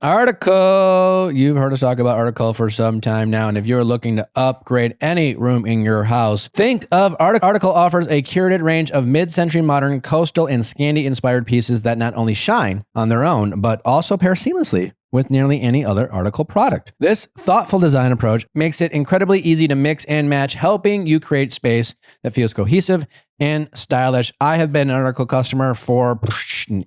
Article. You've heard us talk about Article for some time now. And if you're looking to upgrade any room in your house, think of Article. Article offers a curated range of mid-century modern, coastal, and Scandi-inspired pieces that not only shine on their own, but also pair seamlessly with nearly any other Article product. This thoughtful design approach makes it incredibly easy to mix and match, helping you create space that feels cohesive and stylish. I have been an Article customer for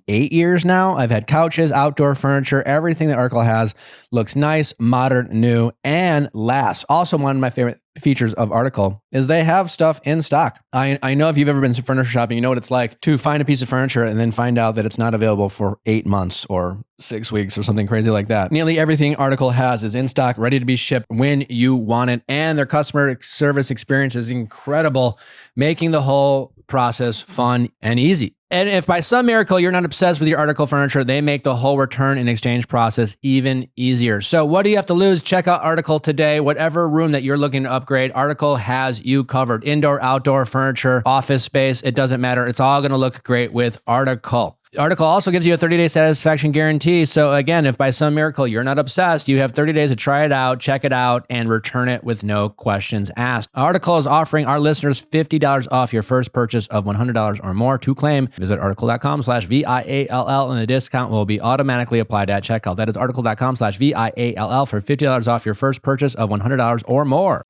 8 years now. I've had couches, outdoor furniture, everything that Article has looks nice, modern, new, and lasts. Also, one of my favorite features of Article is they have stuff in stock. I know if you've ever been to furniture shopping, you know what it's like to find a piece of furniture and then find out that it's not available for 8 months or 6 weeks or something crazy like that. Nearly everything Article has is in stock, ready to be shipped when you want it, and their customer service experience is incredible, making the whole process fun and easy. And if by some miracle you're not obsessed with your Article furniture, they make the whole return and exchange process even easier. So what do you have to lose? Check out Article today. Whatever room that you're looking to upgrade, Article has you covered. Indoor, outdoor furniture, office space, it doesn't matter. It's all going to look great with Article. Article also gives you a 30-day satisfaction guarantee. So again, if by some miracle you're not obsessed, you have 30 days to try it out, check it out, and return it with no questions asked. Article is offering our listeners $50 off your first purchase of $100 or more. To claim, visit article.com/VIALL, and the discount will be automatically applied at checkout. That is article.com/VIALL for $50 off your first purchase of $100 or more.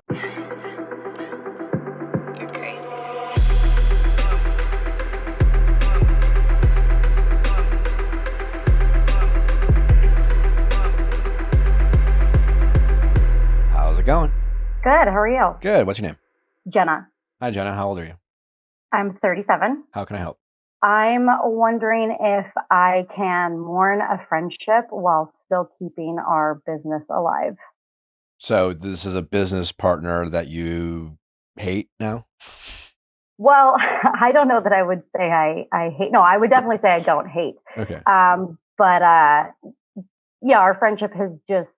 Going? Good. How are you? Good. What's your name? Jenna. Hi, Jenna. How old are you? I'm 37. How can I help? I'm wondering if I can mourn a friendship while still keeping our business alive. So this is a business partner that you hate now? Well, I don't know that I would say I hate. No, I would definitely say I don't hate. Okay. But yeah, our friendship has just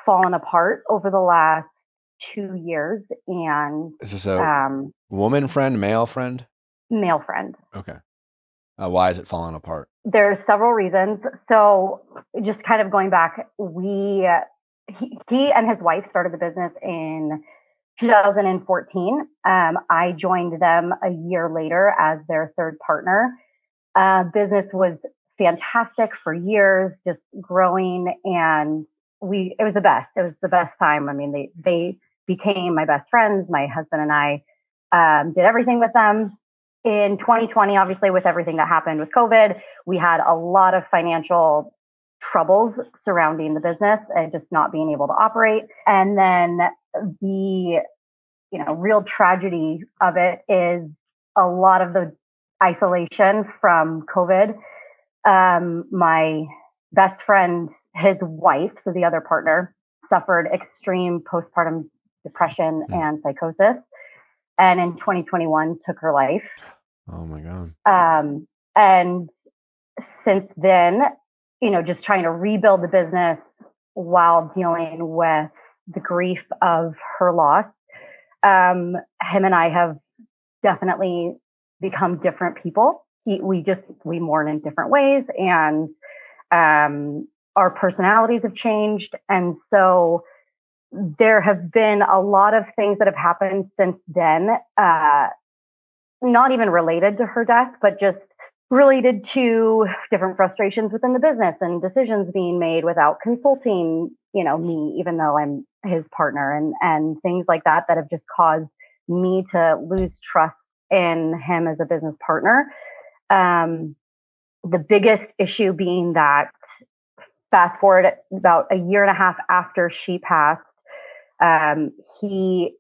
fallen apart over the last 2 years. And is this a woman friend, male friend? Male friend. Okay. Why is it falling apart? There's several reasons. So just kind of going back, he and his wife started the business in 2014. I joined them a year later as their third partner. Business was fantastic for years, just growing, and it was the best. It was the best time. I mean, they became my best friends. My husband and I did everything with them. In 2020, obviously, with everything that happened with COVID, we had a lot of financial troubles surrounding the business and just not being able to operate. And then the, real tragedy of it is a lot of the isolation from COVID. My best friend, his wife, so the other partner, suffered extreme postpartum depression and psychosis, and in 2021 took her life. Oh my God. And since then, just trying to rebuild the business while dealing with the grief of her loss. Him and I have definitely become different people. We mourn in different ways, and our personalities have changed. And so there have been a lot of things that have happened since then, not even related to her death, but just related to different frustrations within the business and decisions being made without consulting, me, even though I'm his partner, and things like that have just caused me to lose trust in him as a business partner. The biggest issue being that fast forward about a year and a half after she passed, sorry,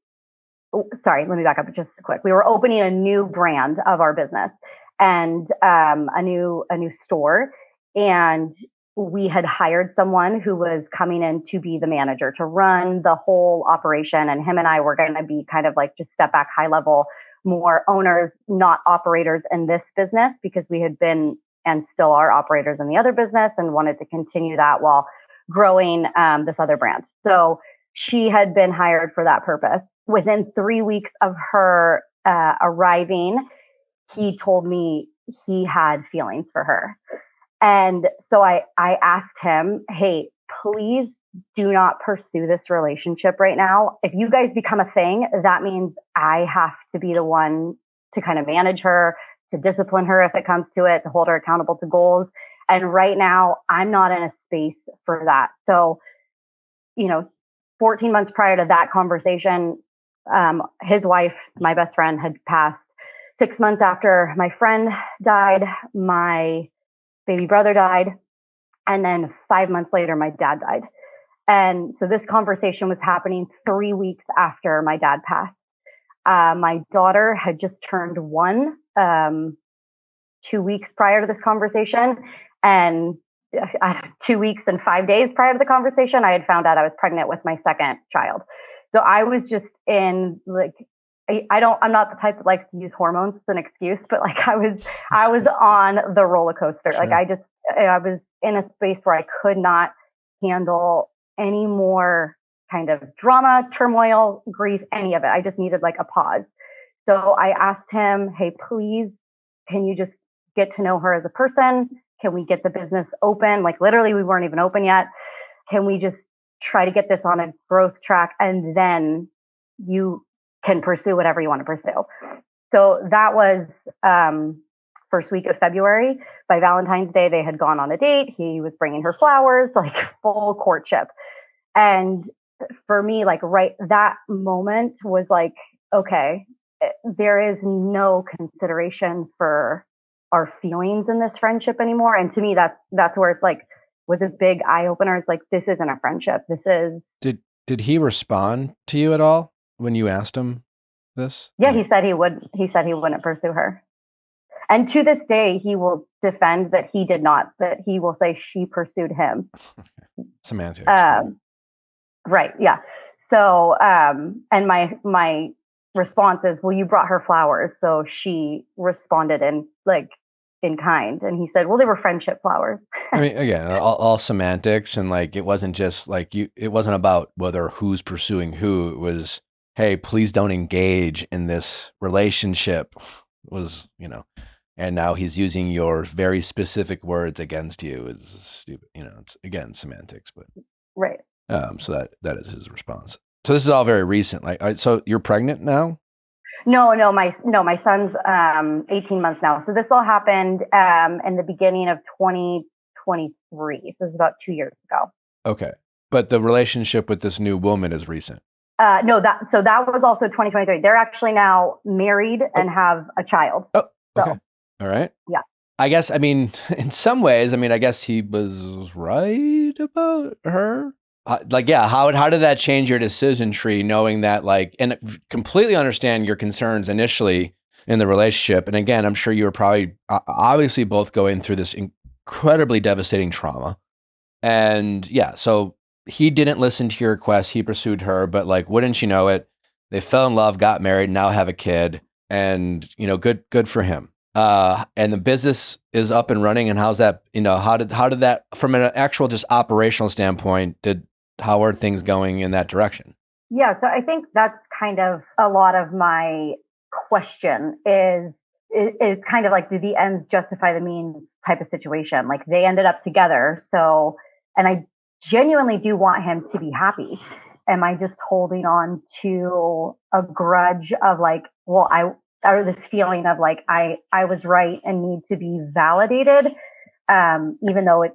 let me back up just quick. We were opening a new brand of our business and a new store, and we had hired someone who was coming in to be the manager, to run the whole operation. And him and I were going to be kind of like just step back, high level, more owners, not operators in this business, because we had been and still are operators in the other business and wanted to continue that while growing this other brand. So she had been hired for that purpose. Within 3 weeks of her arriving, he told me he had feelings for her. And so I asked him, hey, please do not pursue this relationship right now. If you guys become a thing, that means I have to be the one to kind of manage her, to discipline her if it comes to it, to hold her accountable to goals. And right now, I'm not in a space for that. So, 14 months prior to that conversation, his wife, my best friend, had passed. 6 months after my friend died, my baby brother died. And then 5 months later, my dad died. And so this conversation was happening 3 weeks after my dad passed. My daughter had just turned 1 2 weeks prior to this conversation. And 2 weeks and 5 days prior to the conversation, I had found out I was pregnant with my second child. So I was just in I'm not the type that likes to use hormones as an excuse, but I was on the roller coaster. Sure. I was in a space where I could not handle any more kind of drama, turmoil, grief, any of it. I just needed a pause. So I asked him, hey, please, can you just get to know her as a person? Can we get the business open? Literally, we weren't even open yet. Can we just try to get this on a growth track? And then you can pursue whatever you want to pursue. So that was first week of February. By Valentine's Day, they had gone on a date. He was bringing her flowers, full courtship. And for me, right, that moment was okay, there is no consideration for our feelings in this friendship anymore. And to me, that's where it's was a big eye opener. It's this isn't a friendship. This is. Did he respond to you at all when you asked him this? Yeah, he said he would. He said he wouldn't pursue her. And to this day, he will defend that he did not. That he will say she pursued him. Semantics. Right. Yeah. So, and my response is, well, you brought her flowers, so she responded in kind. And he said, well, they were friendship flowers. I mean, again, all semantics, and it wasn't just it wasn't about whether who's pursuing who. It was, hey, please don't engage in this relationship. It was, and now he's using your very specific words against you. Is stupid. It's again semantics, but right. So that is his response. So this is all very recent. So you're pregnant now? No, my son's 18 months now. So this all happened in the beginning of 2023. So it was about 2 years ago. Okay. But the relationship with this new woman is recent. No, that was also 2023. They're actually now married and have a child. Oh, okay. So, all right. Yeah. I guess, in some ways, I guess he was right about her. How did that change your decision tree, knowing that and completely understand your concerns initially in the relationship. And again, I'm sure you were probably obviously both going through this incredibly devastating trauma. And yeah, so he didn't listen to your request. He pursued her, but wouldn't you know it, they fell in love, got married, now have a kid, and good for him. And the business is up and running. And how's that, how did that, from an actual just operational standpoint, how are things going in that direction? Yeah, so I think that's kind of a lot of my question is kind of do the ends justify the means type of situation. They ended up together. So, and I genuinely do want him to be happy. Am I just holding on to a grudge of or this feeling of I was right and need to be validated, even though it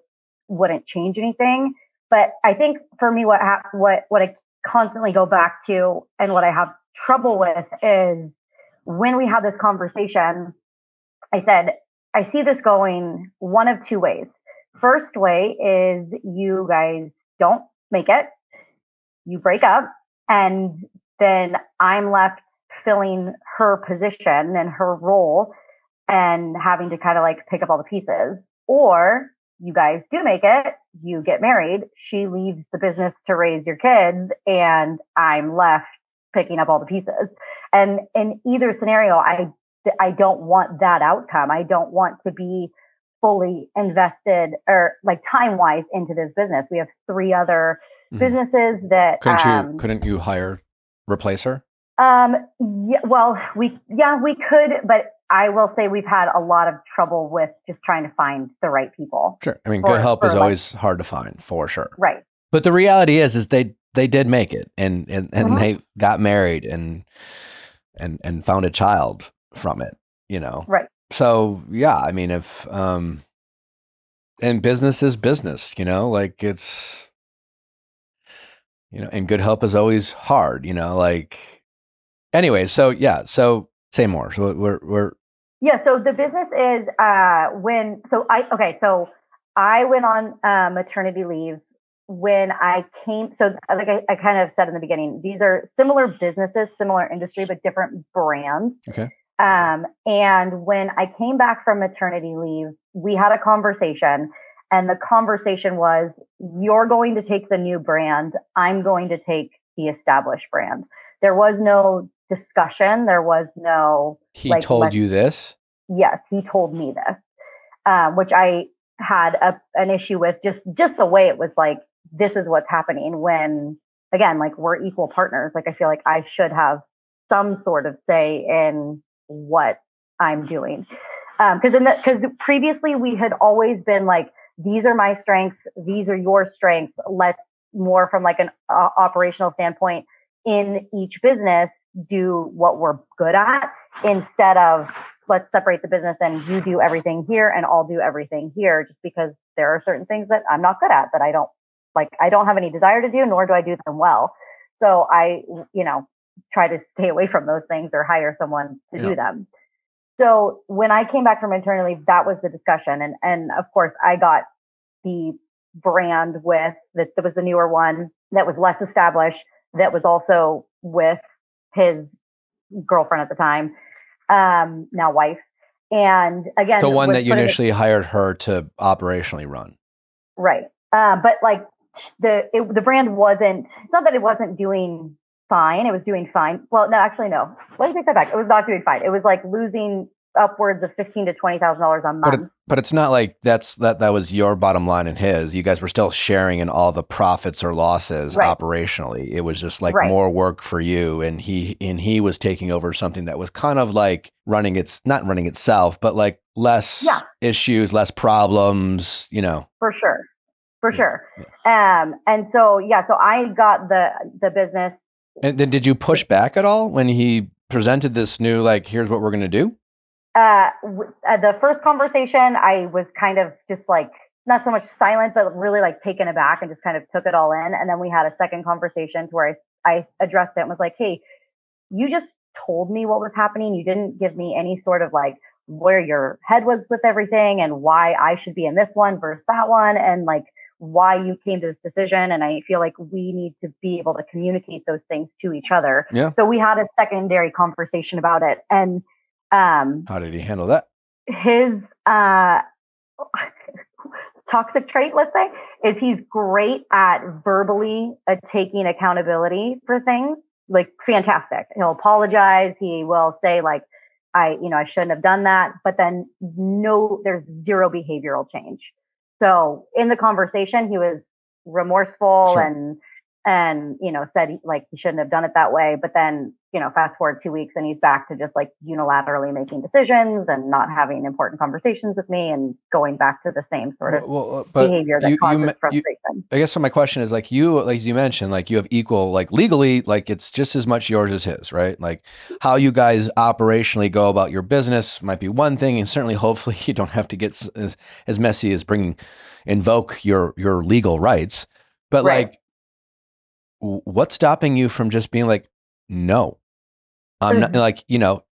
wouldn't change anything. But I think for me, what I constantly go back to and what I have trouble with is when we had this conversation, I said, I see this going one of two ways. First way is you guys don't make it, you break up, and then I'm left filling her position and her role and having to kind of pick up all the pieces. Or you guys do make it, you get married, she leaves the business to raise your kids, and I'm left picking up all the pieces. And in either scenario, I don't want that outcome. I don't want to be fully invested or time-wise into this business. We have 3 other businesses that couldn't you replace her? Yeah, well, we could, but I will say we've had a lot of trouble with just trying to find the right people. Sure. Good help is always hard to find, for sure. Right. But the reality is they did make it, and Mhm. they got married and found a child from it, Right. So yeah, I mean, if and business is business, like it's, and good help is always hard, like anyway. So yeah, so say more. So we're Yeah. So the business is so I went on maternity leave when I came. So like I kind of said in the beginning, these are similar businesses, similar industry, but different brands. okay. And when I came back from maternity leave, we had a conversation, and the conversation was, you're going to take the new brand, I'm going to take the established brand. There was no discussion. There was no, He like, told you this? yes, he told me this, which I had an issue with, just the way it was like, this is what's happening when, again, like, we're equal partners. Like, I feel like I should have some sort of say in what I'm doing. Because previously we had always been like, these are my strengths, these are your strengths. Let's, more from like an operational standpoint, in each business, do what we're good at, instead of, let's separate the business and you do everything here and I'll do everything here, just because there are certain things that I'm not good at, that I don't like, I don't have any desire to do, nor do I do them well. So I, try to stay away from those things or hire someone to do them. So when I came back from maternity leave, that was the discussion. And of course I got the brand with that, there was the newer one that was less established, that was also with his girlfriend at the time, now wife. And again, The one was that you putting initially hired her to operationally run. right. But like, the brand wasn't, it's not that it wasn't doing fine. It was doing fine. Well, no, actually, no. Let me take that back. It was not doing fine. It was like losing upwards of $15,000 to $20,000 a month. But it's not like that was your bottom line and his. You guys were still sharing in all the profits or losses Right. operationally. It was just like Right. more work for you, and he was taking over something that was kind of like not running itself, but like less issues, less problems, For sure. For Yeah. sure. Yeah. And so, so I got the business. And then did you push back at all when he presented this new, like, here's what we're going to do? The first conversation, I was kind of just like, not so much silent, but really like taken aback and just kind of took it all in. And then we had a second conversation to where I addressed it and was like, hey, you just told me what was happening. You didn't give me any sort of like where your head was with everything and why I should be in this one versus that one, and like why you came to this decision. And I feel like we need to be able to communicate those things to each other. Yeah. So we had a secondary conversation about it. And how did he handle that? His toxic trait, let's say, is he's great at verbally taking accountability for things. Like, fantastic. He'll apologize. He will say like, I shouldn't have done that. But then there's zero behavioral change. So in the conversation, he was remorseful. Sure. And said like he shouldn't have done it that way. But then, fast forward 2 weeks and he's back to just like unilaterally making decisions and not having important conversations with me and going back to the same sort of behavior that causes frustration. I guess so my question is, like, as you mentioned, like, you have equal, like, legally, like, it's just as much yours as his, right? Like, how you guys operationally go about your business might be one thing, and certainly hopefully you don't have to get as messy as invoke your legal rights. But like, what's stopping you from just being like, no, I'm not, like,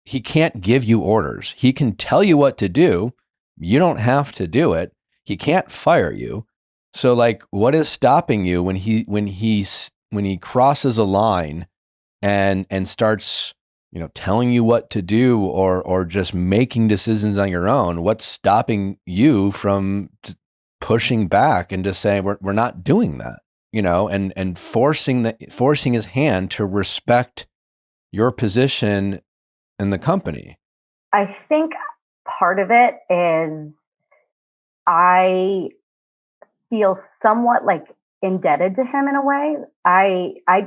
he can't give you orders. He can tell you what to do. You don't have to do it. He can't fire you. So like, what is stopping you when he crosses a line and starts, telling you what to do, or just making decisions on your own? What's stopping you from pushing back and just saying, we're not doing that, and forcing his hand to respect your position in the company? I think part of it is I feel somewhat like indebted to him in a way. I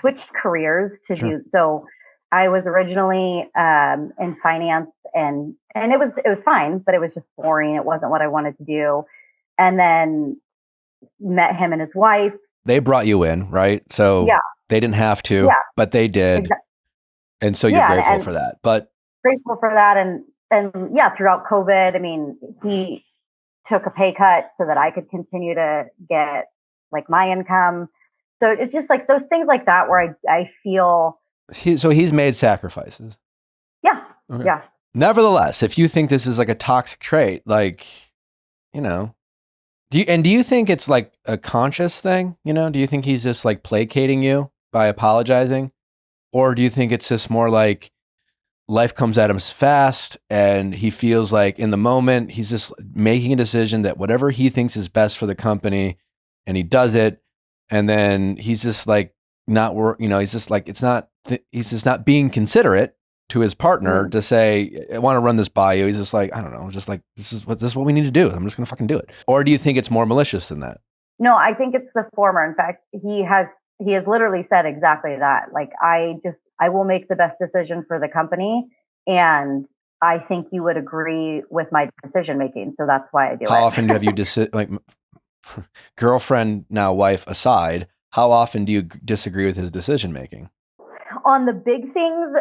switched careers to do so. I was originally in finance, and it was fine, but it was just boring. It wasn't what I wanted to do. And then met him and his wife, they brought you in, right? So Yeah. they didn't have to, Yeah. but they did. Exactly. And so you're Yeah. grateful And for that. But grateful for that. And yeah, throughout COVID, I mean, he took a pay cut so that I could continue to get like my income. So it's just like those things like that where I feel, so he's made sacrifices. yeah, Okay. yeah. Nevertheless, if you think this is like a toxic trait, like, you know, do you think it's like a conscious thing? You know, do you think he's just like placating you by apologizing? Or do you think it's just more like life comes at him fast and he feels like in the moment he's just making a decision that whatever he thinks is best for the company and he does it, and then he's just like not he's just like he's just not being considerate to his partner to say, I want to run this by you. He's just like, I don't know, just like this is what we need to do. I'm just gonna fucking do it. Or do you think it's more malicious than that? No, I think it's the former. In fact, he has literally said exactly that. Like, I will make the best decision for the company, and I think you would agree with my decision making, so that's why I do it. How often have you like girlfriend, now wife aside, how often do you disagree with his decision making? On the big things,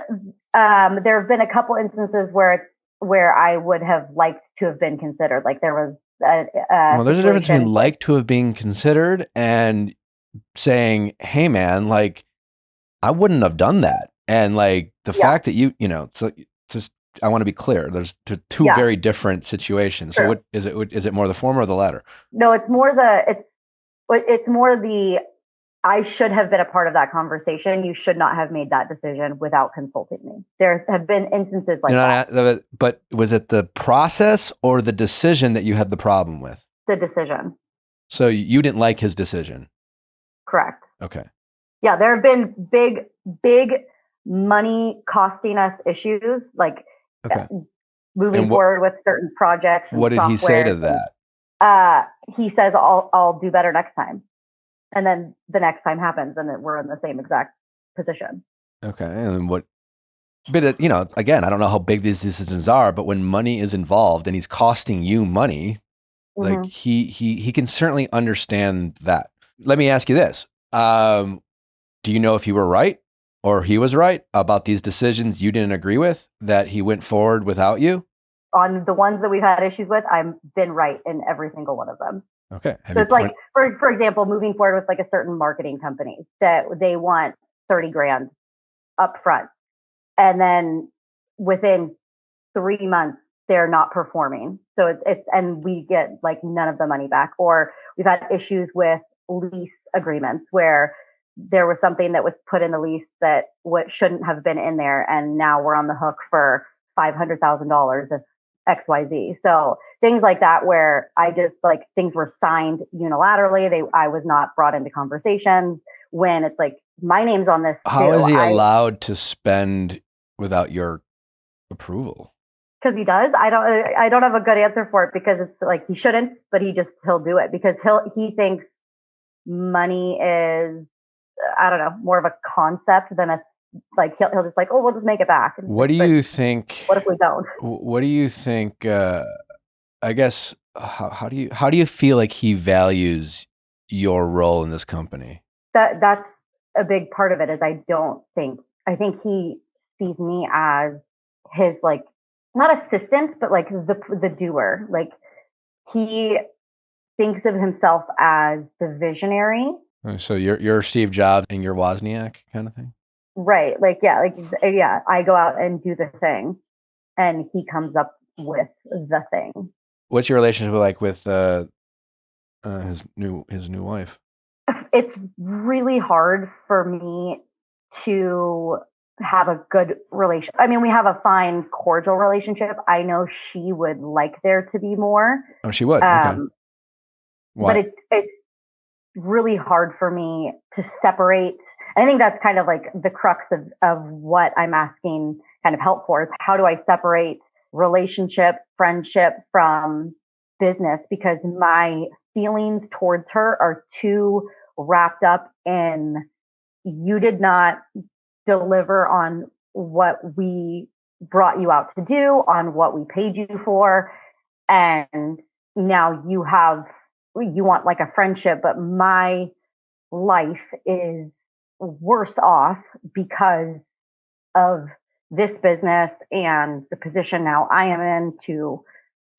there have been a couple instances where I would have liked to have been considered. Like there was well, there's a difference between situation like to have been considered and saying, hey man, like I wouldn't have done that. And like the Yeah. fact that so just, I want to be clear, there's two Yeah. very different situations. Sure. So what is it more the former or the latter? No, it's more the I should have been a part of that conversation. You should not have made that decision without consulting me. There have been instances like that. But was it the process or the decision that you had the problem with? The decision. So you didn't like his decision? Correct. Okay. Yeah, there have been big money costing us issues, like moving forward with certain projects. What did he say to that? He says, I'll do better next time. And then the next time happens and then we're in the same exact position. Okay. And but again, I don't know how big these decisions are, but when money is involved and he's costing you money, like he can certainly understand that. Let me ask you this. Do you know if you were right or he was right about these decisions you didn't agree with, that he went forward without you? On the ones that we've had issues with, I've been right in every single one of them. Okay. So it's like, for example, moving forward with like a certain marketing company that they want 30 grand up front. And then within 3 months, they're not performing. So and we get like none of the money back. Or we've had issues with lease agreements where there was something that was put in the lease that what shouldn't have been in there. And now we're on the hook for $500,000 of XYZ. So things like that, where I just like things were signed unilaterally. I was not brought into conversations when it's like my name's on this. How is he allowed to spend without your approval? Because he does. I don't have a good answer for it, because it's like he shouldn't, but he'll do it because he thinks money is, I don't know, more of a concept than a, like he'll just like, oh, we'll just make it back. And what do you think? What if we don't? What do you think? I guess how do you feel like he values your role in this company? That's a big part of it. Is I think he sees me as his, like, not assistant, but like the doer. Like he thinks of himself as the visionary. So you're Steve Jobs and you're Wozniak kind of thing? Right. Like, yeah, I go out and do the thing and he comes up with the thing. What's your relationship like with his new wife? It's really hard for me to have a good relationship. I mean, we have a fine, cordial relationship. I know she would like there to be more. Oh, she would. Okay. But it's really hard for me to separate. I think that's kind of like the crux of what I'm asking kind of help for, is how do I separate relationship, friendship from business? Because my feelings towards her are too wrapped up in, you did not deliver on what we brought you out to do, on what we paid you for. And now you want like a friendship, but my life is worse off because of this business and the position now I am in to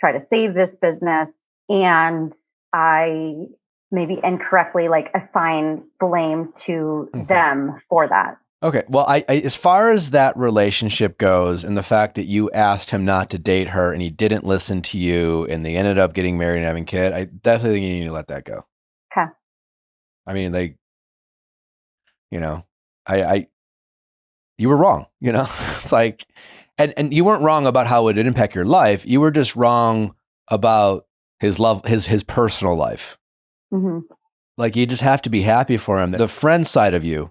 try to save this business. And I maybe incorrectly like assign blame to them for that. Okay. Well, I as far as that relationship goes and the fact that you asked him not to date her and he didn't listen to you and they ended up getting married and having a kid, I definitely think you need to let that go. Okay. I mean, you know, I you were wrong, it's like, and you weren't wrong about how it would impact your life. You were just wrong about his personal life. Mm-hmm. Like, you just have to be happy for him. The friend side of you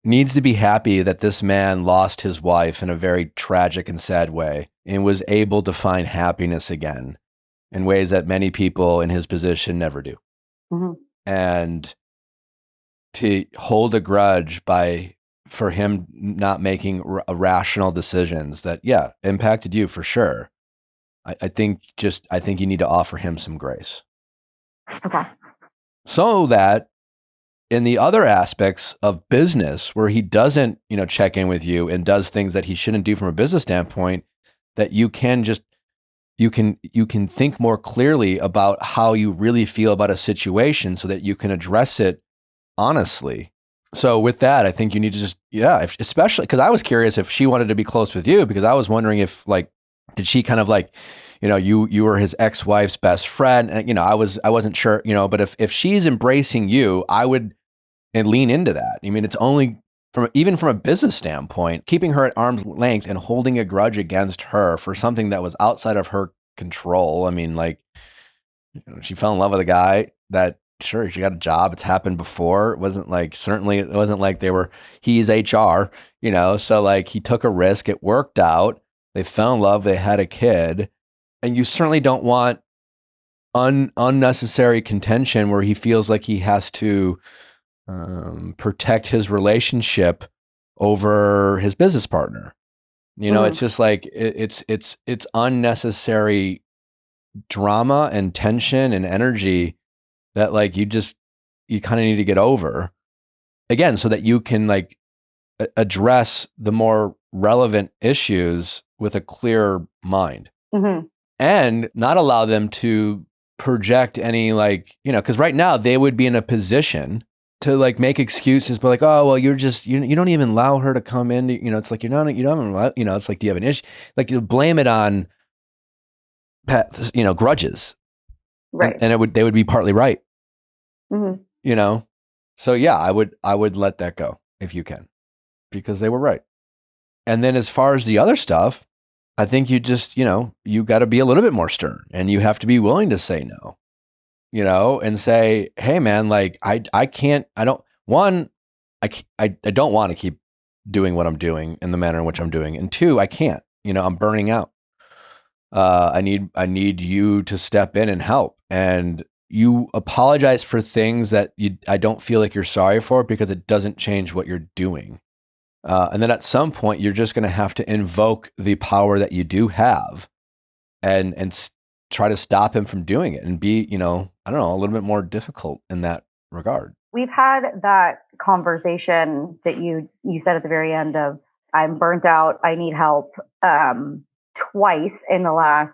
needs to be happy that this man lost his wife in a very tragic and sad way and was able to find happiness again in ways that many people in his position never do. Mm-hmm. And to hold a grudge for him not making rational decisions that, impacted you for sure. I think you need to offer him some grace. Okay. So that in the other aspects of business where he doesn't, check in with you and does things that he shouldn't do from a business standpoint, that you can think more clearly about how you really feel about a situation so that you can address it honestly. So with that, I think you need to just, especially because I was curious if she wanted to be close with you, because I was wondering if did she kind of you were his ex-wife's best friend, and I wasn't sure, but if she's embracing you, I would lean into that. I mean, it's only even from a business standpoint, keeping her at arm's length and holding a grudge against her for something that was outside of her control. I mean, she fell in love with a guy that, sure, she got a job. It's happened before. It wasn't he's HR, so he took a risk. It worked out. They fell in love. They had a kid. And you certainly don't want unnecessary contention where he feels like he has to protect his relationship over his business partner. It's just it's unnecessary drama and tension and energy that you kind of need to get over again, so that you can address the more relevant issues with a clear mind. Mm-hmm. And not allow them to project any because right now they would be in a position to make excuses, but oh, well, you don't even allow her to come in, it's you don't allow, it's do you have an issue? You blame it on grudges. Right. And they would be partly right. Mm-hmm. So yeah, I would let that go if you can, because they were right. And then as far as the other stuff, I think you just, you got to be a little bit more stern, and you have to be willing to say no, and say, hey man, I don't want to keep doing what I'm doing in the manner in which I'm doing. And two, I can't, I'm burning out. I need you to step in and help. And you apologize for things that I don't feel like you're sorry for, because it doesn't change what you're doing. And then at some point, you're just going to have to invoke the power that you do have and try to stop him from doing it, and be, I don't know, a little bit more difficult in that regard. We've had that conversation that you said at the very end of, I'm burnt out, I need help, twice in the last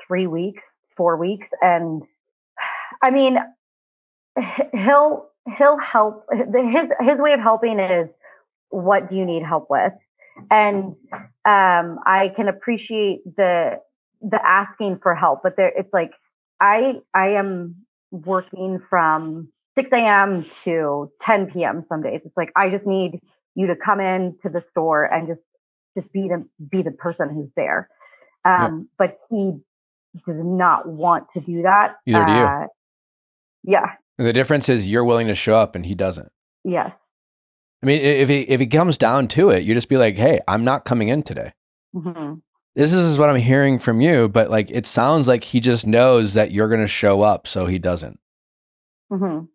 3 weeks, 4 weeks. And I mean, he'll help. His way of helping is, what do you need help with? And I can appreciate the asking for help, but it's I am working from 6 a.m. to 10 p.m. some days. It's I just need you to come in to the store and just be the person who's there. But he does not want to do that. Either do you. Yeah. And the difference is you're willing to show up and he doesn't. Yes. I mean, if it comes down to it, you just be like, hey, I'm not coming in today. Mm-hmm. This is what I'm hearing from you, but it sounds like he just knows that you're going to show up, so he doesn't. Mm-hmm.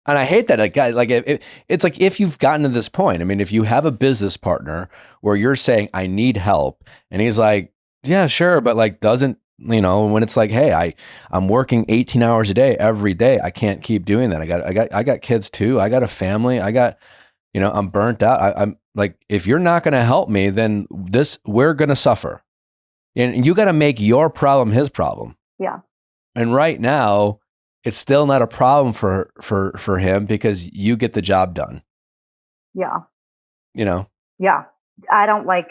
And I hate that. It's if you've gotten to this point, I mean, if you have a business partner where you're saying, I need help, and he's like, yeah, sure, but doesn't when it's like, hey, I'm working 18 hours a day every day. I can't keep doing that. I got kids too. I got a family. I'm burnt out. I'm like, if you're not going to help me, then we're going to suffer. And you got to make your problem his problem. Yeah. And right now, it's still not a problem for him because you get the job done. Yeah. Yeah. I don't like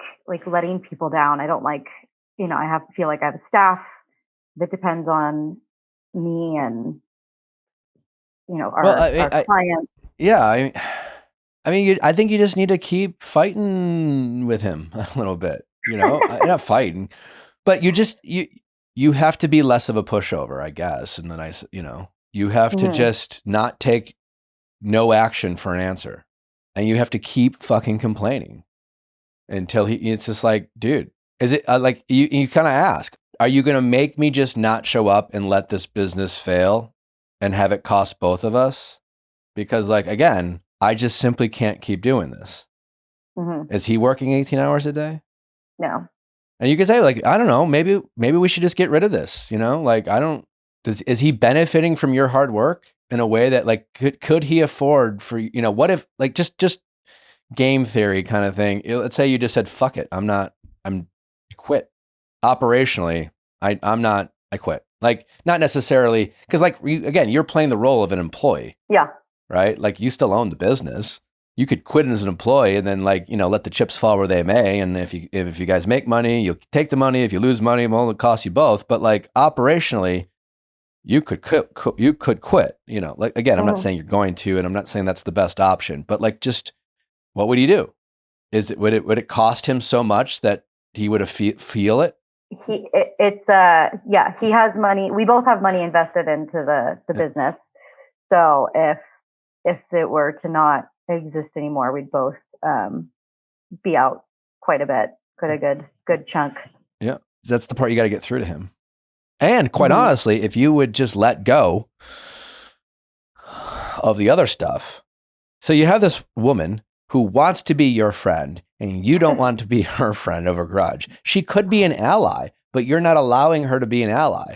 letting people down. I don't like, I have to feel like I have a staff that depends on me and, our clients. Yeah. I think you just need to keep fighting with him a little bit, not fighting, but you have to be less of a pushover, I guess. And then you have to just not take no action for an answer, and you have to keep fucking complaining until it's just like, dude, is it like you kind of ask, are you going to make me just not show up and let this business fail and have it cost both of us? Because again, I just simply can't keep doing this. Mm-hmm. Is he working 18 hours a day? No. And you could say I don't know, maybe we should just get rid of this. Is he benefiting from your hard work in a way that could he afford for, what if just game theory kind of thing. Let's say you just said, fuck it. I quit. Operationally, I quit. Not necessarily, because again, you're playing the role of an employee. Yeah. Right? You still own the business. You could quit as an employee and then let the chips fall where they may. And if you guys make money, you'll take the money. If you lose money, well, it costs you both. But operationally, you could quit. Again, I'm not saying you're going to, and I'm not saying that's the best option, but just what would he do? Would it cost him so much that he would feel it? He has money. We both have money invested into the business. So if it were to not exist anymore, we'd both be out quite a bit, quite a good chunk. Yeah, that's the part you got to get through to him. And quite honestly, if you would just let go of the other stuff. So you have this woman who wants to be your friend and you don't want to be her friend over grudge. She could be an ally, but you're not allowing her to be an ally.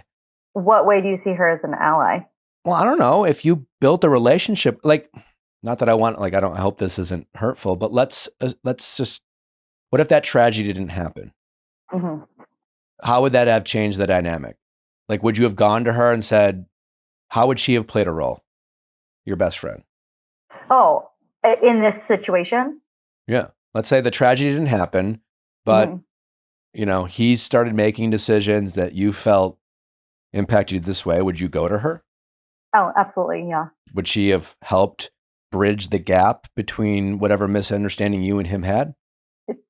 What way do you see her as an ally? Well, I don't know. If you built a relationship, not that I want, I hope this isn't hurtful, but let's just, what if that tragedy didn't happen? Mm-hmm. How would that have changed the dynamic? Would you have gone to her and said, how would she have played a role? Your best friend. Oh, in this situation? Yeah. Let's say the tragedy didn't happen, but he started making decisions that you felt impacted you this way. Would you go to her? Oh, absolutely. Yeah. Would she have helped bridge the gap between whatever misunderstanding you and him had?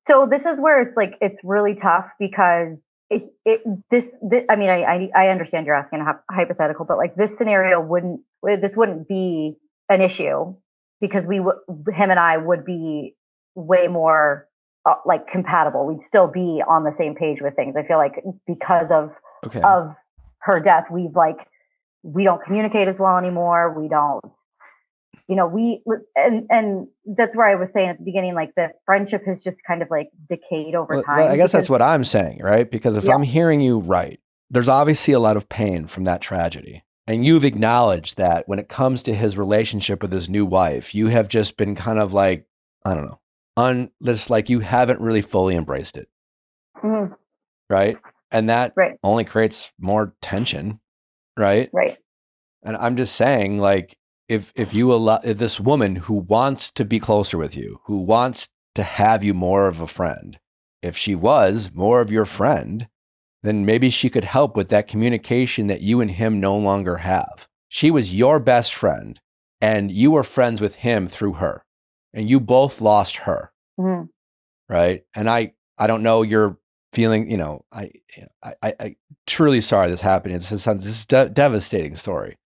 So this is where it's really tough because I mean, I understand you're asking a hypothetical, but this scenario wouldn't be an issue because him and I would be way more compatible. We'd still be on the same page with things. I feel like because of her death, we don't communicate as well anymore. We don't, and that's where I was saying at the beginning, the friendship has just kind of decayed over time. Well, I guess that's what I'm saying, right? Because if I'm hearing you right, there's obviously a lot of pain from that tragedy. And you've acknowledged that when it comes to his relationship with his new wife, you have just been kind of I don't know, you haven't really fully embraced it. Mm-hmm. Right. And that only creates more tension. Right. Right. And I'm just saying, if this woman who wants to be closer with you, who wants to have you more of a friend, if she was more of your friend, then maybe she could help with that communication that you and him no longer have. She was your best friend and you were friends with him through her and you both lost her. Mm-hmm. Right. And I don't know your feeling, I truly sorry this happened. This is a devastating story.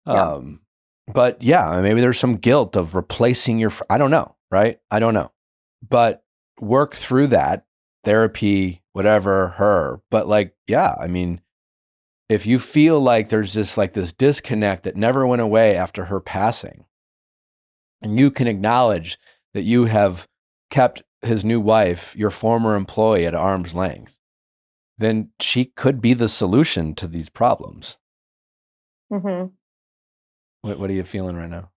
Yeah. But yeah, maybe there's some guilt of replacing I don't know. Right. I don't know, but work through that. Therapy, whatever, but yeah, I mean, if you feel like there's this this disconnect that never went away after her passing, and you can acknowledge that you have kept his new wife, your former employee, at arm's length, then she could be the solution to these problems. Mm-hmm. What are you feeling right now?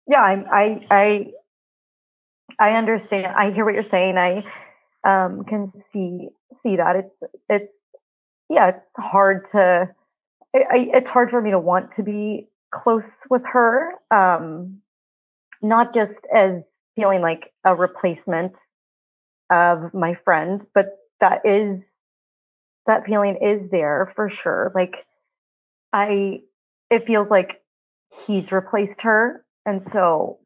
Yeah, I understand. I hear what you're saying. I can see that it's yeah, it's hard to it's hard for me to want to be close with her. Not just as feeling like a replacement of my friend, but that feeling is there for sure. Like I it feels like he's replaced her, and so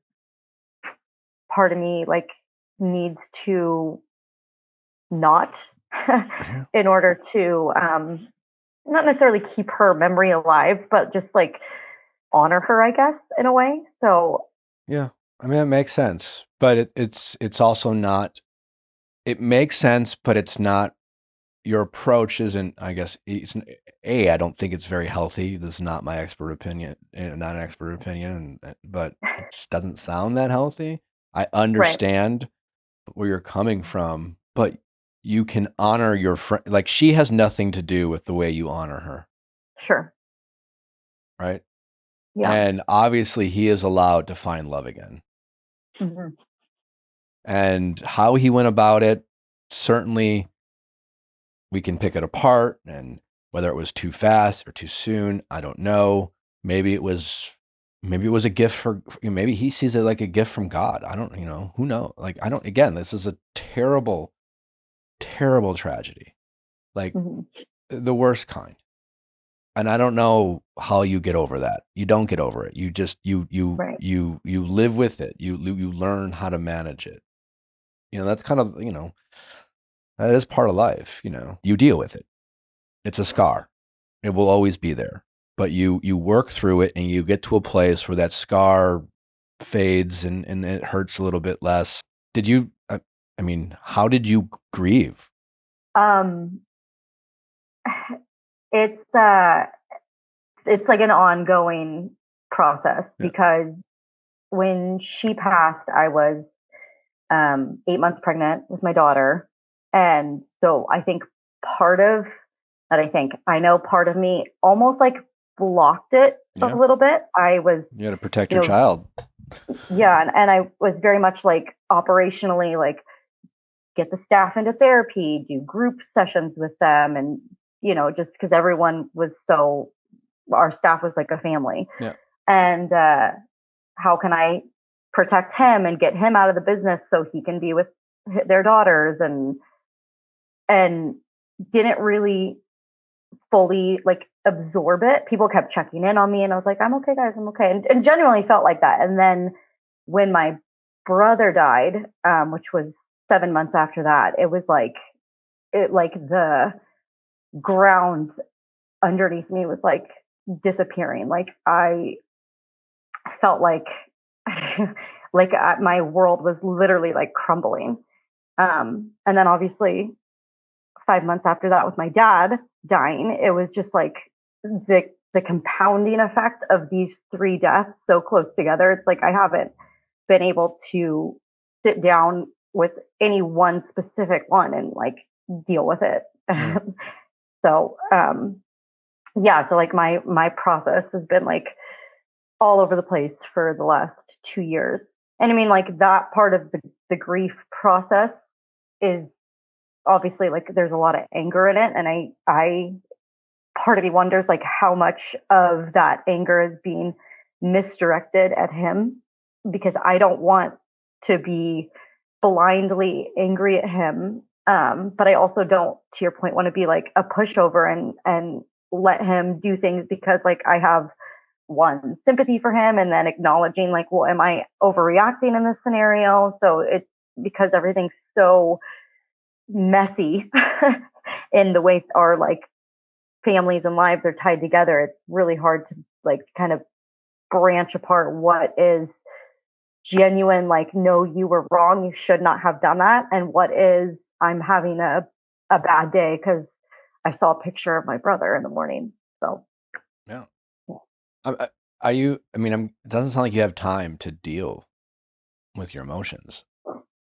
part of me like needs to not Yeah. in order to not necessarily keep her memory alive, but just like honor her, I guess, in a way. So Yeah. I mean, it makes sense, but it's also not, it makes sense, but it's not, your approach isn't, I guess, I don't think it's very healthy. This is not my expert opinion, not an expert opinion, but it just doesn't sound that healthy. I right, understand where you're coming from, but you can honor your friend. Like, she has nothing to do with the way you honor her, sure, right? yeah, And obviously, he is allowed to find love again. hmm And how he went about it, certainly we can pick it apart, and whether it was too fast or too soon, I don't know. Maybe it was maybe it was a gift maybe he sees it like a gift from God. I don't, who knows? Like, I don't, again, this is a terrible, terrible tragedy. Like, hmm the worst kind. And I don't know how you get over that. You don't get over it. You just right, you live with it. You learn how to manage it. That's kind of, that is part of life, You deal with it. It's a scar. It will always be there. But you work through it, and you get to a place where that scar fades, and it hurts a little bit less. Did you I mean, how did you grieve? um, it's uh, it's like an ongoing process Yeah. because when she passed, I was 8 months pregnant with my daughter, and so I think part of I know part of me almost like blocked it a Yeah. little bit. I was, You got to protect you your know, child. yeah, and I was very much like operationally like get the staff into therapy, do group sessions with them, and just because everyone was so our staff was like a family, Yeah. and how can I protect him and get him out of the business so he can be with their daughters and didn't really fully like absorb it. People kept checking in on me, and I was like, I'm okay, guys, I'm okay, and genuinely felt like that. And then when my brother died, which was 7 months after that, it was like the ground underneath me was like disappearing. Like I felt like my world was literally like crumbling. And then obviously 5 months after that with my dad dying, it was just like the compounding effect of these three deaths so close together. It's like I haven't been able to sit down with any one specific one and like deal with it. Yeah. So yeah, so like my process has been like all over the place for the last 2 years. And I mean like that part of the grief process is obviously like there's a lot of anger in it, and I part of me wonders like how much of that anger is being misdirected at him, because I don't want to be blindly angry at him, but I also don't, to your point, want to be like a pushover and let him do things because like I have one sympathy for him, and then acknowledging like, well, am I overreacting in this scenario? So it's because everything's so messy in the way our like families and lives are tied together. It's really hard to like kind of branch apart what is genuine, like, no, you were wrong, you should not have done that, and what is I'm having a bad day because I saw a picture of my brother in the morning. So Yeah. yeah. Are you, I mean, it doesn't sound like you have time to deal with your emotions.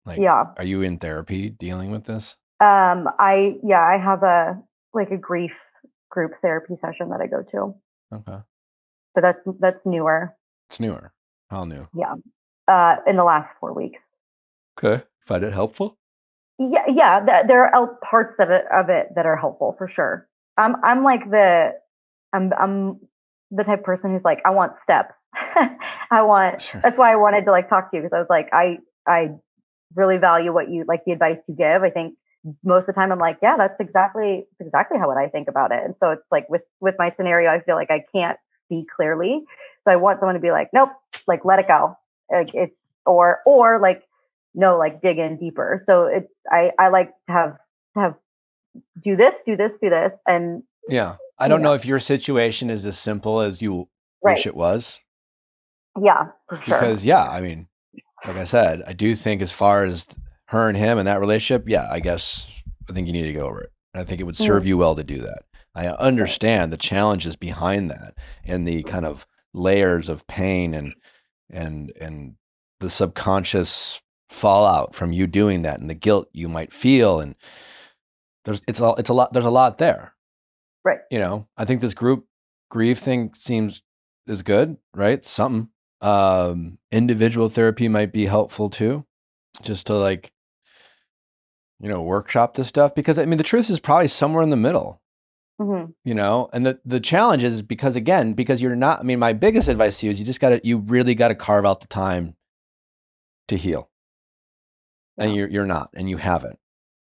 Like, Yeah. are you in therapy dealing with this? I have a grief group therapy session that I go to, Okay. but that's newer. It's newer. How new? Yeah. In the last 4 weeks. Okay. Find it helpful? Yeah. Yeah. There are parts of it that are helpful for sure. I'm like I'm the type of person who's like, I want steps. Sure. That's why I wanted to like talk to you, because I was like, I really value what you like, the advice you give. I think most of the time I'm like, yeah, that's exactly how I think about it. And so it's like with my scenario, I feel like I can't see clearly. So I want someone to be like, nope, like let it go. Like it's or like no, like dig in deeper. So it's I like to have do this, and Yeah. I you don't know know, if your situation is as simple as you right. wish it was. Yeah, for sure. Because, yeah, I mean, like I said, I do think as far as her and him and that relationship, yeah, I think you need to go over it. I think it would serve Mhm. you well to do that. I Right. understand the challenges behind that and the kind of layers of pain and the subconscious fallout from you doing that and the guilt you might feel. And it's a lot, there's a lot there. Right. I think this group grief thing is good, right? Something. Individual therapy might be helpful too, just to like, workshop this stuff, because I mean, the truth is probably somewhere in the middle, Hmm. and the challenge is because you're not, I mean, my biggest advice to you is you really got to carve out the time to heal. And Yeah. you're not, and you haven't.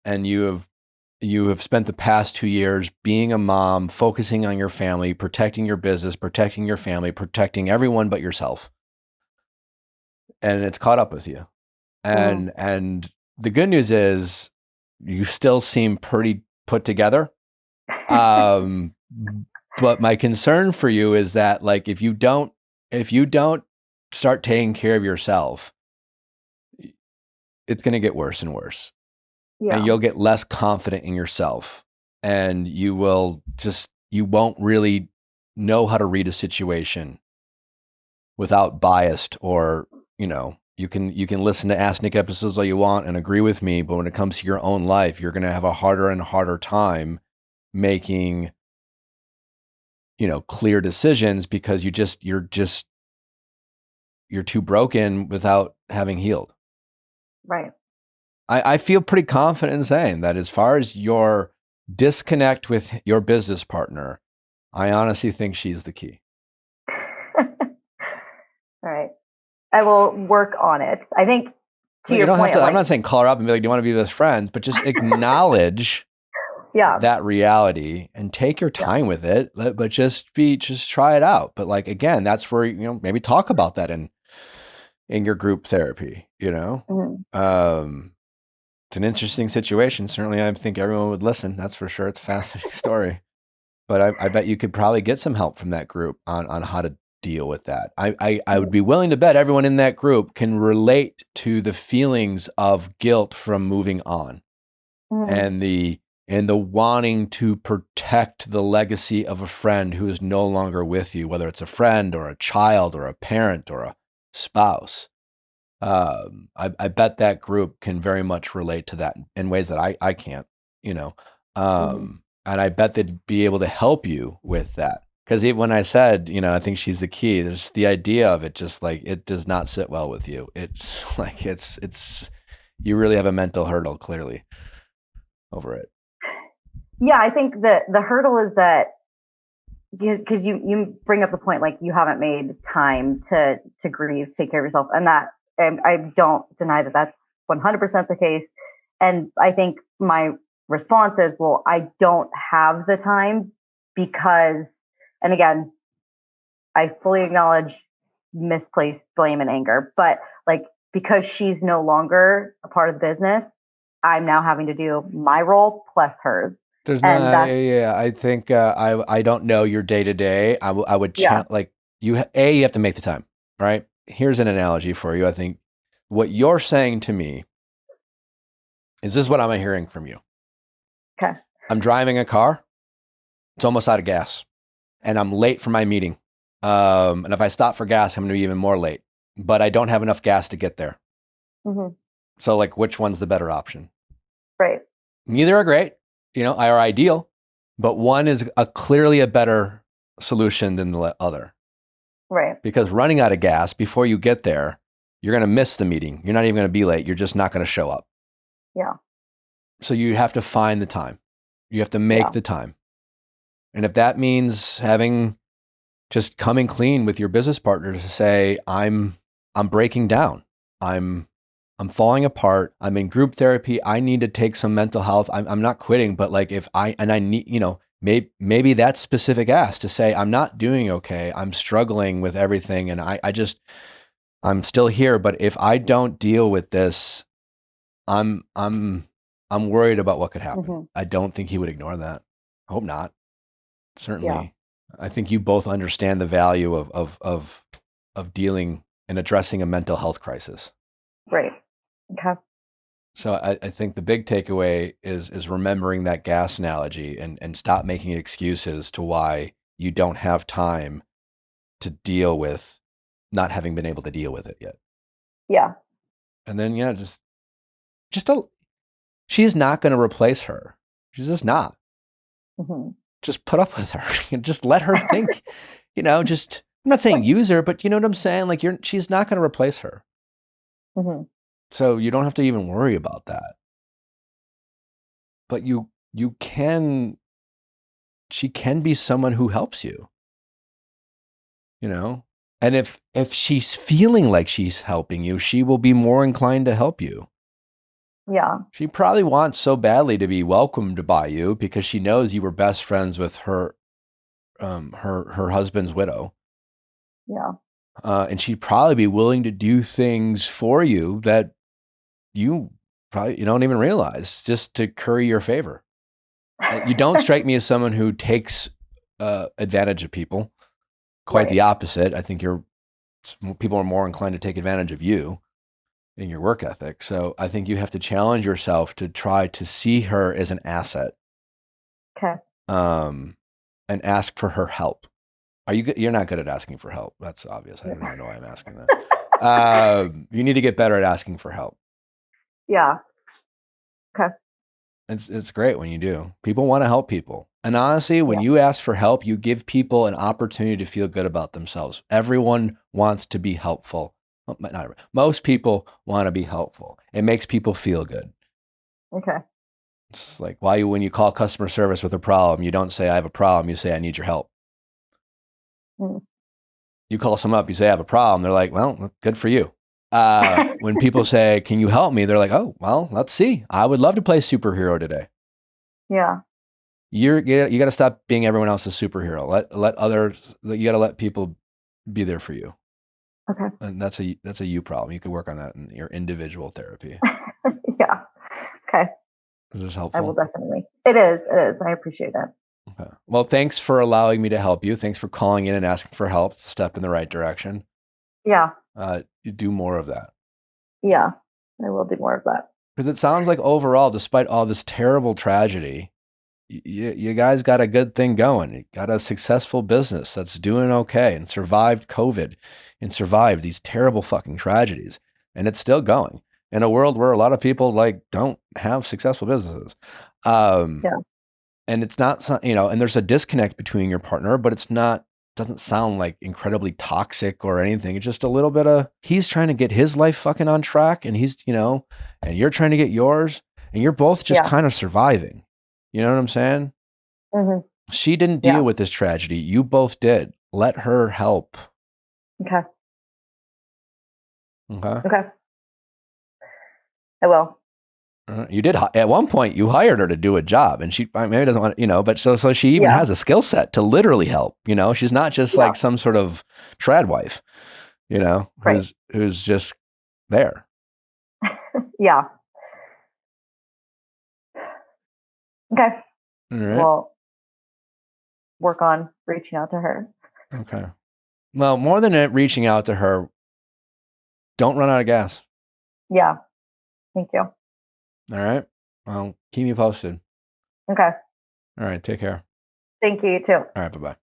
And you have spent the past 2 years being a mom, focusing on your family, protecting your business, protecting your family, protecting everyone but yourself. And it's caught up with you. Hmm. And the good news is you still seem pretty put together. Um, but my concern for you is that, like, if you don't start taking care of yourself, it's going to get worse and worse, and Yeah. you'll get less confident in yourself, and you won't really know how to read a situation without biased, or you can listen to Ask Nick episodes all you want and agree with me, but when it comes to your own life, you're going to have a harder and harder time making clear decisions, because you're too broken without having healed. Right. I feel pretty confident in saying that as far as your disconnect with your business partner, I honestly think she's the key. All right. I will work on it. I think to No, you your don't have point, to. I'm I'm like, not saying call her up and be like, "Do you want to be best friends?" But just acknowledge yeah, that reality and take your yeah. time with it. But just try it out. But like, again, that's where maybe talk about that in your group therapy. Mhm. Um, it's an interesting situation. Certainly, I think everyone would listen. That's for sure. It's a fascinating story. But I bet you could probably get some help from that group on how to deal with that. I would be willing to bet everyone in that group can relate to the feelings of guilt from moving on, Mhm. and the wanting to protect the legacy of a friend who is no longer with you, whether it's a friend or a child or a parent or a spouse. I bet that group can very much relate to that in ways that I can't, you know. Mhm. And I bet they'd be able to help you with that. Because when I said, I think she's the key, there's the idea of it, just like, it does not sit well with you. It's like, you really have a mental hurdle, clearly, over it. Yeah, I think that the hurdle is that, because you bring up the point, like you haven't made time to grieve, take care of yourself, and that, and I don't deny that that's 100% the case. And I think my response is, well, I don't have the time because, and again, I fully acknowledge misplaced blame and anger, but like, because she's no longer a part of the business, I'm now having to do my role plus hers. There's And not, that's, yeah, I think, I don't know your day to day. I would yeah, like, you have to make the time, right? Here's an analogy for you. I think what you're saying to me is this: what I'm hearing from you. okay. I'm driving a car. It's almost out of gas, and I'm late for my meeting. And if I stop for gas, I'm going to be even more late, but I don't have enough gas to get there. Hmm. So like, which one's the better option? Right. Neither are great, are ideal, but one is clearly a better solution than the other. Right. Because running out of gas before you get there, you're going to miss the meeting. You're not even going to be late. You're just not going to show up. Yeah. So you have to find the time. You have to make the time. And if that means just coming clean with your business partner to say, I'm breaking down. I'm falling apart. I'm in group therapy. I need to take some mental health. I'm not quitting, but like I need, maybe that specific ask to say, I'm not doing okay. I'm struggling with everything. And I'm still here, but if I don't deal with this, I'm worried about what could happen. Mm-hmm. I don't think he would ignore that. I hope not. Certainly. Yeah. I think you both understand the value of dealing and addressing a mental health crisis. Right. Okay. So I think the big takeaway is remembering that gas analogy and stop making excuses to why you don't have time to deal with not having been able to deal with it yet. Yeah. And then, she's not going to replace her. She's just not. Mm-hmm. Just put up with her and just let her think, I'm not saying use her, but you know what I'm saying? Like she's not going to replace her. Mm-hmm. So you don't have to even worry about that. But she can be someone who helps you, and if she's feeling like she's helping you, she will be more inclined to help you. Yeah. She probably wants so badly to be welcomed by you because she knows you were best friends with her husband's widow. Yeah. And she'd probably be willing to do things for you that you don't even realize, just to curry your favor. You don't strike me as someone who takes advantage of people. Quite the opposite. I think people are more inclined to take advantage of you in your work ethic. So I think you have to challenge yourself to try to see her as an asset. Okay. And ask for her help. You're not good at asking for help. That's obvious. I don't even know why I'm asking that. You need to get better at asking for help. Yeah. Okay. It's great when you do. People want to help people. And honestly, when you ask for help, you give people an opportunity to feel good about themselves. Everyone wants to be helpful. Well, not everyone. Most people want to be helpful. It makes people feel good. Okay. It's like when you call customer service with a problem, you don't say, I have a problem. You say, I need your help. Mm. You call someone up, you say, I have a problem. They're like, well, good for you. When people say, can you help me? They're like, oh, well, let's see. I would love to play superhero today. Yeah. You got to stop being everyone else's superhero. Let others, you got to let people be there for you. Okay. And that's a you problem. You could work on that in your individual therapy. Yeah. Okay. Is this helpful? I will definitely. It is. I appreciate it. Okay. Well, thanks for allowing me to help you. Thanks for calling in and asking for help. It's a step in the right direction. Yeah. You do more of that. Yeah, I will do more of that. Because it sounds like overall, despite all this terrible tragedy, you guys got a good thing going. You got a successful business that's doing okay and survived COVID and survived these terrible fucking tragedies. And it's still going in a world where a lot of people don't have successful businesses. And it's not, and there's a disconnect between your partner, but doesn't sound like incredibly toxic or anything. It's just a little bit of, he's trying to get his life fucking on track and he's, and you're trying to get yours and you're both just kind of surviving. You know what I'm saying? Mm-hmm. She didn't deal with this tragedy. You both did. Let her help. Okay. Okay. Okay. I will. You did. At one point, you hired her to do a job and she maybe doesn't want, but so she even has a skill set to literally help, she's not just like some sort of trad wife, who's just there. Yeah. Okay. All right. We'll work on reaching out to her. Okay. Well, more than reaching out to her, don't run out of gas. Yeah. Thank you. All right. Well, keep me posted. Okay. All right. Take care. Thank you, you too. All right. Bye-bye.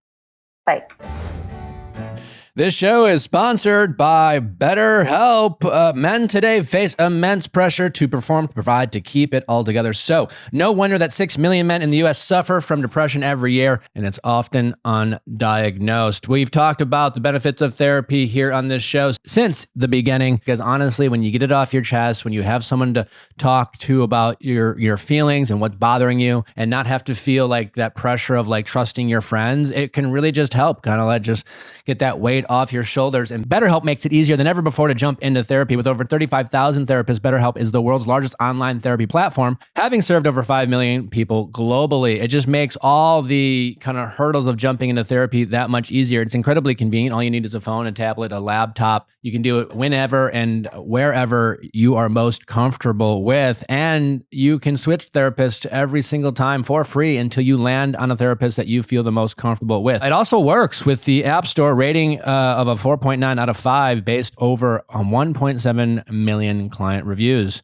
Bye. This show is sponsored by BetterHelp. Men today face immense pressure to perform, to provide, to keep it all together. So, no wonder that 6 million men in the U.S. suffer from depression every year, and it's often undiagnosed. We've talked about the benefits of therapy here on this show since the beginning, because honestly, when you get it off your chest, when you have someone to talk to about your feelings and what's bothering you, and not have to feel like that pressure of like trusting your friends, it can really just help kind of like just get that weight off your shoulders. And BetterHelp makes it easier than ever before to jump into therapy. With over 35,000 therapists, BetterHelp is the world's largest online therapy platform, having served over 5 million people globally. It just makes all the kind of hurdles of jumping into therapy that much easier. It's incredibly convenient. All you need is a phone, a tablet, a laptop. You can do it whenever and wherever you are most comfortable with. And you can switch therapists every single time for free until you land on a therapist that you feel the most comfortable with. It also works with the App Store rating of a 4.9 out of 5 based over 1.7 million client reviews.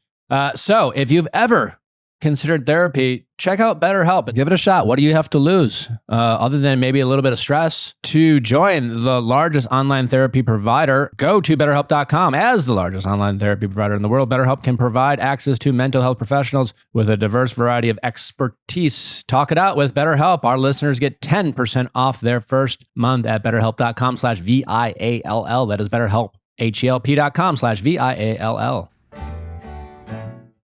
So if you've ever considered therapy, check out BetterHelp. Give it a shot. What do you have to lose other than maybe a little bit of stress? To join the largest online therapy provider, go to BetterHelp.com. As the largest online therapy provider in the world, BetterHelp can provide access to mental health professionals with a diverse variety of expertise. Talk it out with BetterHelp. Our listeners get 10% off their first month at BetterHelp.com/VIALL. That is BetterHelp, HELP.com/VIALL.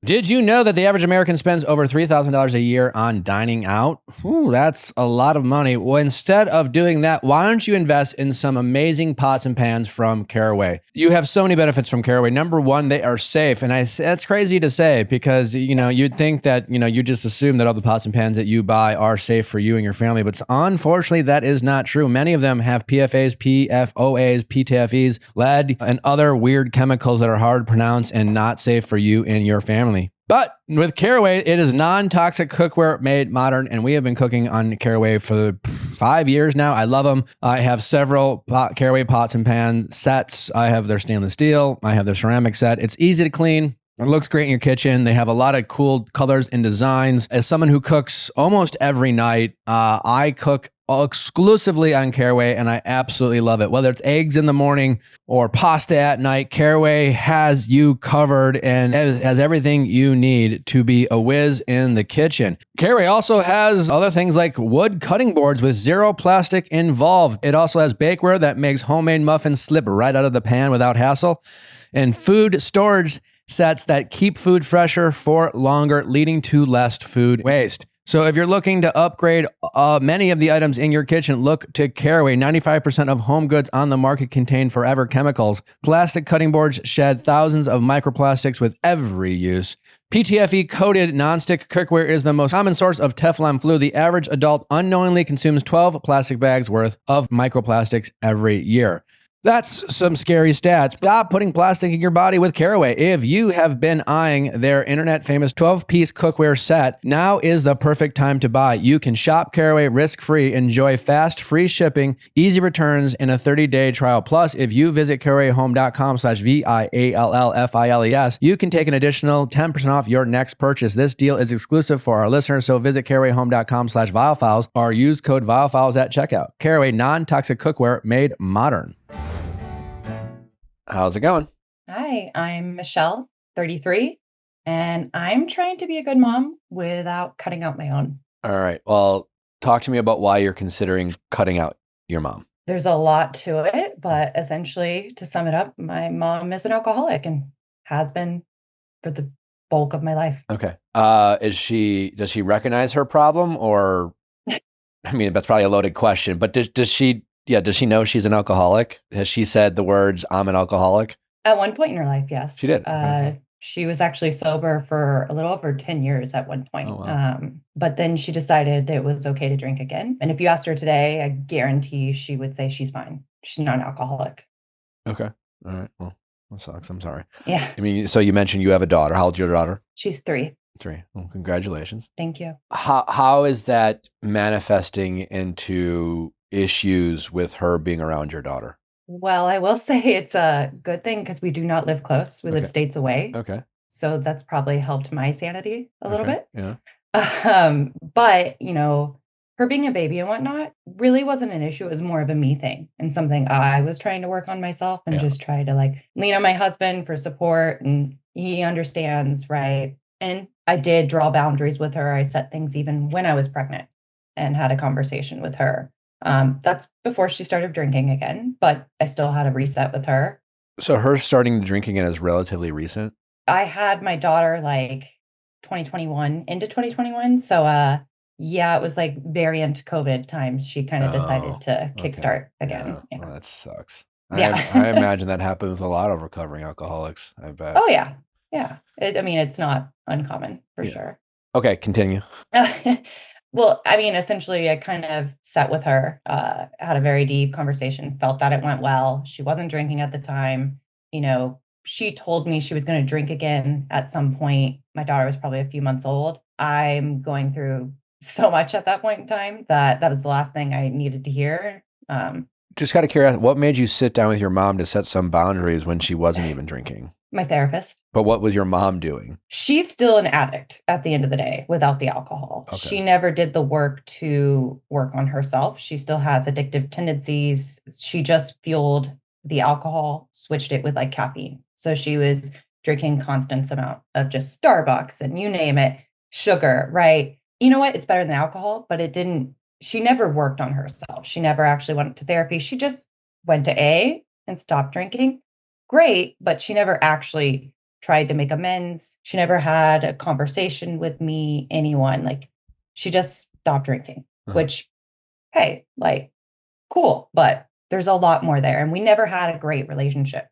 Did you know that the average American spends over $3,000 a year on dining out? Ooh, that's a lot of money. Well, instead of doing that, why don't you invest in some amazing pots and pans from Caraway? You have so many benefits from Caraway. Number one, they are safe. And that's crazy to say because, you'd think that, you just assume that all the pots and pans that you buy are safe for you and your family. But unfortunately, that is not true. Many of them have PFAs, PFOAs, PTFEs, lead, and other weird chemicals that are hard to pronounce and not safe for you and your family. But with Caraway, it is non-toxic cookware made modern, and we have been cooking on Caraway for 5 years now. I love them. I have several Caraway pots and pan sets. I have their stainless steel. I have their ceramic set. It's easy to clean. It looks great in your kitchen. They have a lot of cool colors and designs. As someone who cooks almost every night, I cook exclusively on Caraway, and I absolutely love it. Whether it's eggs in the morning or pasta at night, Caraway has you covered and has everything you need to be a whiz in the kitchen. Caraway also has other things like wood cutting boards with zero plastic involved. It also has bakeware that makes homemade muffins slip right out of the pan without hassle, and food storage sets that keep food fresher for longer, leading to less food waste. So if you're looking to upgrade many of the items in your kitchen, look to Caraway. 95% of home goods on the market contain forever chemicals. Plastic cutting boards shed thousands of microplastics with every use. PTFE-coated nonstick cookware is the most common source of Teflon flu. The average adult unknowingly consumes 12 plastic bags worth of microplastics every year. That's some scary stats. Stop putting plastic in your body with Caraway. If you have been eyeing their internet famous 12-piece cookware set, now is the perfect time to buy. You can shop Caraway risk-free, enjoy fast, free shipping, easy returns, and a 30-day trial. Plus, if you visit carawayhome.com/VIALLFILES, you can take an additional 10% off your next purchase. This deal is exclusive for our listeners, so visit carawayhome.com/viallfiles or use code viallfiles at checkout. Caraway, non-toxic cookware made modern. How's it going? Hi, I'm Michelle, 33, and I'm trying to be a good mom without cutting out my own. All right. Well, talk to me about why you're considering cutting out your mom. There's a lot to it, but essentially, to sum it up, my mom is an alcoholic and has been for the bulk of my life. Okay. Does she recognize her problem, or, I mean, that's probably a loaded question, but does she know she's an alcoholic? Has she said the words, "I'm an alcoholic"? At one point in her life, yes. She did. Okay. She was actually sober for a little over 10 years at one point. Oh, wow. But then she decided it was okay to drink again. And if you asked her today, I guarantee she would say she's fine. She's not an alcoholic. Okay. All right. Well, that sucks. I'm sorry. Yeah. I mean, so you mentioned you have a daughter. How old's your daughter? She's 3. 3. Well, congratulations. Thank you. How is that manifesting into issues with her being around your daughter? Well, I will say it's a good thing because we do not live close. We live states away. Okay. So that's probably helped my sanity a little bit. Yeah. But, her being a baby and whatnot really wasn't an issue. It was more of a me thing and something I was trying to work on myself and just try to like lean on my husband for support, and he understands, right? And I did draw boundaries with her. I set things even when I was pregnant and had a conversation with her. That's before she started drinking again, but I still had a reset with her. So her starting drinking again is relatively recent? I had my daughter like 2021 into 2021. So yeah, it was like variant COVID times. She kind of decided to kickstart again. Yeah. Well, that sucks. Yeah. I imagine that happens with a lot of recovering alcoholics. I bet. Oh yeah. Yeah. I mean, it's not uncommon for sure. Okay, continue. Well, I mean, essentially, I kind of sat with her, had a very deep conversation, felt that it went well. She wasn't drinking at the time. You know, she told me she was going to drink again at some point. My daughter was probably a few months old. I'm going through so much at that point in time that was the last thing I needed to hear. Just kind of curious, what made you sit down with your mom to set some boundaries when she wasn't even drinking? My therapist. But what was your mom doing? She's still an addict at the end of the day without the alcohol. Okay. She never did the work to work on herself. She still has addictive tendencies. She just fueled the alcohol, switched it with like caffeine. So she was drinking constant amount of just Starbucks and you name it, sugar, right? You know what? It's better than alcohol, but she never worked on herself. She never actually went to therapy. She just went to A and stopped drinking. Great, but she never actually tried to make amends. She never had a conversation with me, anyone. Like, she just stopped drinking, which, hey, like, cool, but there's a lot more there. And we never had a great relationship.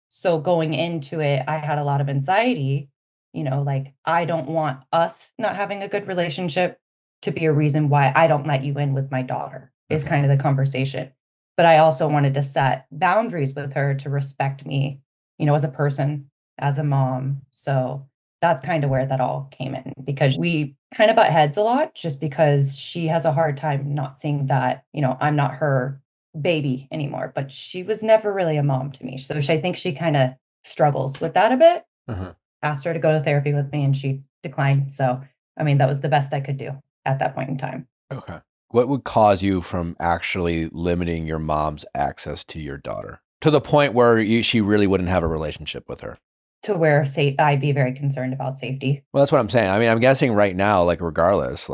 So going into it, I had a lot of anxiety, like, I don't want us not having a good relationship to be a reason why I don't let you in with my daughter, is kind of the conversation. But I also wanted to set boundaries with her to respect me, as a person, as a mom. So that's kind of where that all came in, because we kind of butt heads a lot just because she has a hard time not seeing that, I'm not her baby anymore, but she was never really a mom to me. So I think she kind of struggles with that a bit. Asked her to go to therapy with me and she declined. So, I mean, that was the best I could do at that point in time. Okay. What would cause you from actually limiting your mom's access to your daughter to the point where she really wouldn't have a relationship with her? To where I'd be very concerned about safety. Well, that's what I'm saying. I mean, I'm guessing right now, like regardless,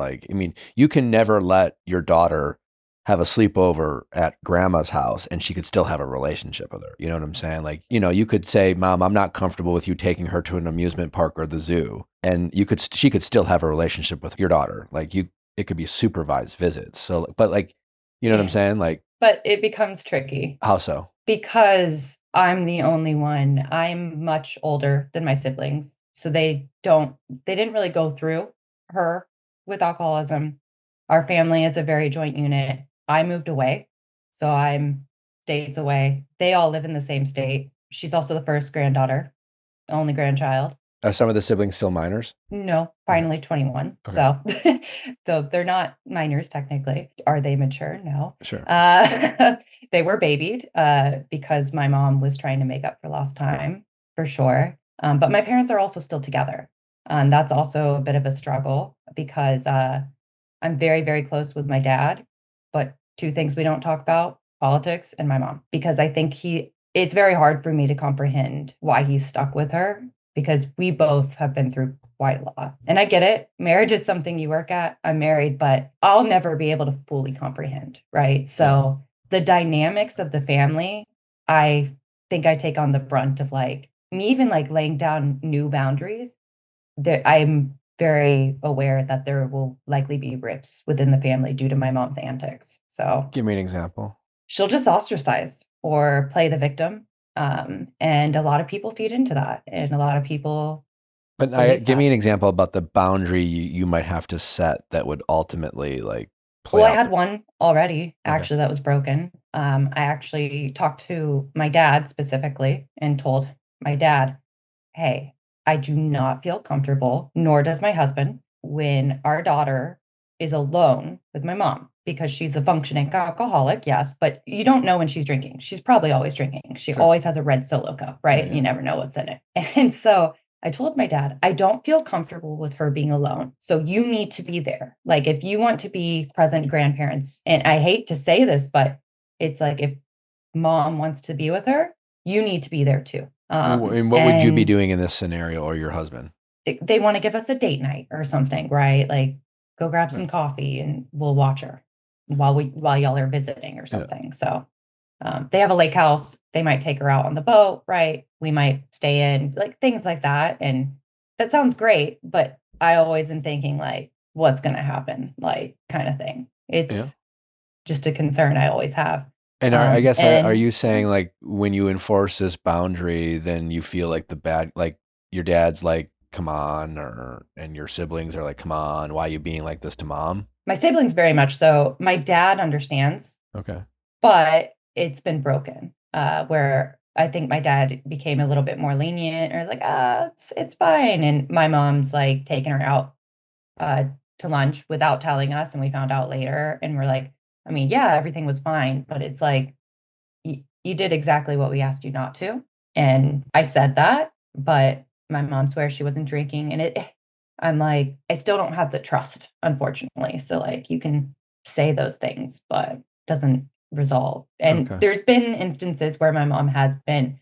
you can never let your daughter have a sleepover at grandma's house and she could still have a relationship with her. You know what I'm saying? Like, you could say, Mom, I'm not comfortable with you taking her to an amusement park or the zoo. And she could still have a relationship with your daughter. Like it could be supervised visits. So, but like, you know what I'm saying? Like, but it becomes tricky. How so? Because I'm the only one. I'm much older than my siblings. So they didn't really go through her with alcoholism. Our family is a very joint unit. I moved away. So I'm states away. They all live in the same state. She's also the first granddaughter, the only grandchild. Are some of the siblings still minors? No, finally 21. Okay. So, though they're not minors technically. Are they mature? No. Sure. They were babied because my mom was trying to make up for lost time, for sure. But my parents are also still together. And that's also a bit of a struggle because I'm very, very close with my dad. But two things we don't talk about, politics and my mom, because I think it's very hard for me to comprehend why he's stuck with her, because we both have been through quite a lot. And I get it. Marriage is something you work at. I'm married, but I'll never be able to fully comprehend, right? So the dynamics of the family, I think I take on the brunt of like me even like laying down new boundaries. That I'm very aware that there will likely be rips within the family due to my mom's antics. So give me an example. She'll just ostracize or play the victim. And a lot of people feed into that, and a lot of people. But give me an example about the boundary you might have to set that would ultimately like play. Well, I had one already, actually, that was broken. I actually talked to my dad specifically and told my dad, hey, I do not feel comfortable, nor does my husband, when our daughter is alone with my mom, because she's a functioning alcoholic, yes, but you don't know when she's drinking. She's probably always drinking. She always has a red Solo cup, right? You never know what's in it. And so I told my dad, I don't feel comfortable with her being alone. So you need to be there. Like, if you want to be present grandparents, and I hate to say this, but it's like, if mom wants to be with her, you need to be there too. And what would you be doing in this scenario, or your husband? They want to give us a date night or something, right? Like, go grab some coffee and we'll watch her while y'all are visiting or something. Yeah. So they have a lake house. They might take her out on the boat, right? We might stay in, like, things like that. And that sounds great, but I always am thinking, like, what's going to happen, like, kind of thing. It's just a concern I always have. And are you saying, like, when you enforce this boundary, then you feel like like your dad's like, come on, and your siblings are like, come on, why are you being like this to mom? My siblings very much so. My dad understands. Okay. But it's been broken, where I think my dad became a little bit more lenient, or was like, it's fine. And my mom's like taking her out to lunch without telling us. And we found out later. And we're like, I mean, yeah, everything was fine. But it's like, you did exactly what we asked you not to. And I said that, but my mom swears she wasn't drinking. And I'm like, I still don't have the trust, unfortunately. So, like, you can say those things, but it doesn't resolve. And there's been instances where my mom has been,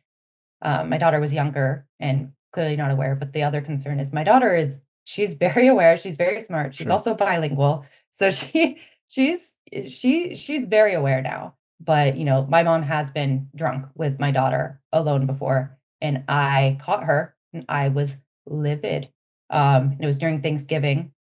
my daughter was younger and clearly not aware, but the other concern is my daughter she's very aware. She's very smart. She's also bilingual. So she's very aware now. But, my mom has been drunk with my daughter alone before, and I caught her and I was livid. It was during Thanksgiving.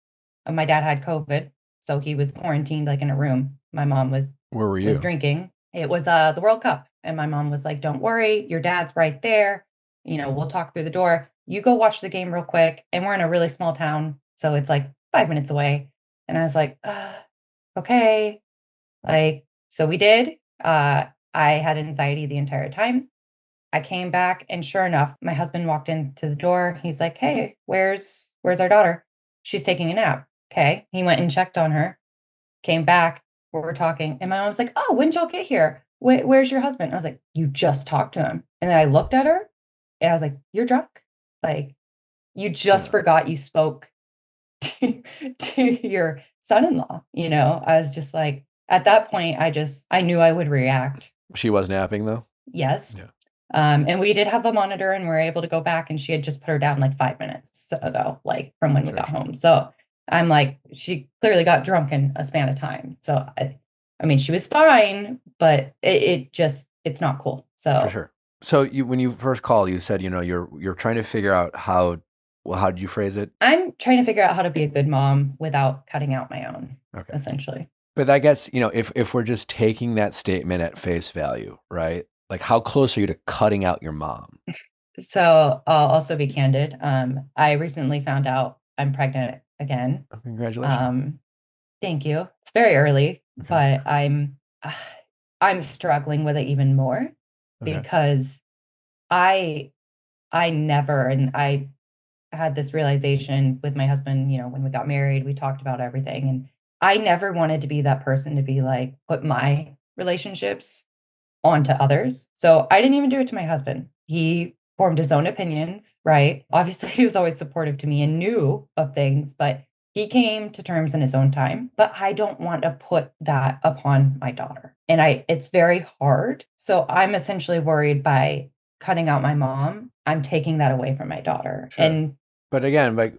My dad had COVID, so he was quarantined, like, in a room. My mom was Where were you? Was drinking. It was the World Cup, and my mom was like, "Don't worry, your dad's right there. We'll talk through the door. You go watch the game real quick." And we're in a really small town, so it's like 5 minutes away. And I was like, okay. Like, so we did. I had anxiety the entire time. I came back, and sure enough, my husband walked into the door. He's like, "Hey, where's our daughter? She's taking a nap." Okay. He went and checked on her, came back, we were talking, and my mom's like, "Oh, when did y'all get here? Where's your husband?" I was like, "You just talked to him." And then I looked at her and I was like, "You're drunk. Like, you just forgot you spoke to your son-in-law." I was just like, at that point, I knew I would react. She was napping though? Yes. Yeah. And we did have a monitor, and we were able to go back, and she had just put her down like 5 minutes ago, like, from when we got home. So I'm like, she clearly got drunk in a span of time. So I mean, she was fine, but it's not cool. So for sure. So when you first called, you said, you're trying to figure out how did you phrase it? I'm trying to figure out how to be a good mom without cutting out my own, essentially. But I guess, if we're just taking that statement at face value, right? Like, how close are you to cutting out your mom? So I'll also be candid. I recently found out I'm pregnant again. Oh, congratulations. Thank you. It's very early, but I'm struggling with it even more because I had this realization with my husband, when we got married, we talked about everything, and I never wanted to be that person to be like, put my relationships onto others. So I didn't even do it to my husband. He formed his own opinions, right? Obviously, he was always supportive to me and knew of things, but he came to terms in his own time. But I don't want to put that upon my daughter. And it's very hard. So I'm essentially worried by cutting out my mom, I'm taking that away from my daughter. Sure. But again, but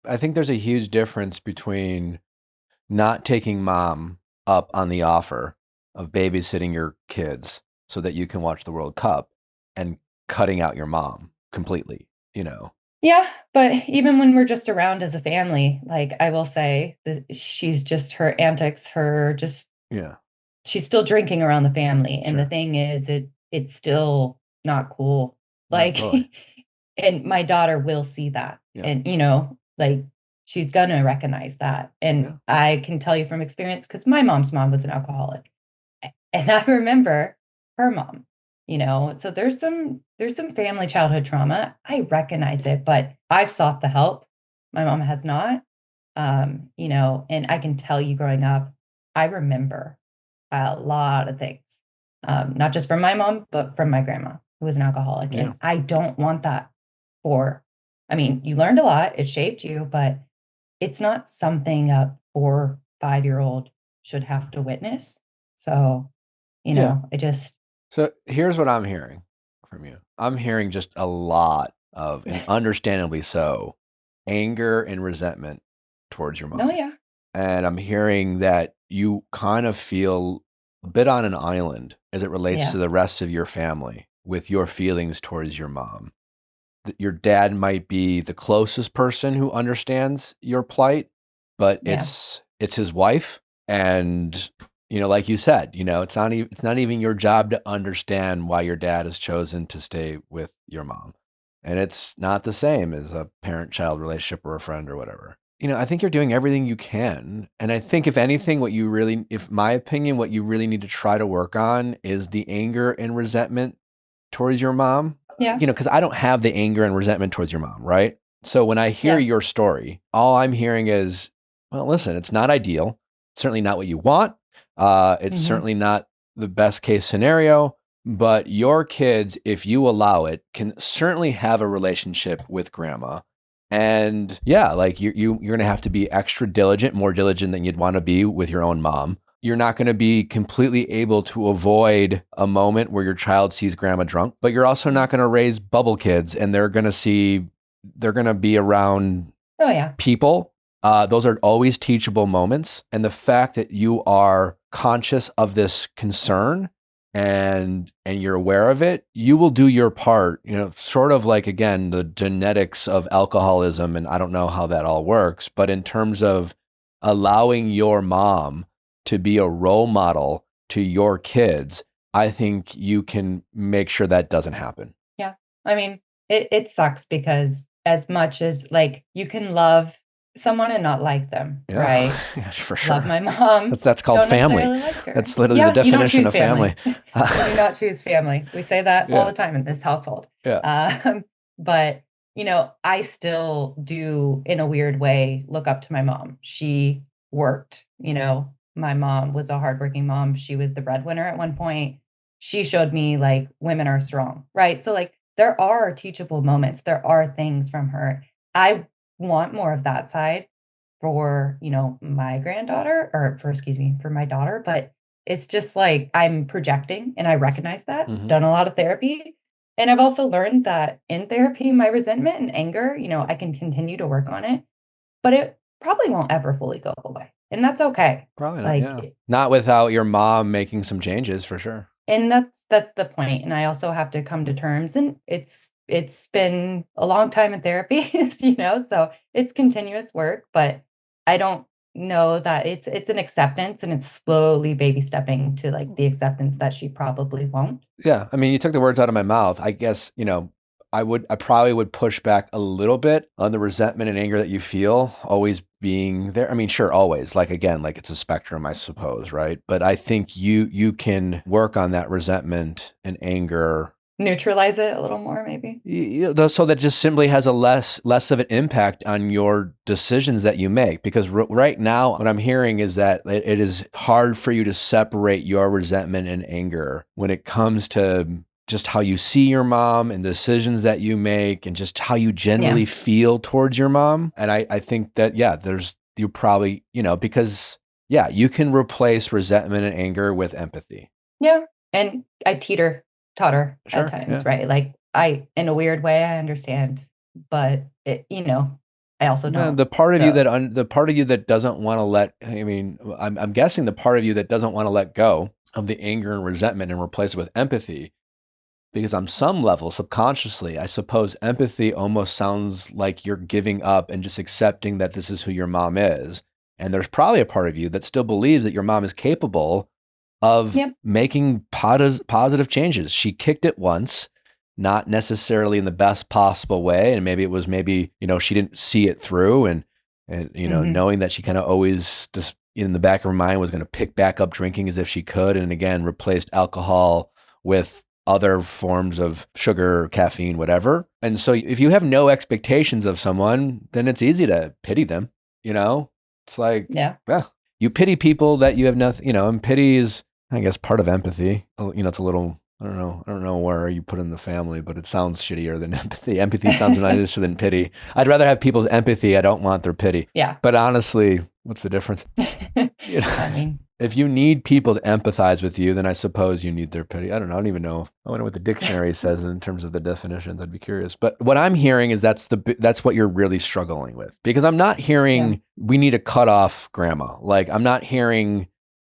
I think there's a huge difference between not taking mom up on the offer of babysitting your kids so that you can watch the World Cup and cutting out your mom completely, Yeah, but even when we're just around as a family, like, I will say that she's just, her antics, she's still drinking around the family. And the thing is, it's still not cool. Like, and my daughter will see that. Yeah. And, like, she's gonna recognize that. And I can tell you from experience, because my mom's mom was an alcoholic. And I remember her mom. So there's some family childhood trauma. I recognize it, but I've sought the help. My mom has not. And I can tell you, growing up, I remember a lot of things, not just from my mom, but from my grandma, who was an alcoholic. Yeah. And I don't want that for I mean, you learned a lot, it shaped you, but it's not something a 4, 5-year-old should have to witness. So, Yeah. I just, So here's what I'm hearing from you. I'm hearing just a lot of, and understandably so, anger and resentment towards your mom. oh yeah, And I'm hearing that you kind of feel a bit on an island as it relates yeah, to the rest of your family with your feelings towards your mom. Your dad might be the closest person who understands your plight, but yeah, it's his wife. And like you said, it's not even your job to understand why your dad has chosen to stay with your mom. And it's not the same as a parent-child relationship or a friend or whatever. I think you're doing everything you can. And I think if anything, if my opinion, what you really need to try to work on is the anger and resentment towards your mom. yeah, Because I don't have the anger and resentment towards your mom, right? So when I hear yeah, your story, all I'm hearing is, well, listen, it's not ideal. It's certainly not what you want. It's hmm, certainly not the best case scenario, but your kids, if you allow it, can certainly have a relationship with grandma. And yeah, like you're going to have to be extra diligent, more diligent than you'd want to be with your own mom. You're not going to be completely able to avoid a moment where your child sees grandma drunk, but you're also not going to raise bubble kids and they're going to be around oh yeah, people. Those are always teachable moments. And the fact that you are conscious of this concern and you're aware of it, you will do your part, sort of like, again, the genetics of alcoholism. And I don't know how that all works, but in terms of allowing your mom to be a role model to your kids, I think you can make sure that doesn't happen. yeah. I mean, it sucks because as much as like you can love someone and not like them, Yeah, right? yeah, for Love sure. my mom, That's called don't family. necessarily like her. That's literally the Yeah, you don't definition choose of family. family. You do not choose family. We say that all Yeah, the time in this household. yeah. But I still do, in a weird way, look up to my mom. She worked, my mom was a hardworking mom. She was the breadwinner at one point. She showed me like women are strong, right? So like there are teachable moments. There are things from her. I want more of that side for, my granddaughter or for excuse me, for my daughter, but it's just like I'm projecting and I recognize that. Mhm. Done a lot of therapy. And I've also learned that in therapy, my resentment and anger, I can continue to work on it, but it probably won't ever fully go away. And that's okay. Probably not, Like yeah. Not without your mom making some changes, for sure. and that's the point. And I also have to come to terms and it's been a long time in therapy, so it's continuous work, but I don't know that it's an acceptance and it's slowly baby stepping to like the acceptance that she probably won't. Yeah, I mean, you took the words out of my mouth. I guess, I probably would push back a little bit on the resentment and anger that you feel always being there. I mean, sure, always. Like, again, like it's a spectrum, I suppose, right? But I think you can work on that resentment and anger Neutralize it a little more, maybe. so that just simply has a less of an impact on your decisions that you make. Because right now, what I'm hearing is that it is hard for you to separate your resentment and anger when it comes to just how you see your mom and decisions that you make and just how you Yeah. generally feel towards your mom. And I think that, yeah, you probably, because, yeah, you can replace resentment and anger with empathy. Yeah. And I taught her at Sure. times, Yeah. right? Like in a weird way, I understand, but I also don't. The part of you So that doesn't want to let, I mean, I'm guessing the part of you that doesn't want to let go of the anger and resentment and replace it with empathy, because on some level, subconsciously, I suppose empathy almost sounds like you're giving up and just accepting that this is who your mom is. And there's probably a part of you that still believes that your mom is capable of yep. making positive changes. She kicked it once, not necessarily in the best possible way. And maybe it was she didn't see it through and Hmm. knowing that she kind of always just in the back of her mind was going to pick back up drinking as if she could. And again, replaced alcohol with other forms of sugar, caffeine, whatever. And so if you have no expectations of someone, then it's easy to pity them, It's like, Yeah. yeah, you pity people that you have nothing, and pity is, I guess, part of empathy. It's a little I don't know. I don't know where you put in the family, but it sounds shittier than empathy. Empathy sounds nicer than pity. I'd rather have people's empathy. I don't want their pity. Yeah. But honestly, what's the difference? I mean, if you need people to empathize with you, then I suppose you need their pity. I don't know. I don't even know. I wonder what the dictionary says in terms of the definitions. I'd be curious. But what I'm hearing is that's what you're really struggling with, because I'm not hearing we need to cut off grandma. Like, I'm not hearing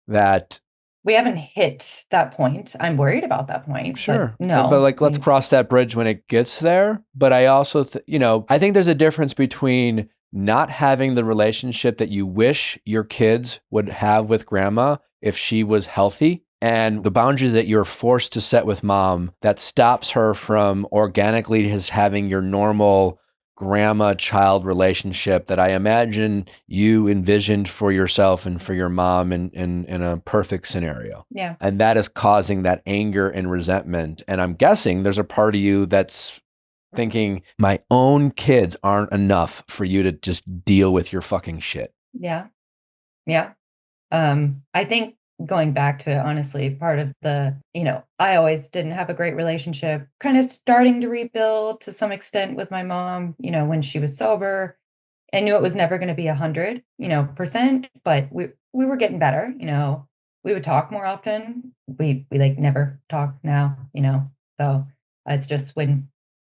that. We haven't hit that point. I'm worried about that point. Sure. But no. But like, let's cross that bridge when it gets there. But I also, I think there's a difference between not having the relationship that you wish your kids would have with grandma if she was healthy, and the boundaries that you're forced to set with mom that stops her from organically just having your normal grandma-child relationship that I imagine you envisioned for yourself and for your mom in a perfect scenario. Yeah. And that is causing that anger and resentment. And I'm guessing there's a part of you that's thinking, my own kids aren't enough for you to just deal with your fucking shit. Yeah. Yeah. I think going back to, honestly, part of the, I always didn't have a great relationship, kind of starting to rebuild to some extent with my mom, when she was sober. I knew it was never going to be 100%, but we were getting better. We would talk more often. We like never talk now, so it's just when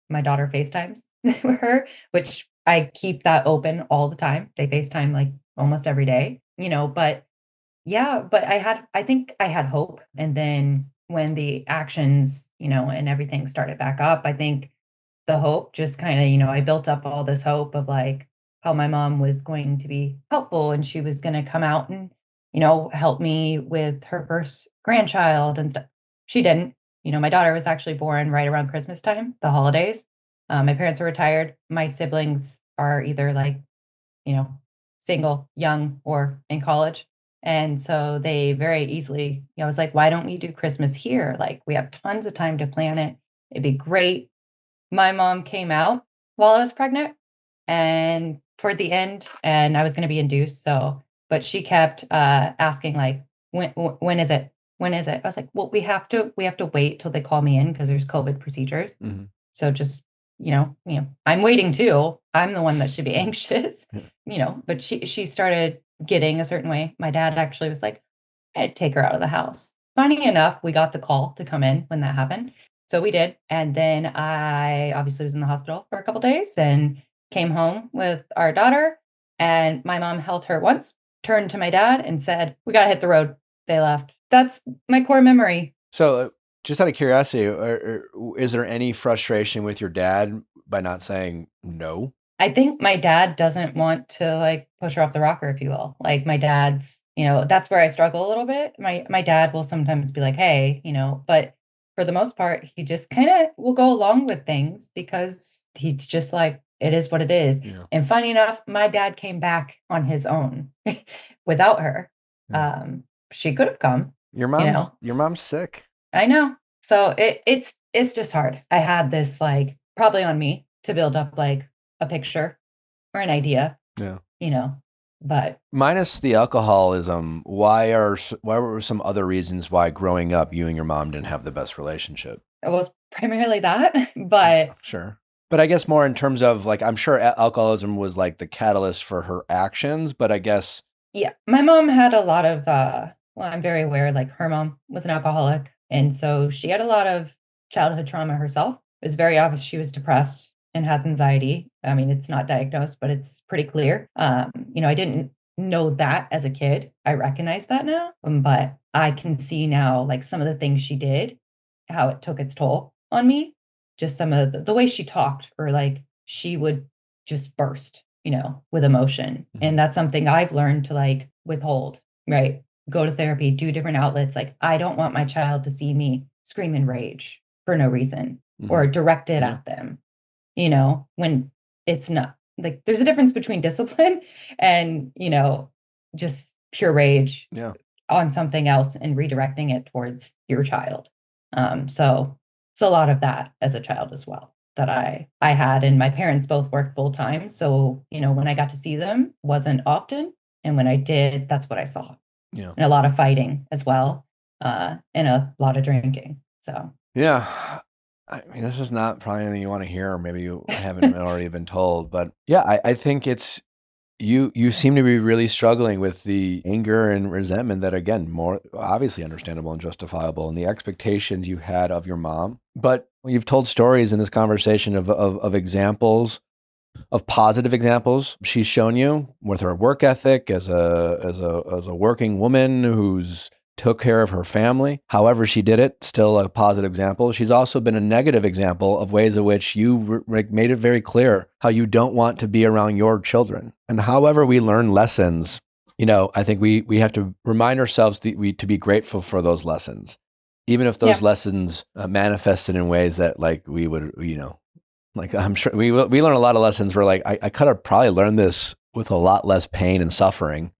my daughter FaceTimes with her, which I keep that open all the time. They FaceTime like almost every day, but yeah, but I think I had hope. And then when the actions, and everything started back up, I think the hope just kind of, I built up all this hope of like how my mom was going to be helpful and she was going to come out and, help me with her first grandchild and stuff. She didn't. My daughter was actually born right around Christmas time, the holidays. My parents are retired. My siblings are either like, single, young, or in college. And so they very easily, I was like, why don't we do Christmas here? Like, we have tons of time to plan it. It'd be great. My mom came out while I was pregnant and toward the end, and I was going to be induced. So, but she kept asking like, when is it? When is it? I was like, well, we have to wait till they call me in because there's COVID procedures. Mm-hmm. So just, I'm waiting too. I'm the one that should be anxious, but she started getting a certain way. My dad actually was like, I'd take her out of the house. Funny enough, we got the call to come in when that happened. So we did. And then I obviously was in the hospital for a couple of days and came home with our daughter. And my mom held her once, turned to my dad and said, we got to hit the road. They left. That's my core memory. So just out of curiosity, is there any frustration with your dad by not saying no? I think my dad doesn't want to like push her off the rocker, if you will. Like my dad's, that's where I struggle a little bit. My dad will sometimes be like, hey, but for the most part, he just kind of will go along with things because he's just like, it is what it is. Yeah. And funny enough, my dad came back on his own without her. Yeah. She could have come. Your mom's sick. I know. So it's just hard. I had this like probably on me to build up like a picture or an idea. Yeah. But minus the alcoholism, why were some other reasons why growing up you and your mom didn't have the best relationship? It was primarily that, but sure. But I guess more in terms of like, I'm sure alcoholism was like the catalyst for her actions, but I guess. Yeah. My mom had a lot of, I'm very aware, like her mom was an alcoholic. And so she had a lot of childhood trauma herself. It was very obvious she was depressed and has anxiety. I mean, it's not diagnosed, but it's pretty clear. I didn't know that as a kid. I recognize that now, but I can see now, like some of the things she did, how it took its toll on me. Just some of the way she talked, or like she would just burst, with emotion. Mm-hmm. And that's something I've learned to like withhold, right? Go to therapy, do different outlets. Like, I don't want my child to see me scream and rage for no reason, mm-hmm. or direct it at them. When it's not like there's a difference between discipline and, just pure rage on something else and redirecting it towards your child. So it's a lot of that as a child as well that I had, and my parents both worked full time. So, when I got to see them wasn't often. And when I did, that's what I saw. Yeah. And a lot of fighting as well. And a lot of drinking. So. Yeah. I mean, this is not probably anything you want to hear, or maybe you haven't already been told, but yeah, I think it's you seem to be really struggling with the anger and resentment that, again, more obviously understandable and justifiable, and the expectations you had of your mom. But you've told stories in this conversation of examples, of positive examples she's shown you with her work ethic as a working woman who's took care of her family. However she did it, still a positive example. She's also been a negative example of ways in which you made it very clear how you don't want to be around your children. And however we learn lessons, I think we have to remind ourselves to be grateful for those lessons, even if those lessons manifested in ways that like we would, like I'm sure we learn a lot of lessons where like I could have probably learned this with a lot less pain and suffering,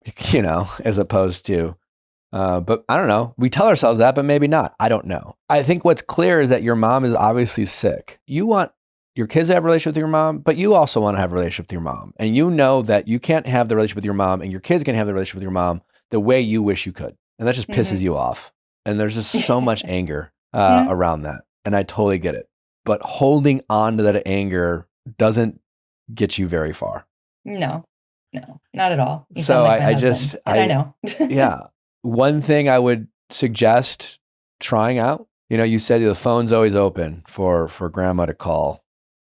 as opposed to, but I don't know. We tell ourselves that, but maybe not. I don't know. I think what's clear is that your mom is obviously sick. You want your kids to have a relationship with your mom, but you also want to have a relationship with your mom. And you know that you can't have the relationship with your mom and your kids can have the relationship with your mom the way you wish you could. And that just pisses you off. And there's just so much anger around that. And I totally get it. But holding on to that anger doesn't get you very far. No, not at all. You So sound like my I husband, just, and I know. yeah. One thing I would suggest trying out, you said the phone's always open for grandma to call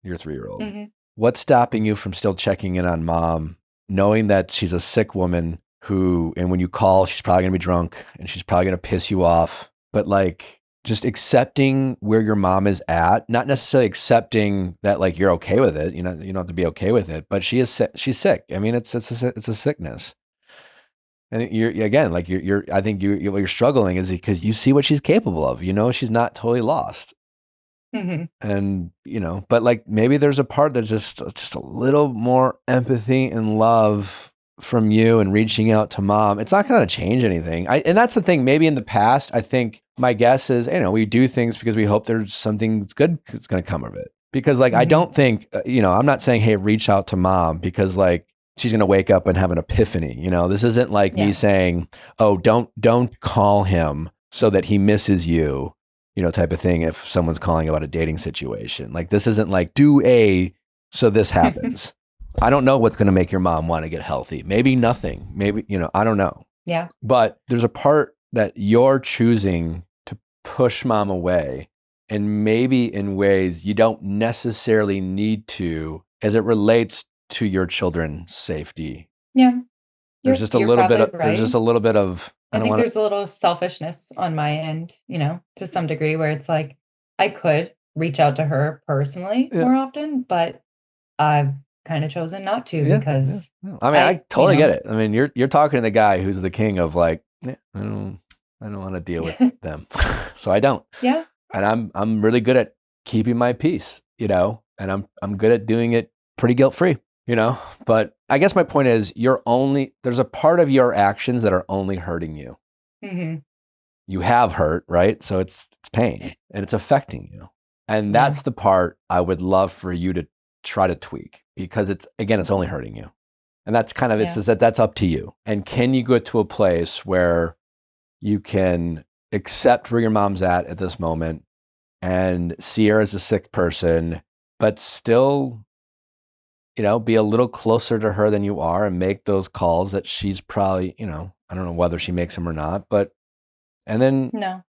your 3-year-old. What's stopping you from still checking in on mom, knowing that she's a sick woman and when you call, she's probably gonna be drunk and she's probably gonna piss you off, but like just accepting where your mom is at, not necessarily accepting that like you're okay with it, you don't have to be okay with it, but she's sick. I mean, it's a sickness. And you're again, like I think what you're struggling is because you see what she's capable of. She's not totally lost. And but like maybe there's a part that's just a little more empathy and love from you and reaching out to mom. It's not going to change anything. And that's the thing. Maybe in the past, I think my guess is we do things because we hope there's something good that's going to come of it. Because like I don't think I'm not saying hey reach out to mom because like she's going to wake up and have an epiphany. This isn't like me saying, oh, don't call him so that he misses you, type of thing. If someone's calling about a dating situation, like this isn't like so this happens. I don't know what's going to make your mom want to get healthy. Maybe nothing. Maybe, I don't know. Yeah. But there's a part that you're choosing to push mom away. And maybe in ways you don't necessarily need to as it relates to your children's safety. Yeah. There's just a little bit of, there's just a little bit of, I think there's a little selfishness on my end, to some degree where it's like, I could reach out to her personally more often, but I've kind of chosen not to because I mean, I totally get it. I mean, you're talking to the guy who's the king of like, I don't want to deal with them. So I don't. Yeah. And I'm really good at keeping my peace, and I'm good at doing it pretty guilt-free, but I guess my point is there's a part of your actions that are only hurting you. You have hurt, right? So it's pain and it's affecting you. And that's the part I would love for you to try to tweak because it's only hurting you. And that's kind of, that's up to you. And can you go to a place where you can accept where your mom's at this moment and see her as a sick person, but still, be a little closer to her than you are and make those calls that she's probably, I don't know whether she makes them or not, but, and then. No,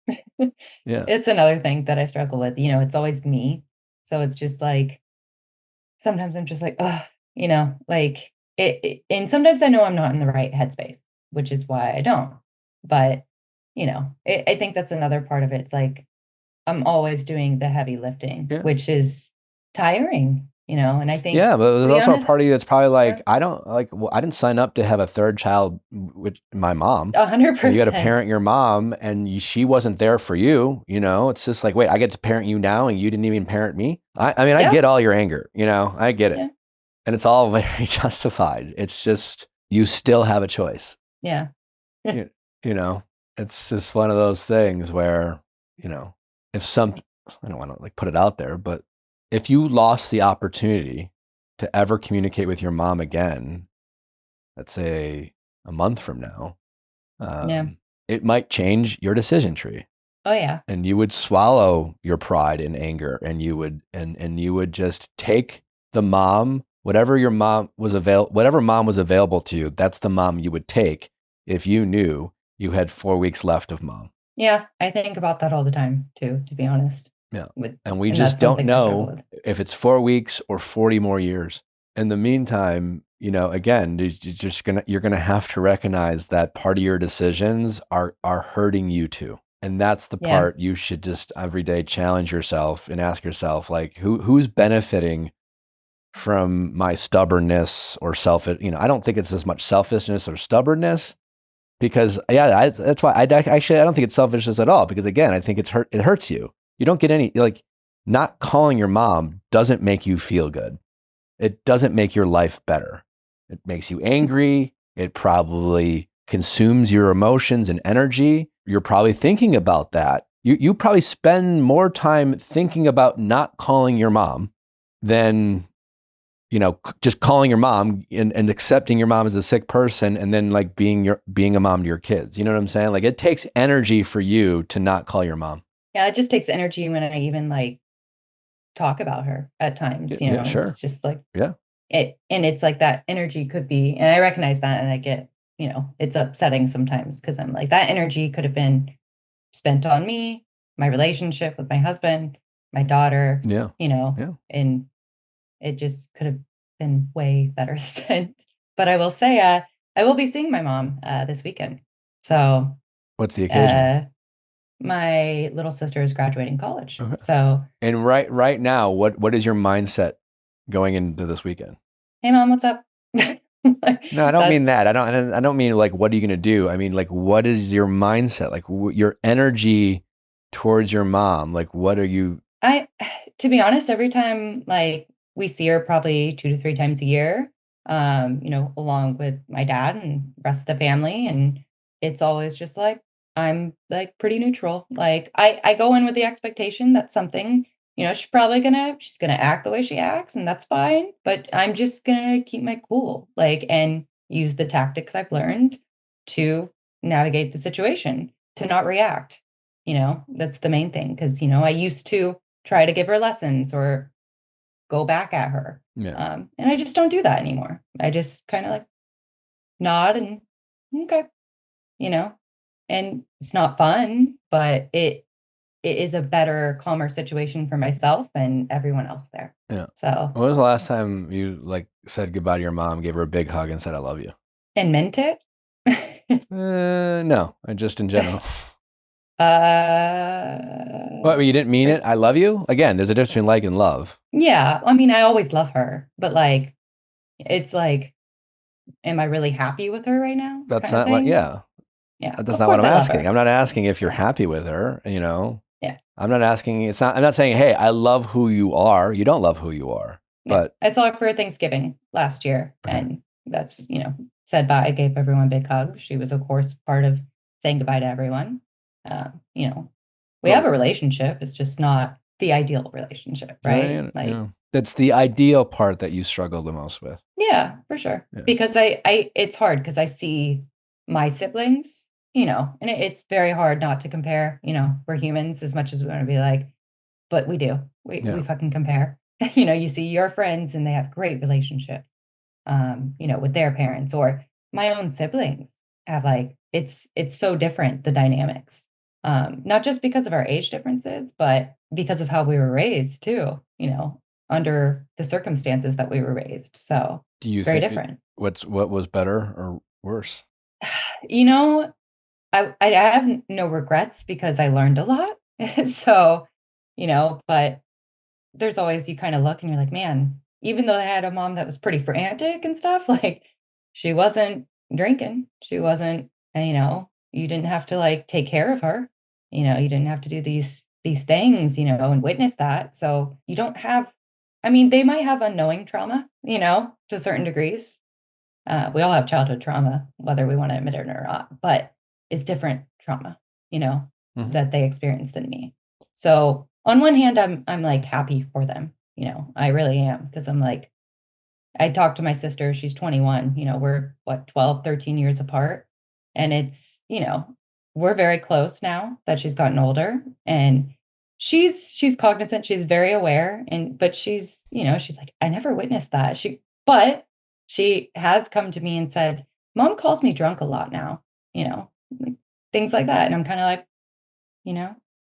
it's another thing that I struggle with, it's always me. So it's just like, sometimes I'm just like, oh, like and sometimes I know I'm not in the right headspace, which is why I don't. But, I think that's another part of it. It's like, I'm always doing the heavy lifting, which is tiring, and I think. Yeah, but there's also a part of you that's probably like, I didn't sign up to have a third child with my mom. 100%. You got to parent your mom and she wasn't there for you, it's just like, wait, I get to parent you now and you didn't even parent me. I mean, I get all your anger, I get it. And it's all very justified. It's just, you still have a choice. Yeah. It's just one of those things where, I don't want to like put it out there, but if you lost the opportunity to ever communicate with your mom again, let's say a month from now, it might change your decision tree. Oh yeah. And you would swallow your pride and anger, and you would just take the mom, whatever mom was available to you, that's the mom you would take if you knew you had 4 weeks left of mom. Yeah, I think about that all the time too, to be honest. Yeah. And And we just that's don't something I struggle know with. if it's 4 weeks or 40 more years. In the meantime, again, you're gonna have to recognize that part of your decisions are hurting you too. And that's the Yeah. part you should just every day challenge yourself and ask yourself, like, who's benefiting from my stubbornness or I don't think it's as much selfishness or stubbornness, because that's why I don't think it's selfishness at all, because again, I think it hurts you. You don't get any, like, not calling your mom doesn't make you feel good. It doesn't make your life better. It makes you angry. It probably consumes your emotions and energy. You're probably thinking about that. You probably spend more time thinking about not calling your mom than, just calling your mom and accepting your mom as a sick person, and then like being a mom to your kids. You know what I'm saying? Like, it takes energy for you to not call your mom. Yeah, it just takes energy when I even like talk about her at times, Yeah, sure. It's just like Yeah. And it's like that energy could be, and I recognize that, and I get, it's upsetting sometimes because I'm like, that energy could have been spent on me, my relationship with my husband, my daughter, Yeah. Yeah. and it just could have been way better spent. But I will say, I will be seeing my mom this weekend. So What's the occasion? my little sister is graduating college. Okay. So, and right now, what is your mindset going into this weekend? hey mom, what's up? No, I don't mean that. I don't mean like, what are you going to do? I mean, like, what is your mindset? Like, your energy towards your mom? Like, what are you? To be honest, every time like we see her probably 2 to 3 times a year, along with my dad and the rest of the family. And it's always just like, I'm like pretty neutral. Like I go in with the expectation that something, she's gonna act the way she acts, and that's fine. But I'm just gonna keep my cool, like, and use the tactics I've learned to navigate the situation, to not react. That's the main thing. Cause I used to try to give her lessons or go back at her. Yeah. And I just don't do that anymore. I just kind of like nod and okay, and it's not fun, but it is a better, calmer situation for myself and everyone else there. Yeah. So When was the last time you like said goodbye to your mom, gave her a big hug, and said I love you? and meant it. No, just in general. uh What, you didn't mean it? I love you? Again, there's a difference between like and love. yeah, I mean, I always love her, but like it's like, am I really happy with her right now? That's Kind of not what, thing. yeah. Yeah. That's Of not what course I'm I love asking. her. I'm not asking if you're happy with her, Yeah. I'm not asking, I'm not saying, hey, I love who you are. You don't love who you are. Yeah. But I saw her for Thanksgiving last year, okay. and that's, said bye. I gave everyone a big hug. She was, of course, part of saying goodbye to everyone. We have a relationship. It's just not the ideal relationship, right? That's the ideal part that you struggle the most with. Yeah, for sure. Yeah. Because it's hard because I see my siblings, and it's very hard not to compare. We're humans as much as we want to be like, but we do. We fucking compare. You see your friends and they have great relationships, with their parents, or my own siblings have like, it's so different, the dynamics. Not just because of our age differences, but because of how we were raised too, under the circumstances that we were raised. So do you very think different. What was better or worse? I have no regrets because I learned a lot. So, but there's always, you kind of look and you're like, man, even though I had a mom that was pretty frantic and stuff, like she wasn't drinking. She wasn't, you didn't have to like take care of her. You didn't have to do these things, and witness that. So you don't have, I mean, they might have unknowing trauma, to certain degrees. We all have childhood trauma, whether we want to admit it or not, but it's different trauma, that they experienced than me. So on one hand, I'm like happy for them, I really am, because I'm like, I talked to my sister, she's 21, we're what, 12, 13 years apart. And it's, we're very close now that she's gotten older, and she's cognizant, she's very aware, but she's, she's like, I never witnessed that. But she has come to me and said, Mom calls me drunk a lot now, like things like that. And I'm kind of like,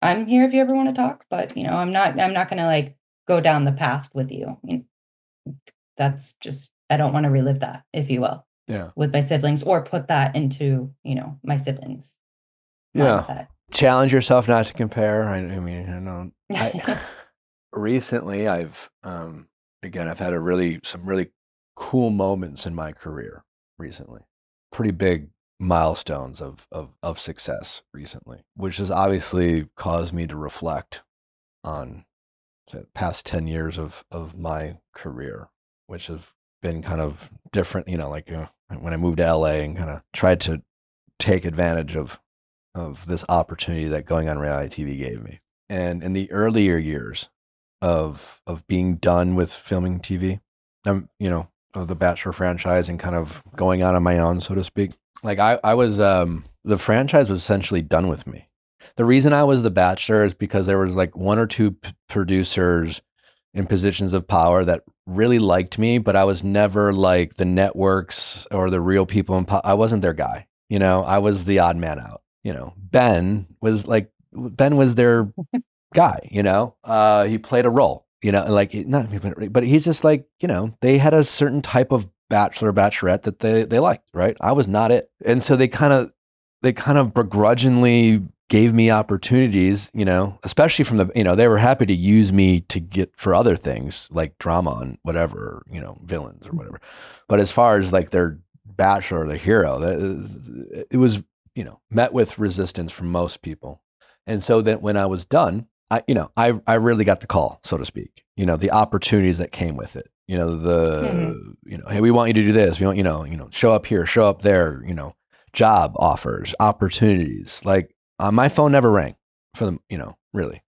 I'm here if you ever want to talk, but I'm not going to like go down the past with you. That's just, I don't want to relive that, if you will. Yeah. With my siblings, or put that into, my siblings mindset. Challenge yourself not to compare. I mean, recently I've had some really cool moments in my career recently. Pretty big milestones of success recently, which has obviously caused me to reflect on the past 10 years of my career, which have been kind of different, when I moved to LA and kind of tried to take advantage of this opportunity that going on reality TV gave me. And in the earlier years of being done with filming TV, of the Bachelor franchise and kind of going out on my own, so to speak, like I was, the franchise was essentially done with me. The reason I was the Bachelor is because there was like one or two producers in positions of power that really liked me, but I was never like the networks or the real people in power. I wasn't their guy. I was the odd man out. Ben was their guy. He played a role. But he's just like, they had a certain type of Bachelor, Bachelorette that they liked, right? I was not it, and so they kind of begrudgingly gave me opportunities, especially from they were happy to use me to get for other things like drama and whatever, villains or whatever. But as far as like their Bachelor, the hero, it was, met with resistance from most people. And so that when I was done, I really got the call, so to speak, the opportunities that came with it, hey, we want you to do this. We want, show up here, show up there, job offers, opportunities. Like my phone never rang for them, really.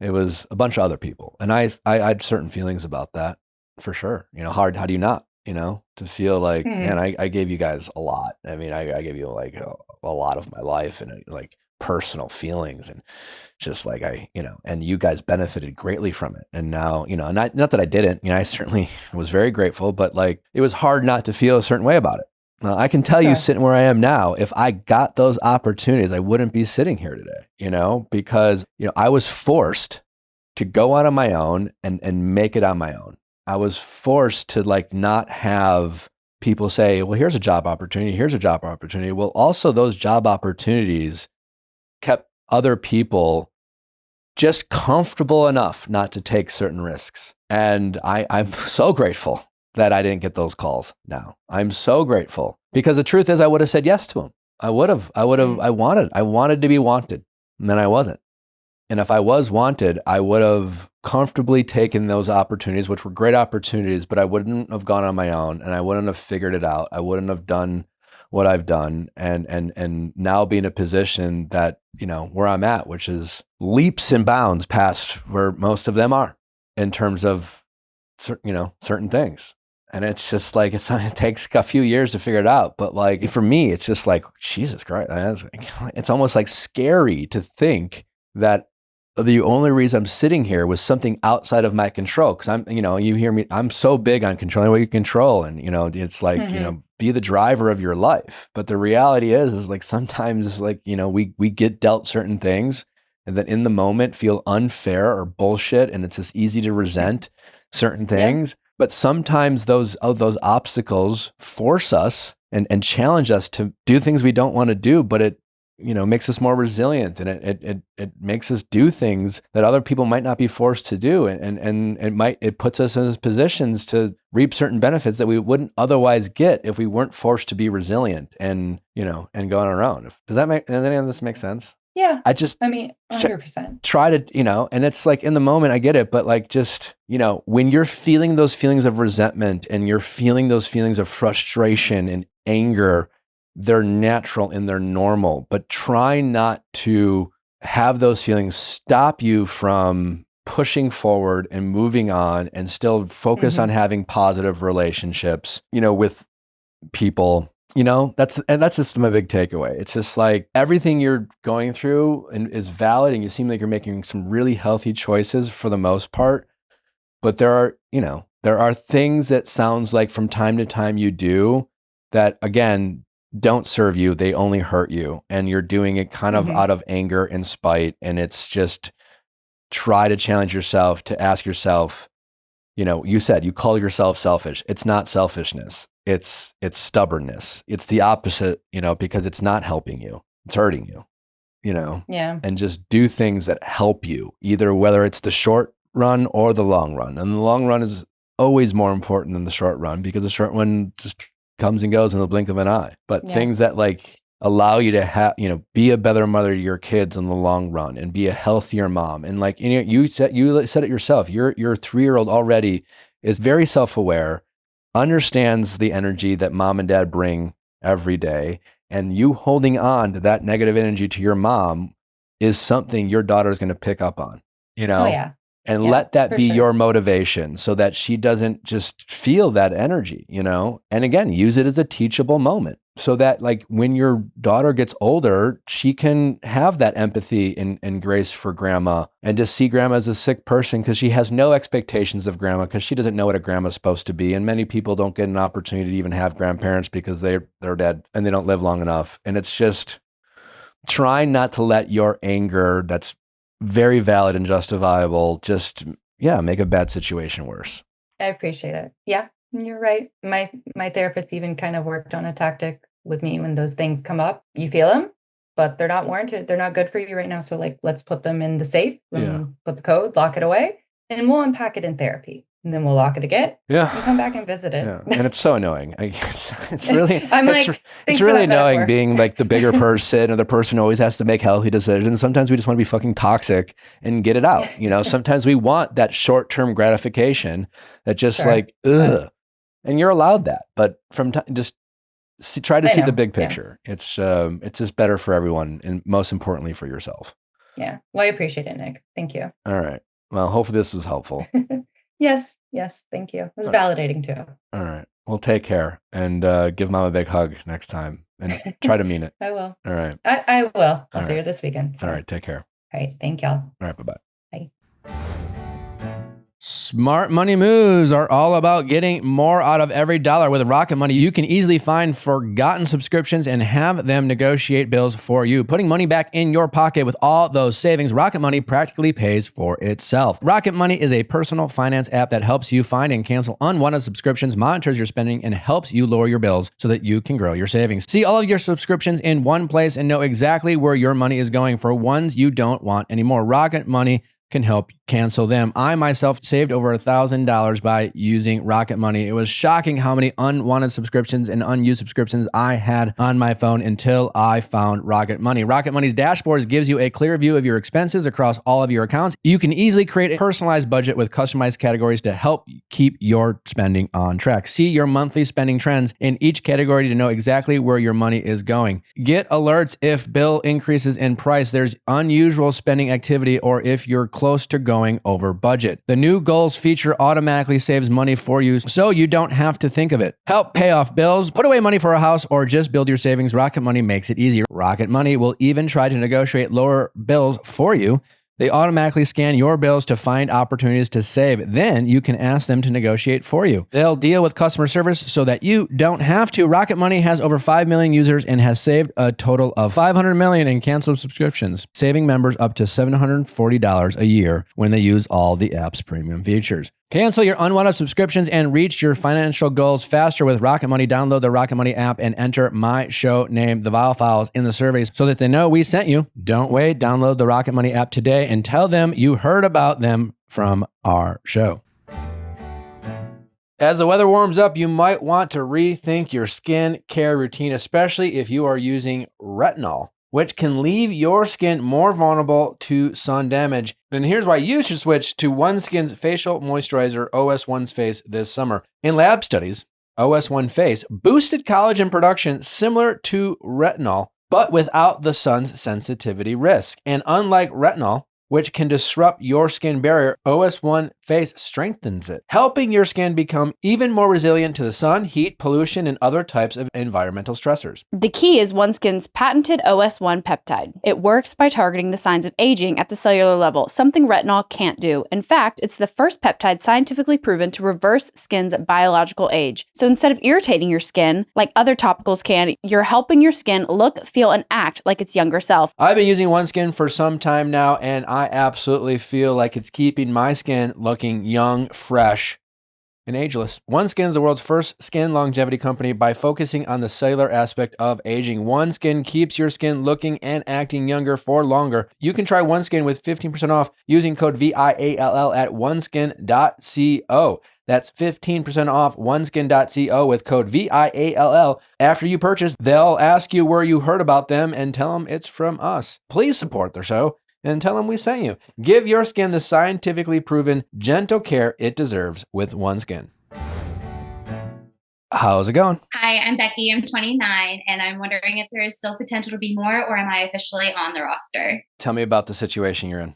It was a bunch of other people. And I had certain feelings about that for sure. How do you not, to feel like, man, I gave you guys a lot. I mean, I gave you like a lot of my life and like personal feelings and just like and you guys benefited greatly from it. And now, not that I didn't, I certainly was very grateful, but like it was hard not to feel a certain way about it. I can tell you sitting where I am now, if I got those opportunities, I wouldn't be sitting here today, because, I was forced to go out on my own and make it on my own. I was forced to like not have people say, well, here's a job opportunity. Here's a job opportunity. Well, also those job opportunities kept other people just comfortable enough not to take certain risks. And I'm so grateful that I didn't get those calls now. I'm so grateful because the truth is I would have said yes to them. I wanted to be wanted, and then I wasn't. And if I was wanted, I would have comfortably taken those opportunities, which were great opportunities, but I wouldn't have gone on my own and I wouldn't have figured it out. I wouldn't have done what I've done and now be in a position that, where I'm at, which is leaps and bounds past where most of them are in terms of, certain things. And it's just like, it takes a few years to figure it out. But like, for me, it's just like, Jesus Christ, it's almost like scary to think that the only reason I'm sitting here was something outside of my control. Cause I'm, you hear me, I'm so big on controlling what you control. And, it's like, be the driver of your life. But the reality is like, sometimes like, we get dealt certain things and then in the moment feel unfair or bullshit. And it's just easy to resent certain things. Yeah. But sometimes those obstacles force us and challenge us to do things we don't want to do, but it, makes us more resilient and it makes us do things that other people might not be forced to do. And it puts us in positions to reap certain benefits that we wouldn't otherwise get if we weren't forced to be resilient and go on our own. Does any of this make sense? Yeah. 100%. Try to, and it's like in the moment, I get it, but like just, when you're feeling those feelings of resentment and you're feeling those feelings of frustration and anger, they're natural and they're normal, but try not to have those feelings stop you from pushing forward and moving on and still focus on having positive relationships, with people That's just my big takeaway. It's just like everything you're going through is valid, and you seem like you're making some really healthy choices for the most part. But there are things that sounds like from time to time you do that, again, don't serve you. They only hurt you. And you're doing it kind of out of anger and spite. And it's just try to challenge yourself to ask yourself, you said you call yourself selfish. It's not selfishness. It's stubbornness. It's the opposite, because it's not helping you. It's hurting you, Yeah. and just do things that help you, either whether it's the short run or the long run. And the long run is always more important than the short run, because the short one just comes and goes in the blink of an eye. But things that like allow you to have, be a better mother to your kids in the long run and be a healthier mom. And like, you said it yourself, your 3-year-old already is very self-aware, understands the energy that mom and dad bring every day. And you holding on to that negative energy to your mom is something your daughter is going to pick up on, Oh, yeah. and let that be your motivation so that she doesn't just feel that energy, and again, use it as a teachable moment so that like when your daughter gets older, she can have that empathy and grace for grandma and just see grandma as a sick person, because she has no expectations of grandma, because she doesn't know what a grandma's supposed to be. And many people don't get an opportunity to even have grandparents because they're dead and they don't live long enough. And it's just try not to let your anger, that's very valid and justifiable, just make a bad situation worse. I appreciate it. Yeah, you're right. My therapist even kind of worked on a tactic with me when those things come up. You feel them, but they're not warranted. They're not good for you right now. So like, let's put them in the safe, put the code, lock it away, and we'll unpack it in therapy. And then we'll lock it again. Yeah. And come back and visit it. Yeah. And it's so annoying. It's really, it's really annoying being like the bigger person, or the person who always has to make healthy decisions. Sometimes we just want to be fucking toxic and get it out. Sometimes we want that short-term gratification that just like, ugh. And you're allowed that, but from time, just try to see the big picture. Yeah. It's just better for everyone, and most importantly for yourself. Yeah. Well, I appreciate it, Nick. Thank you. All right. Well, hopefully this was helpful. Yes. Thank you. It was validating too. All right. Well, take care, and give mom a big hug next time, and try to mean it. I will. All right. I will. I'll see you this weekend. So. All right. Take care. All right. Thank y'all. All right. Bye-bye. Bye. Smart money moves are all about getting more out of every dollar. With Rocket Money, you can easily find forgotten subscriptions and have them negotiate bills for you. Putting money back in your pocket with all those savings, Rocket Money practically pays for itself. Rocket Money is a personal finance app that helps you find and cancel unwanted subscriptions, monitors your spending, and helps you lower your bills so that you can grow your savings. See all of your subscriptions in one place and know exactly where your money is going for ones you don't want anymore. Rocket Money can help cancel them. I myself saved over $1,000 by using Rocket Money. It was shocking how many unwanted subscriptions and unused subscriptions I had on my phone until I found Rocket Money. Rocket Money's dashboard gives you a clear view of your expenses across all of your accounts. You can easily create a personalized budget with customized categories to help keep your spending on track. See your monthly spending trends in each category to know exactly where your money is going. Get alerts if bill increases in price, there's unusual spending activity, or if you're close to going over budget. The new goals feature automatically saves money for you, so you don't have to think of it. Help pay off bills, put away money for a house, or just build your savings. Rocket Money makes it easier. Rocket Money will even try to negotiate lower bills for you. They automatically scan your bills to find opportunities to save. Then you can ask them to negotiate for you. They'll deal with customer service so that you don't have to. Rocket Money has over 5 million users and has saved a total of $500 million in canceled subscriptions, saving members up to $740 a year when they use all the app's premium features. Cancel your unwanted subscriptions and reach your financial goals faster with Rocket Money. Download the Rocket Money app and enter my show name, the Viall Files, in the surveys so that they know we sent you. Don't wait. Download the Rocket Money app today and tell them you heard about them from our show. As the weather warms up, you might want to rethink your skin care routine, especially if you are using retinol, which can leave your skin more vulnerable to sun damage. And here's why you should switch to OneSkin's facial moisturizer, OS1 Face, this summer. In lab studies, OS1 Face boosted collagen production similar to retinol, but without the sun's sensitivity risk. And unlike retinol, which can disrupt your skin barrier, OS1 Face strengthens it, helping your skin become even more resilient to the sun, heat, pollution, and other types of environmental stressors. The key is OneSkin's patented OS1 peptide. It works by targeting the signs of aging at the cellular level, something retinol can't do. In fact, it's the first peptide scientifically proven to reverse skin's biological age. So instead of irritating your skin like other topicals can, you're helping your skin look, feel, and act like its younger self. I've been using OneSkin for some time now, and I absolutely feel like it's keeping my skin looking young, fresh, and ageless. OneSkin is the world's first skin longevity company by focusing on the cellular aspect of aging. OneSkin keeps your skin looking and acting younger for longer. You can try OneSkin with 15% off using code VIALL at oneskin.co. That's 15% off oneskin.co with code VIALL. After you purchase, they'll ask you where you heard about them and tell them it's from us. Please support their show and tell them we sent you. Give your skin the scientifically proven gentle care it deserves with OneSkin. How's it going? Hi, I'm Becky. I'm 29, and I'm wondering if there is still potential to be more, or am I officially on the roster? Tell me about the situation you're in.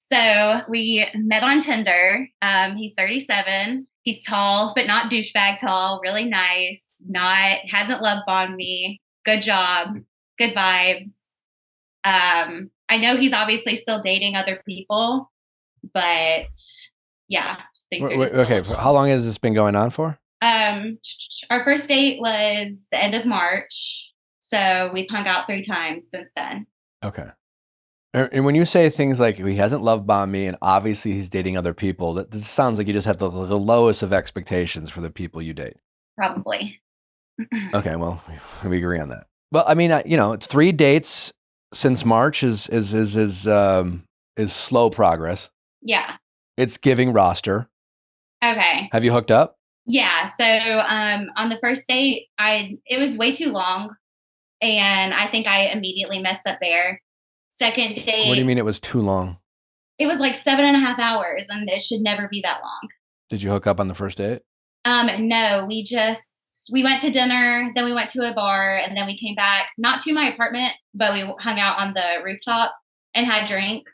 So we met on Tinder. He's 37. He's tall, but not douchebag tall. Really nice. Hasn't love bombed me. Good job. Good vibes. I know he's obviously still dating other people, but yeah, things are just Okay, how long has this been going on for? Our first date was the end of March, so we've hung out 3 times since then. Okay. And when you say things like he hasn't love bombed me and obviously he's dating other people, that this sounds like you just have the lowest of expectations for the people you date. Probably. Okay, well, we agree on that. Well, I mean, it's 3 dates since March is slow progress. Yeah. It's giving roster. Okay. Have you hooked up? Yeah. So on the first date, it was way too long, and I think I immediately messed up there. Second date. What do you mean it was too long? It was like 7.5 hours, and it should never be that long. Did you hook up on the first date? No, we went to dinner, then we went to a bar, and then we came back, not to my apartment, but we hung out on the rooftop and had drinks.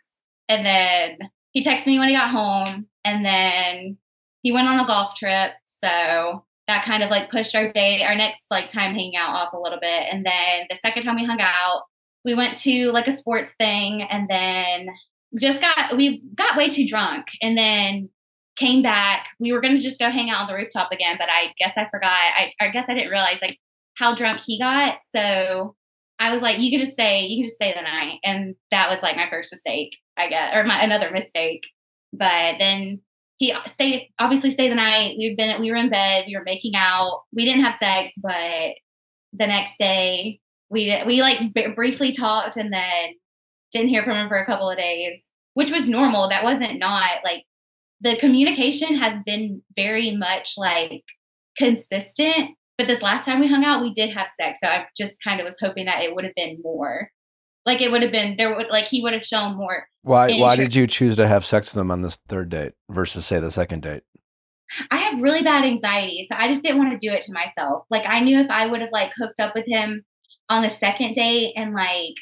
And then he texted me when he got home, and then he went on a golf trip. So that kind of like pushed our next like time hanging out off a little bit. And then the second time we hung out, we went to like a sports thing, and then we got way too drunk, and then came back. We were going to just go hang out on the rooftop again, but I guess I forgot. I guess I didn't realize like how drunk he got. So I was like, you can just stay the night. And that was like my first mistake, I guess, or another mistake. But then he obviously stayed the night. We were in bed, we were making out. We didn't have sex, but the next day we like briefly talked, and then didn't hear from him for a couple of days, which was normal. That wasn't not like, the communication has been very much like consistent, but this last time we hung out, we did have sex. So I just kind of was hoping that it would have been more. Like it would have been he would have shown more. Why did you choose to have sex with him on this third date versus say the second date? I have really bad anxiety, so I just didn't want to do it to myself. Like I knew if I would have like hooked up with him on the second date and like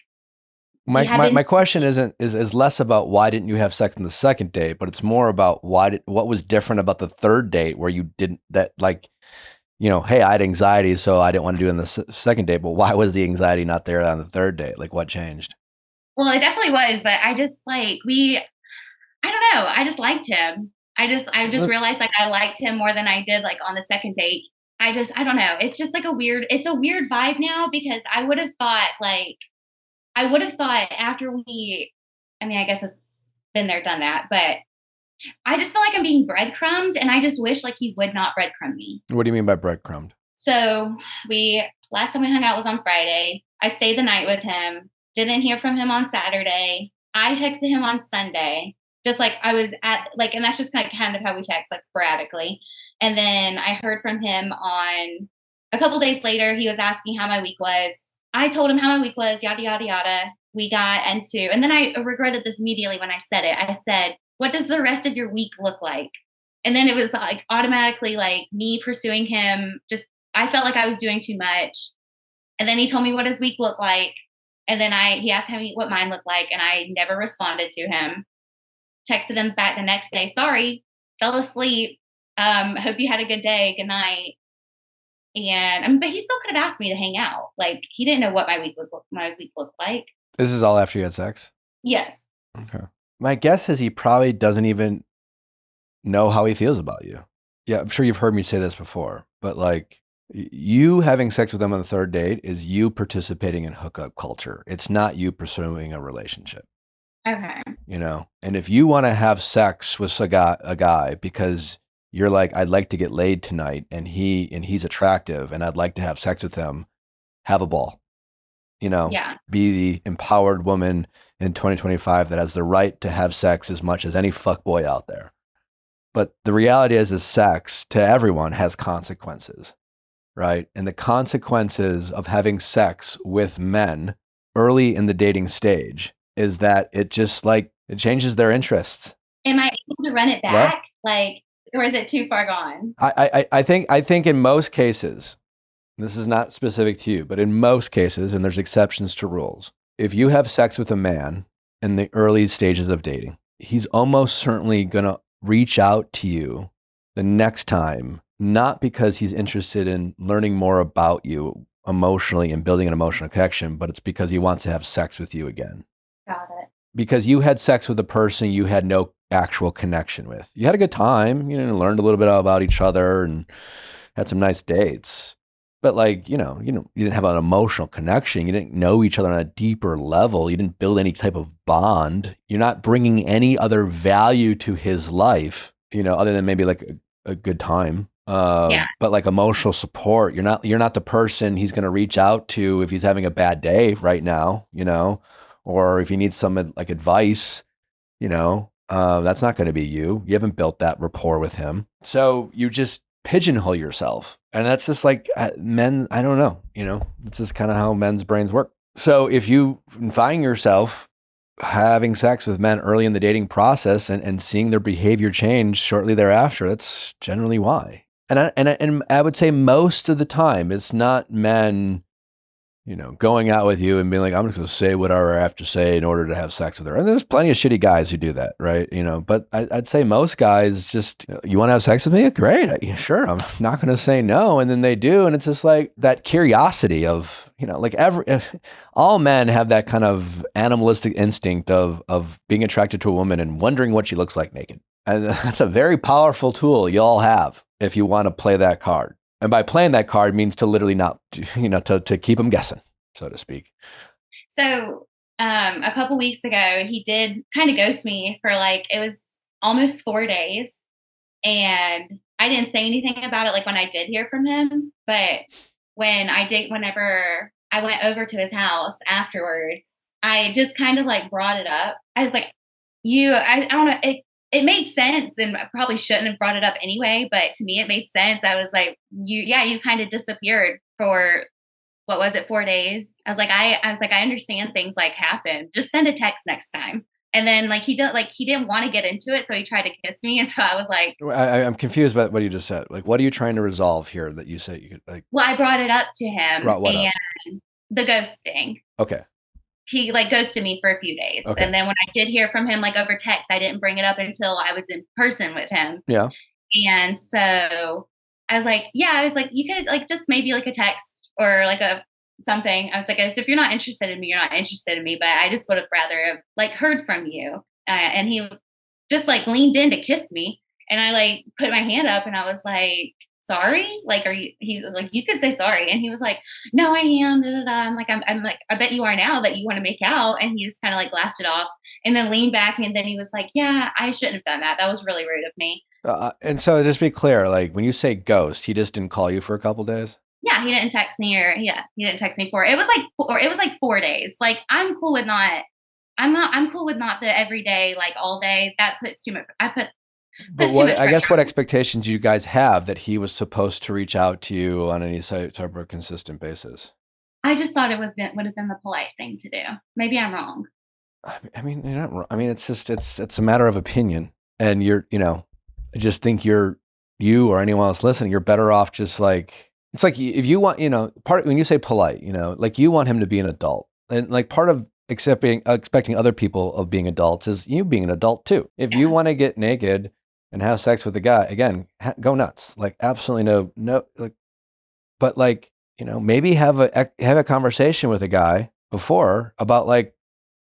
my question is less about why didn't you have sex on the second date, but it's more about what was different about the third date where you didn't, that like, hey, I had anxiety, so I didn't want to do it on the second date, but why was the anxiety not there on the third date? Like what changed? Well, it definitely was, but I just like, I don't know. I just liked him. I just realized like I liked him more than I did like on the second date. I don't know. It's just like it's a weird vibe now, because I would have thought after I guess it's been there, done that, but I just feel like I'm being breadcrumbed, and I just wish like he would not breadcrumb me. What do you mean by breadcrumbed? So last time we hung out was on Friday. I stayed the night with him, didn't hear from him on Saturday. I texted him on Sunday, just like I was at like, and that's just kind of how we text, like sporadically. And then I heard from him on a couple days later. He was asking how my week was. I told him how my week was, yada, yada, yada. We got into, and then I regretted this immediately when I said it. I said, what does the rest of your week look like? And then it was like automatically like me pursuing him. Just, I felt like I was doing too much. And then he told me what his week looked like. And then he asked me what mine looked like, and I never responded to him. texted him back the next day, sorry, fell asleep. Hope you had a good day. Good night. And but he still could have asked me to hang out. Like, he didn't know what my week looked like. This is all after you had sex? Yes. Okay. My guess is he probably doesn't even know how he feels about you. Yeah, I'm sure you've heard me say this before, but like, you having sex with them on the third date is you participating in hookup culture. It's not you pursuing a relationship. Okay. You know, and if you want to have sex with a guy because you're like, I'd like to get laid tonight, and he's attractive, and I'd like to have sex with him, have a ball. You know, Yeah. be the empowered woman in 2025 that has the right to have sex as much as any fuckboy out there. But the reality is sex to everyone has consequences, right? And the consequences of having sex with men early in the dating stage is that it just like, it changes their interests. Am I able to run it back? Like, or is it too far gone? I think in most cases, this is not specific to you, but in most cases, and there's exceptions to rules, if you have sex with a man in the early stages of dating, he's almost certainly going to reach out to you the next time, not because he's interested in learning more about you emotionally and building an emotional connection, but it's because he wants to have sex with you again. Got it. Because you had sex with a person you had no actual connection with. You had a good time, you know, learned a little bit about each other and had some nice dates. But like, you didn't have an emotional connection. You didn't know each other on a deeper level. You didn't build any type of bond. You're not bringing any other value to his life, you know, other than maybe like a good time. Yeah. But like emotional support, you're not the person he's going to reach out to if he's having a bad day right now, you know, or if he needs some like advice, you know, that's not going to be you. You haven't built that rapport with him. So you just pigeonhole yourself. And that's just like men, I don't know, you know, it's just kind of how men's brains work. So if you find yourself having sex with men early in the dating process and seeing their behavior change shortly thereafter, that's generally why. And I would say most of the time it's not men, you know, going out with you and being like, I'm just going to say whatever I have to say in order to have sex with her. And there's plenty of shitty guys who do that, right? You know, but I'd say most guys just, you want to have sex with me? Great. Sure. I'm not going to say no. And then they do. And it's just like that curiosity of, you know, like all men have that kind of animalistic instinct of being attracted to a woman and wondering what she looks like naked. And that's a very powerful tool you all have if you want to play that card. And by playing that card means to literally not, you know, to keep them guessing, so to speak. So a couple weeks ago, he did kind of ghost me for like, it was almost 4 days. And I didn't say anything about it like when I did hear from him. But whenever I went over to his house afterwards, I just kind of like brought it up. I was like, I don't know. It made sense, and I probably shouldn't have brought it up anyway, but to me it made sense. I was like, you kind of disappeared for, what was it, 4 days? I was like, I understand things like happen. Just send a text next time. And then like he didn't want to get into it, so he tried to kiss me, and so I was like, I'm confused about what you just said. Like, what are you trying to resolve here that you say you could like? Well, I brought it up to him. Brought what up? The ghosting. Okay. He like ghosted me for a few days. Okay. And then when I did hear from him, like over text, I didn't bring it up until I was in person with him. Yeah. And so I was like, you could like just maybe like a text or like something. I was like, if you're not interested in me, you're not interested in me, but I just would have rather have like heard from you. And he just like leaned in to kiss me. And I like put my hand up and I was like, sorry, like, he was like, you could say sorry. And he was like, no, I am. Da, da, da. I'm like, I bet you are now that you want to make out. And he just kind of like laughed it off and then leaned back. And then he was like, yeah, I shouldn't have done that. That was really rude of me. And so just be clear, like when you say ghost, he just didn't call you for a couple days? Yeah, he didn't text me he didn't text me for, it was like 4 days. Like I'm cool with not the every day, like all day. That puts too much, But what expectations do you guys have that he was supposed to reach out to you on any type of consistent basis? I just thought it would have been the polite thing to do. Maybe I'm wrong. I mean, you're not wrong. I mean, it's just, it's a matter of opinion. And I just think you or anyone else listening, you're better off just like, it's like if you want, when you say polite, like you want him to be an adult. And like part of expecting other people of being adults is you being an adult too. If you want to get naked and have sex with a guy, again, go nuts. Like absolutely no, like, but like, maybe have a conversation with a guy before about like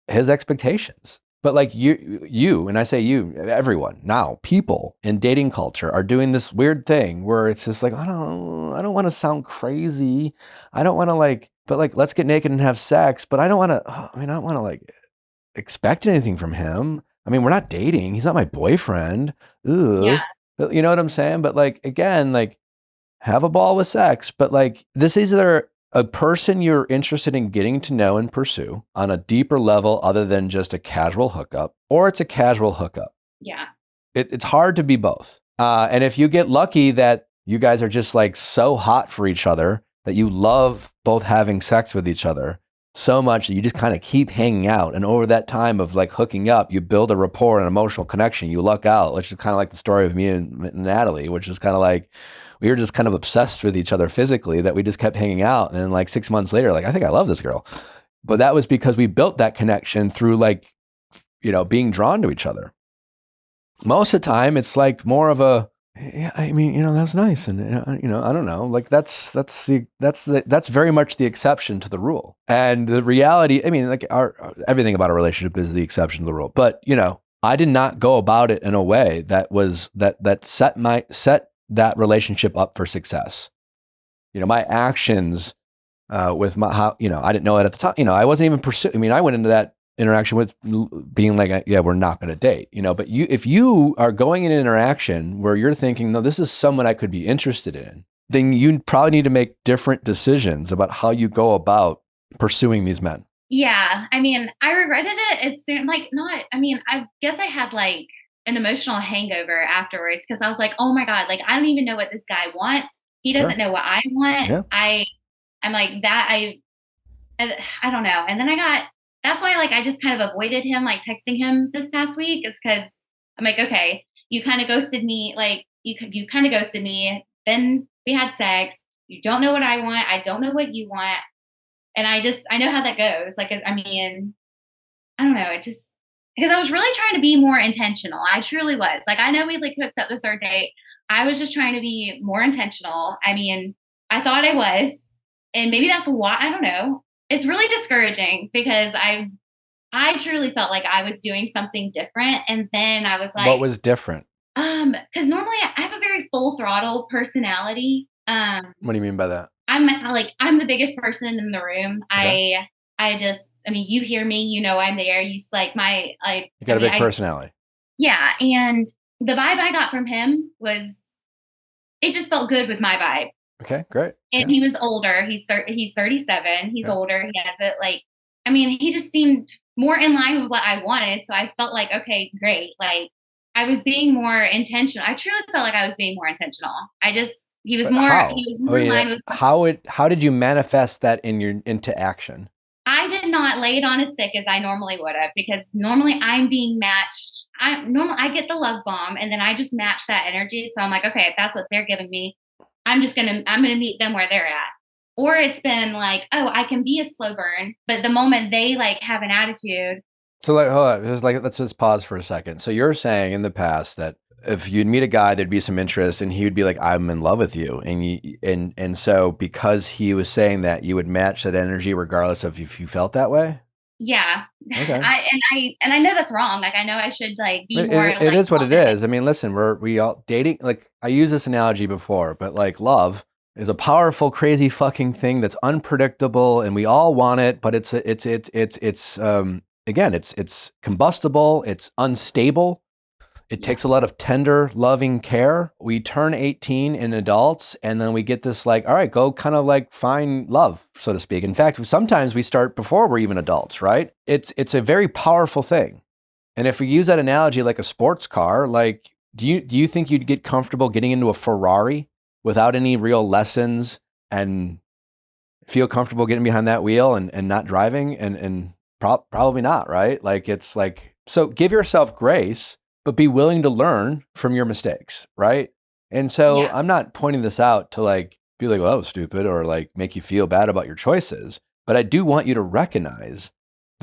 his expectations. But like you, and I say you, everyone now, people in dating culture are doing this weird thing where it's just like, I don't want to sound crazy. I don't want to but let's get naked and have sex. But I don't want to, I don't want to like expect anything from him. I mean, we're not dating. He's not my boyfriend. Ugh. Yeah. You know what I'm saying? But like, again, like have a ball with sex, but like this is either a person you're interested in getting to know and pursue on a deeper level other than just a casual hookup, or it's a casual hookup. Yeah. It's hard to be both. And if you get lucky that you guys are just like so hot for each other that you love both having sex with each other so much that you just kind of keep hanging out. And over that time of like hooking up, you build a rapport and emotional connection. You luck out, which is kind of like the story of me and Natalie, which is kind of like, we were just kind of obsessed with each other physically that we just kept hanging out. And then like 6 months later, like, I think I love this girl. But that was because we built that connection through like, being drawn to each other. Most of the time it's like more of a, yeah, I mean, that's nice. And, I don't know, like that's very much the exception to the rule. And the reality, I mean, like everything about a relationship is the exception to the rule. But, I did not go about it in a way that was, that set that relationship up for success. My actions with how, I didn't know it at the time. I wasn't even pursuing. I mean, I went into that interaction with being like, yeah, we're not going to date, but if you are going in an interaction where you're thinking, no, this is someone I could be interested in, then you probably need to make different decisions about how you go about pursuing these men. Yeah. I mean, I regretted it as soon, I guess I had like an emotional hangover afterwards because I was like, oh my God, like, I don't even know what this guy wants. He doesn't know what I want. Yeah. I'm like that. I don't know. And then that's why like, I just kind of avoided him, like texting him this past week is because I'm like, okay, you kind of ghosted me. Like you kind of ghosted me. Then we had sex. You don't know what I want. I don't know what you want. And I know how that goes. Like, I mean, I don't know. Because I was really trying to be more intentional. I truly was. Like, I know we like hooked up the third date. I was just trying to be more intentional. I mean, I thought I was, and maybe that's why, I don't know. It's really discouraging because I truly felt like I was doing something different. And then I was like, what was different? Because normally I have a very full throttle personality. What do you mean by that? I'm the biggest person in the room. Okay. I mean, you hear me, I'm there. You got a big personality. Yeah. And the vibe I got from him it just felt good with my vibe. Okay, great. And he was older. He's 37. He's older. He has it he just seemed more in line with what I wanted. So I felt like, okay, great. Like I was being more intentional. I truly felt like I was being more intentional. He was more in line with how did you manifest that into action? I did not lay it on as thick as I normally would have because normally I'm being matched. I get the love bomb and then I just match that energy. So I'm like, okay, if that's what they're giving me, I'm going to meet them where they're at. Or it's been like, oh, I can be a slow burn, but the moment they like have an attitude. So like, hold on, let's just pause for a second. So you're saying in the past that if you'd meet a guy, there'd be some interest and he would be like, I'm in love with you. And so because he was saying that, you would match that energy regardless of if you felt that way? Yeah. Okay. I know that's wrong. Like, I know I should like be more. It is what it is. I mean, listen, we all dating, like I used this analogy before, but like love is a powerful, crazy fucking thing that's unpredictable and we all want it, but it's combustible, it's unstable. It takes a lot of tender, loving care. We turn 18 in adults and then we get this like, all right, go kind of like find love, so to speak. In fact, sometimes we start before we're even adults, right? It's a very powerful thing. And if we use that analogy like a sports car, like, do you think you'd get comfortable getting into a Ferrari without any real lessons and feel comfortable getting behind that wheel and not driving? And probably not, right? Like, it's like, so give yourself grace, but be willing to learn from your mistakes, right? And so I'm not pointing this out to like be like, well, that was stupid or like make you feel bad about your choices, but I do want you to recognize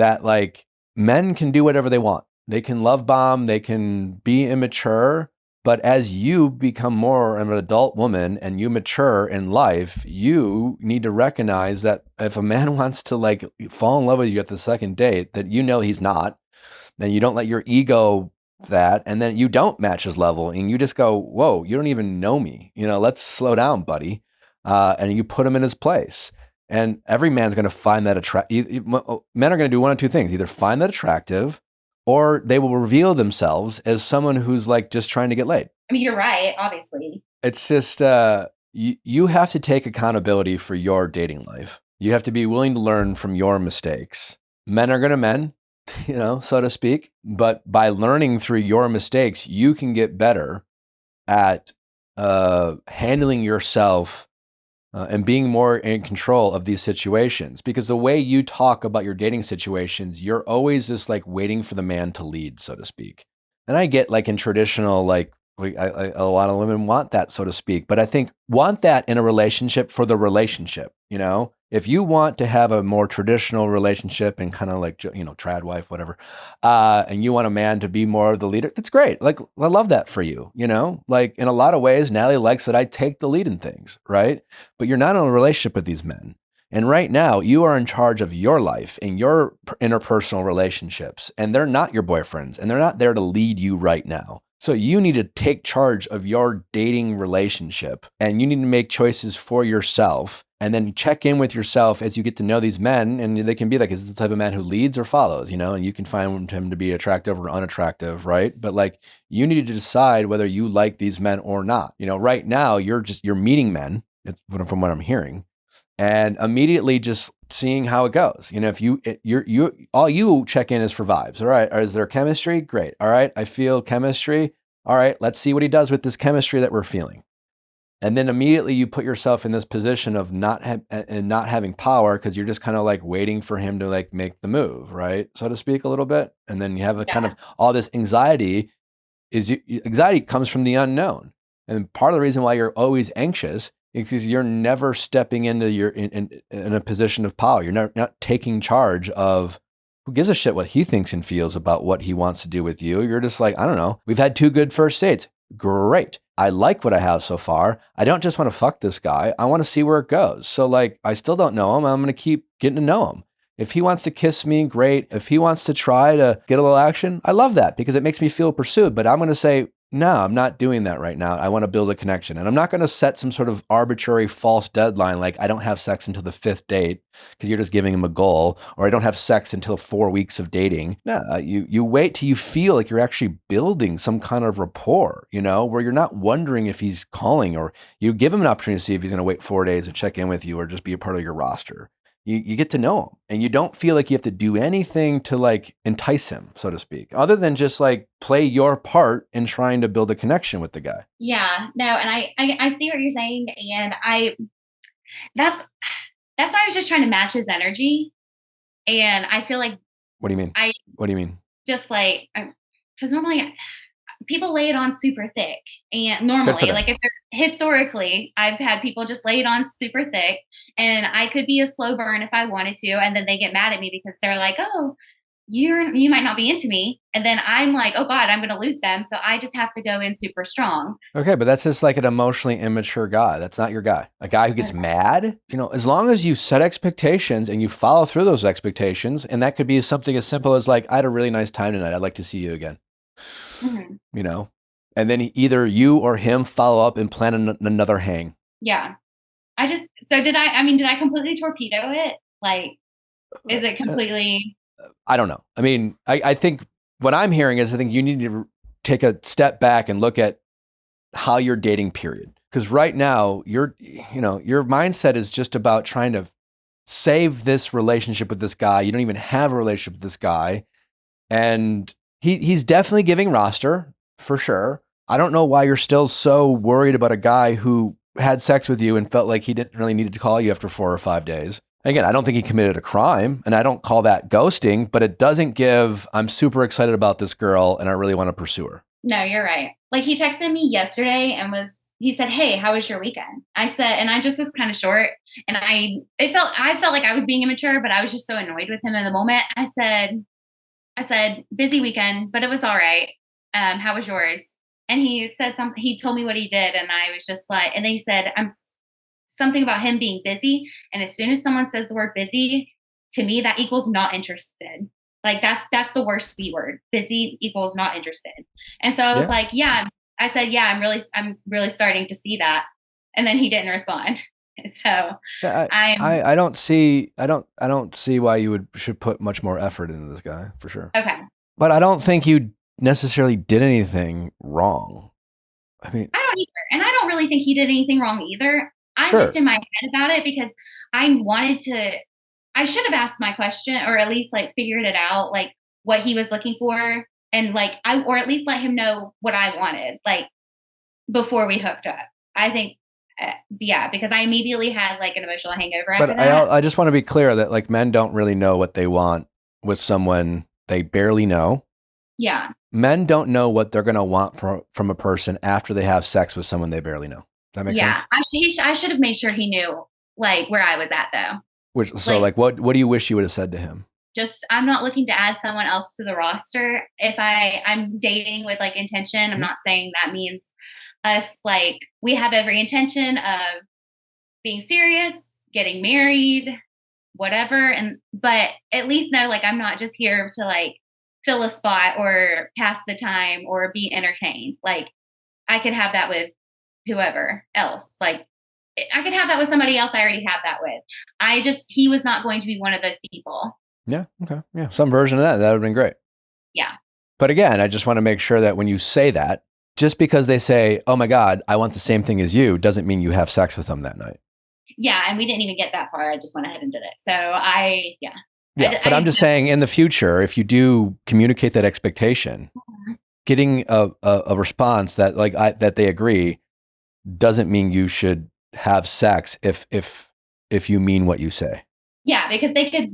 that like men can do whatever they want. They can love bomb, they can be immature, but as you become more of an adult woman and you mature in life, you need to recognize that if a man wants to like fall in love with you at the second date, that you know he's not, then you don't let your ego that, and then you don't match his level and you just go, whoa, you don't even know me. You know, let's slow down, buddy. And you put him in his place. And every man's going to find that attractive. Men are going to do one of two things: either find that attractive, or they will reveal themselves as someone who's like just trying to get laid. I mean, you're right, obviously. It's just, you have to take accountability for your dating life. You have to be willing to learn from your mistakes. Men are going to men, you know, so to speak. But by learning through your mistakes, you can get better at handling yourself and being more in control of these situations. Because the way you talk about your dating situations, you're always just like waiting for the man to lead, so to speak. And I get like in traditional, like a lot of women want that, so to speak. But I think want that in a relationship for the relationship, you know? If you want to have a more traditional relationship and kind of like, you know, trad wife, whatever, and you want a man to be more of the leader, that's great. Like, I love that for you, you know? Like, in a lot of ways, Natalie likes that I take the lead in things, right? But you're not in a relationship with these men. And right now, you are in charge of your life and your interpersonal relationships, and they're not your boyfriends, and they're not there to lead you right now. So you need to take charge of your dating relationship, and you need to make choices for yourself, and then check in with yourself as you get to know these men. And they can be like, is this the type of man who leads or follows, you know? And you can find him to be attractive or unattractive, right? But like, you need to decide whether you like these men or not. You know, right now you're meeting men, from what I'm hearing, and immediately just seeing how it goes. You know, if you all you check in is for vibes. All right, is there chemistry? Great. All right, I feel chemistry. All right, let's see what he does with this chemistry that we're feeling. And then immediately you put yourself in this position of not having power, because you're just kind of like waiting for him to like make the move, right, so to speak, a little bit. And then you have a kind of all this anxiety. Anxiety comes from the unknown, and part of the reason why you're always anxious is because you're never stepping into in a position of power. You're not taking charge of. Who gives a shit what he thinks and feels about what he wants to do with you? You're just like, I don't know. We've had 2 good first dates. Great. I like what I have so far. I don't just want to fuck this guy. I want to see where it goes. So like, I still don't know him. I'm going to keep getting to know him. If he wants to kiss me, great. If he wants to try to get a little action, I love that because it makes me feel pursued. But I'm going to say, no, I'm not doing that right now. I want to build a connection. And I'm not going to set some sort of arbitrary false deadline like I don't have sex until the 5th date because you're just giving him a goal, or I don't have sex until 4 weeks of dating. No, you wait till you feel like you're actually building some kind of rapport, you know, where you're not wondering if he's calling, or you give him an opportunity to see if he's going to wait 4 days to check in with you or just be a part of your roster. You get to know him, and you don't feel like you have to do anything to like entice him, so to speak, other than just like play your part in trying to build a connection with the guy. Yeah, no. And I see what you're saying. And that's why I was just trying to match his energy. And I feel like, what do you mean? What do you mean? Just like, because normally people lay it on super thick, and normally, like if they're historically, I've had people just lay it on super thick, and I could be a slow burn if I wanted to, and then they get mad at me because they're like, "Oh, you might not be into me," and then I'm like, "Oh God, I'm going to lose them," so I just have to go in super strong. Okay, but that's just like an emotionally immature guy. That's not your guy. A guy who gets mad, you know, as long as you set expectations and you follow through those expectations, and that could be something as simple as like, "I had a really nice time tonight. I'd like to see you again." Mm-hmm. You know, and then either you or him follow up and plan another hang. Yeah. Did I completely torpedo it? Like, is it completely? I don't know. I mean, I think what I'm hearing is I think you need to take a step back and look at how you're dating, period. Because right now your mindset is just about trying to save this relationship with this guy. You don't even have a relationship with this guy. And he's definitely giving roster for sure. I don't know why you're still so worried about a guy who had sex with you and felt like he didn't really need to call you after 4 or 5 days. Again, I don't think he committed a crime, and I don't call that ghosting, but it doesn't give, I'm super excited about this girl and I really want to pursue her. No, you're right. Like, he texted me yesterday and he said, "Hey, how was your weekend?" I said, and I just was kind of short, and I felt like I was being immature, but I was just so annoyed with him in the moment. I said, "Busy weekend, but it was all right. How was yours?" And he said something. He told me what he did, and I was just like, and then he said, something about him being busy. And as soon as someone says the word busy, to me, that equals not interested. Like that's the worst B word. Busy equals not interested. And so I was like, yeah. I said, yeah, I'm really starting to see that. And then he didn't respond. So I don't see why you should put much more effort into this guy, for sure. Okay. But I don't think you necessarily did anything wrong. I mean, I don't either. And I don't really think he did anything wrong either. I'm Sure. just in my head about it because I should have asked my question, or at least like figured it out, like what he was looking for. And like, or at least let him know what I wanted, like before we hooked up. I think, because I immediately had like an emotional hangover after but that. I just want to be clear that like men don't really know what they want with someone they barely know. Yeah. Men don't know what they're going to want from a person after they have sex with someone they barely know. That makes sense? I should have made sure he knew like where I was at though. So what do you wish you would have said to him? Just, I'm not looking to add someone else to the roster. If I'm dating with like intention, I'm not saying that means us, like we have every intention of being serious, getting married, whatever. But at least know, like, I'm not just here to like fill a spot or pass the time or be entertained. Like I could have that with whoever else. Like I could have that with somebody else I already have that with. He was not going to be one of those people. Yeah. Okay. Yeah. Some version of that would have been great. Yeah. But again, I just want to make sure that when you say that, just because they say, "Oh my God, I want the same thing as you," doesn't mean you have sex with them that night. Yeah. And we didn't even get that far. I just went ahead and did it. So Yeah. But I'm just saying in the future, if you do communicate that expectation, getting a response that that they agree doesn't mean you should have sex if you mean what you say. Yeah, because they could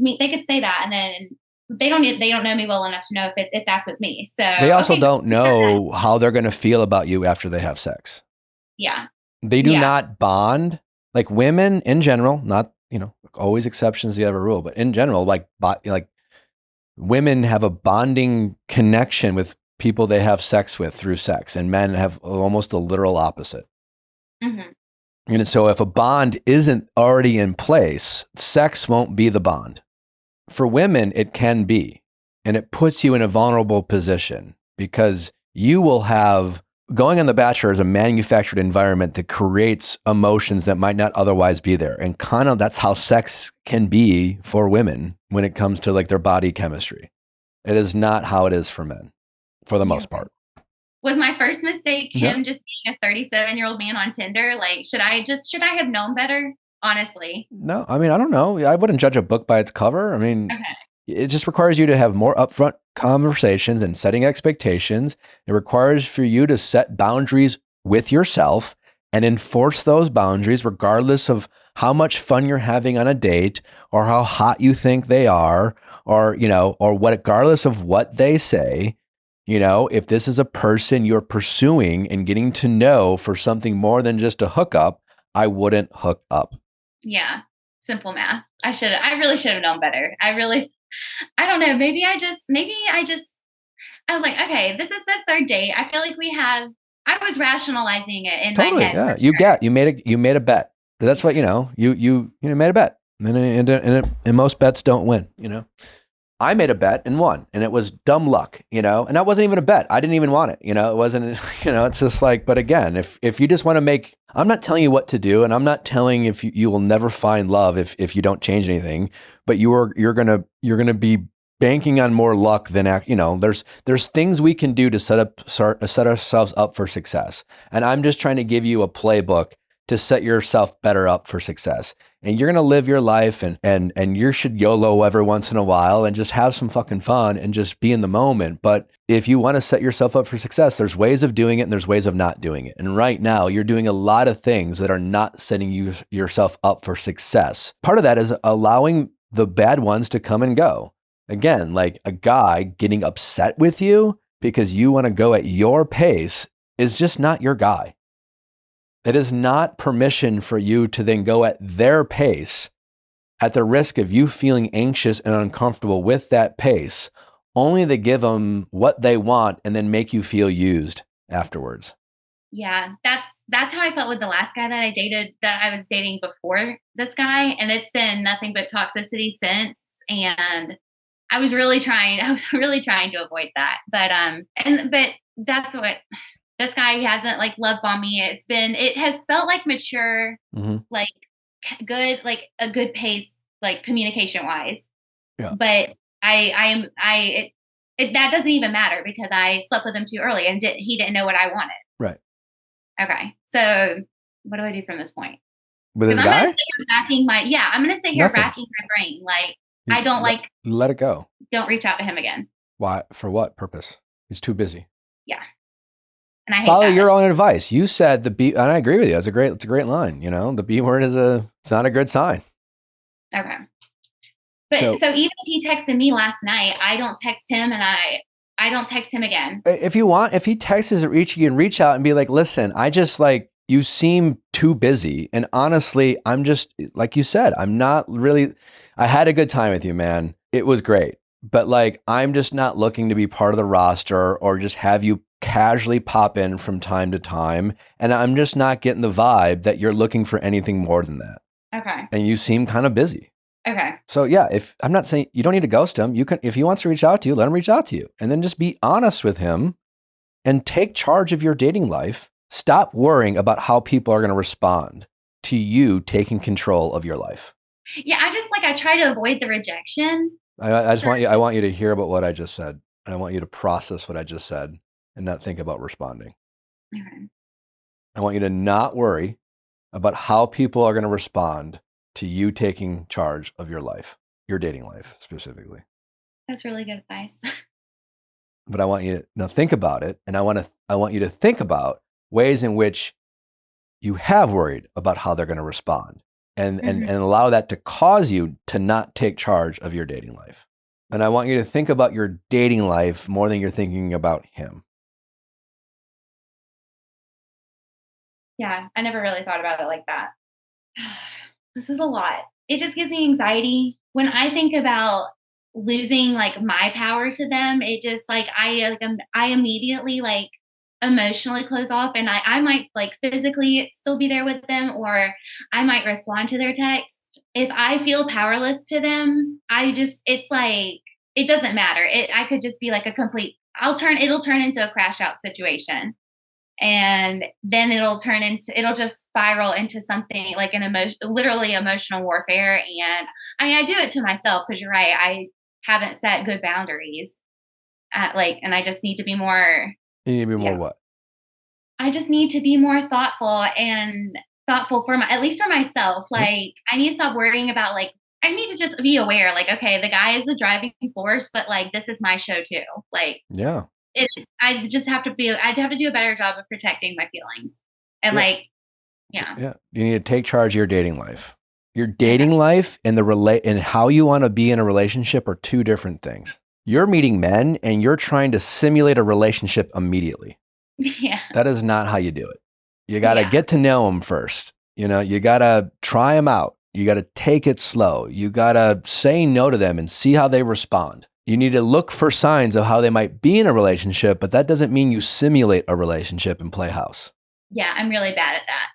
say that, and then they don't know me well enough to know if that's with me. So they also don't know how they're going to feel about you after they have sex. Yeah, they do not bond. Like women in general, not always exceptions to every rule, but in general, like women have a bonding connection with people they have sex with through sex, and men have almost a literal opposite. Mm-hmm. And so if a bond isn't already in place, sex won't be the bond. For women, it can be. And it puts you in a vulnerable position because you will have, going on The Bachelor is a manufactured environment that creates emotions that might not otherwise be there. And kind of that's how sex can be for women when it comes to like their body chemistry. It is not how it is for men, for the most part. Was my first mistake him just being a 37-year-old man on Tinder? Like, should I have known better? Honestly. No, I mean, I don't know. I wouldn't judge a book by its cover. I mean, It just requires you to have more upfront conversations and setting expectations. It requires for you to set boundaries with yourself and enforce those boundaries regardless of how much fun you're having on a date or how hot you think they are or regardless of what they say. If this is a person you're pursuing and getting to know for something more than just a hookup, I wouldn't hook up. Yeah. Simple math. I really should have known better. I don't know. Maybe I was like, okay, this is the third date. I feel like I was rationalizing it in my head. Yeah. You made a bet. That's what, you made a bet and most bets don't win, I made a bet and won, and it was dumb luck, and that wasn't even a bet. I didn't even want it, it wasn't, it's just like, but again, if you just want to I'm not telling you what to do, and I'm not telling if you will never find love if you don't change anything, but you're going to be banking on more luck than, there's things we can do to set ourselves up for success. And I'm just trying to give you a playbook to set yourself better up for success. And you're going to live your life and you should YOLO every once in a while and just have some fucking fun and just be in the moment. But if you want to set yourself up for success, there's ways of doing it and there's ways of not doing it. And right now you're doing a lot of things that are not setting yourself up for success. Part of that is allowing the bad ones to come and go. Again, like a guy getting upset with you because you want to go at your pace is just not your guy. It is not permission for you to then go at their pace at the risk of you feeling anxious and uncomfortable with that pace, only to give them what they want and then make you feel used afterwards. Yeah, that's how I felt with the last guy that I was dating before this guy. And it's been nothing but toxicity since. And I was really trying to avoid that. But that's what this guy, he hasn't like love bombed me. It has felt like mature, like good, like a good pace, like communication wise. Yeah. But that doesn't even matter because I slept with him too early and he didn't know what I wanted. Right. Okay. So what do I do from this point? With this I'm guy? gonna sit I'm gonna sit here Nothing. racking my brain. Like I don't let it go. Don't reach out to him again. Why? For what purpose? He's too busy. Yeah. And I hate Follow that. your own advice. You said the B, and I agree with you. It's a great line. You know, the B word it's not a good sign. Okay. But so even if he texted me last night, I don't text him and I don't text him again. If you want, if he texts you can reach out and be like, listen, I just like, you seem too busy. And honestly, I'm just, like you said, I'm not really, I had a good time with you, man. It was great. But like, I'm just not looking to be part of the roster or just have you casually pop in from time to time. And I'm just not getting the vibe that you're looking for anything more than that. Okay. And you seem kind of busy. Okay. So yeah, if I'm not saying you don't need to ghost him, you can, if he wants to reach out to you, let him reach out to you and then just be honest with him and take charge of your dating life. Stop worrying about how people are going to respond to you taking control of your life. Yeah. I try to avoid the rejection. I want you to hear about what I just said. And I want you to process what I just said and not think about responding. Okay. I want you to not worry about how people are going to respond to you taking charge of your life, your dating life specifically. That's really good advice. But I want you to now think about it. And I want you to think about ways in which you have worried about how they're going to respond and allow that to cause you to not take charge of your dating life. And I want you to think about your dating life more than you're thinking about him. Yeah. I never really thought about it like that. This is a lot. It just gives me anxiety when I think about losing like my power to them. It just like I immediately like emotionally close off, and I might like physically still be there with them, or I might respond to their text. If I feel powerless to them, it's like it doesn't matter. I could just be like it'll turn into a crash out situation. And then it'll just spiral into something like literally emotional warfare. And I do it to myself because you're right. I haven't set good boundaries and I just need to be more. You need to be more what? I just need to be more thoughtful for at least for myself. Like I need to stop worrying about I need to just be aware, like, okay, the guy is the driving force, but like, this is my show too. Like, yeah. I'd have to do a better job of protecting my feelings. And you need to take charge of your dating life. Your dating life and and how you want to be in a relationship are two different things. You're meeting men and you're trying to simulate a relationship immediately. Yeah. That is not how you do it. You got to get to know them first. You know, you got to try them out. You got to take it slow. You got to say no to them and see how they respond. You need to look for signs of how they might be in a relationship, but that doesn't mean you simulate a relationship and play house. Yeah, I'm really bad at that.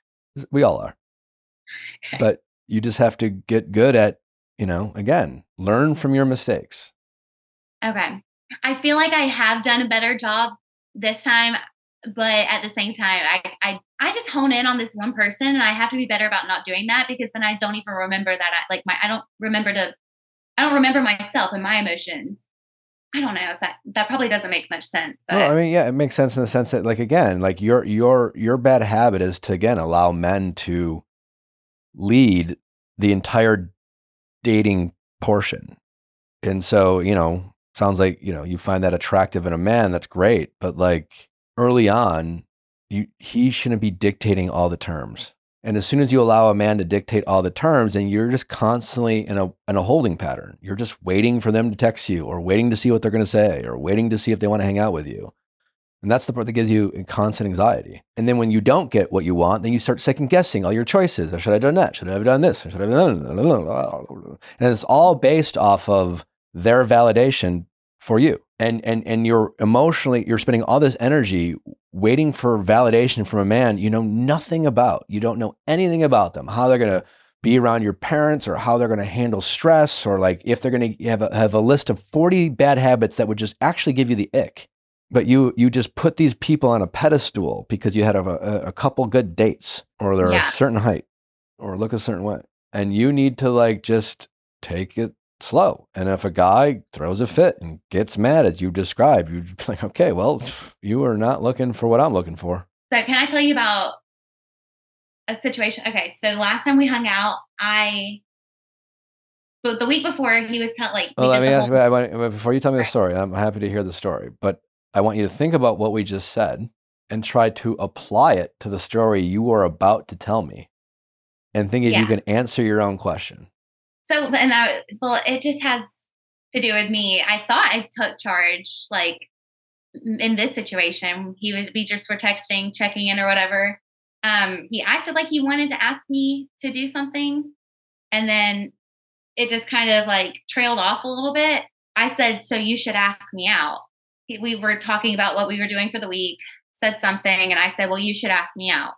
We all are. Okay. But you just have to get good at, again, learn from your mistakes. Okay. I feel like I have done a better job this time, but at the same time, I just hone in on this one person, and I have to be better about not doing that, because then I don't even remember that I don't remember myself and my emotions. I don't know if that probably doesn't make much sense. But. Well, I mean, yeah, it makes sense in the sense that, like, again, like your bad habit is to, again, allow men to lead the entire dating portion. And so, sounds like, you find that attractive in a man. That's great. But like early on, he shouldn't be dictating all the terms. And as soon as you allow a man to dictate all the terms, then you're just constantly in a holding pattern. You're just waiting for them to text you, or waiting to see what they're going to say, or waiting to see if they want to hang out with you. And that's the part that gives you constant anxiety. And then when you don't get what you want, then you start second guessing all your choices. Or should I have done that? Should I have done this? Or should I have done that? And it's all based off of their validation for you. And you're spending all this energy waiting for validation from a man you know nothing about. You don't know anything about them, how they're going to be around your parents or how they're going to handle stress, or like if they're going to have a list of 40 bad habits that would just actually give you the ick. But you just put these people on a pedestal because you had a couple good dates, or they're a certain height or look a certain way. And you need to like just take it slow. And if a guy throws a fit and gets mad as you described, you're like, okay, well, you are not looking for what I'm looking for. So can I tell you about a situation? Okay, so the last time we hung out, but the week before he was Well, let me ask you, before you tell me the story, I'm happy to hear the story, but I want you to think about what we just said and try to apply it to the story you are about to tell me, and think if you can answer your own question. So, it just has to do with me. I thought I took charge, like in this situation. We just were texting, checking in or whatever. He acted like he wanted to ask me to do something, and then it just kind of like trailed off a little bit. I said, so you should ask me out. We were talking about what we were doing for the week, said something, and I said, well, you should ask me out.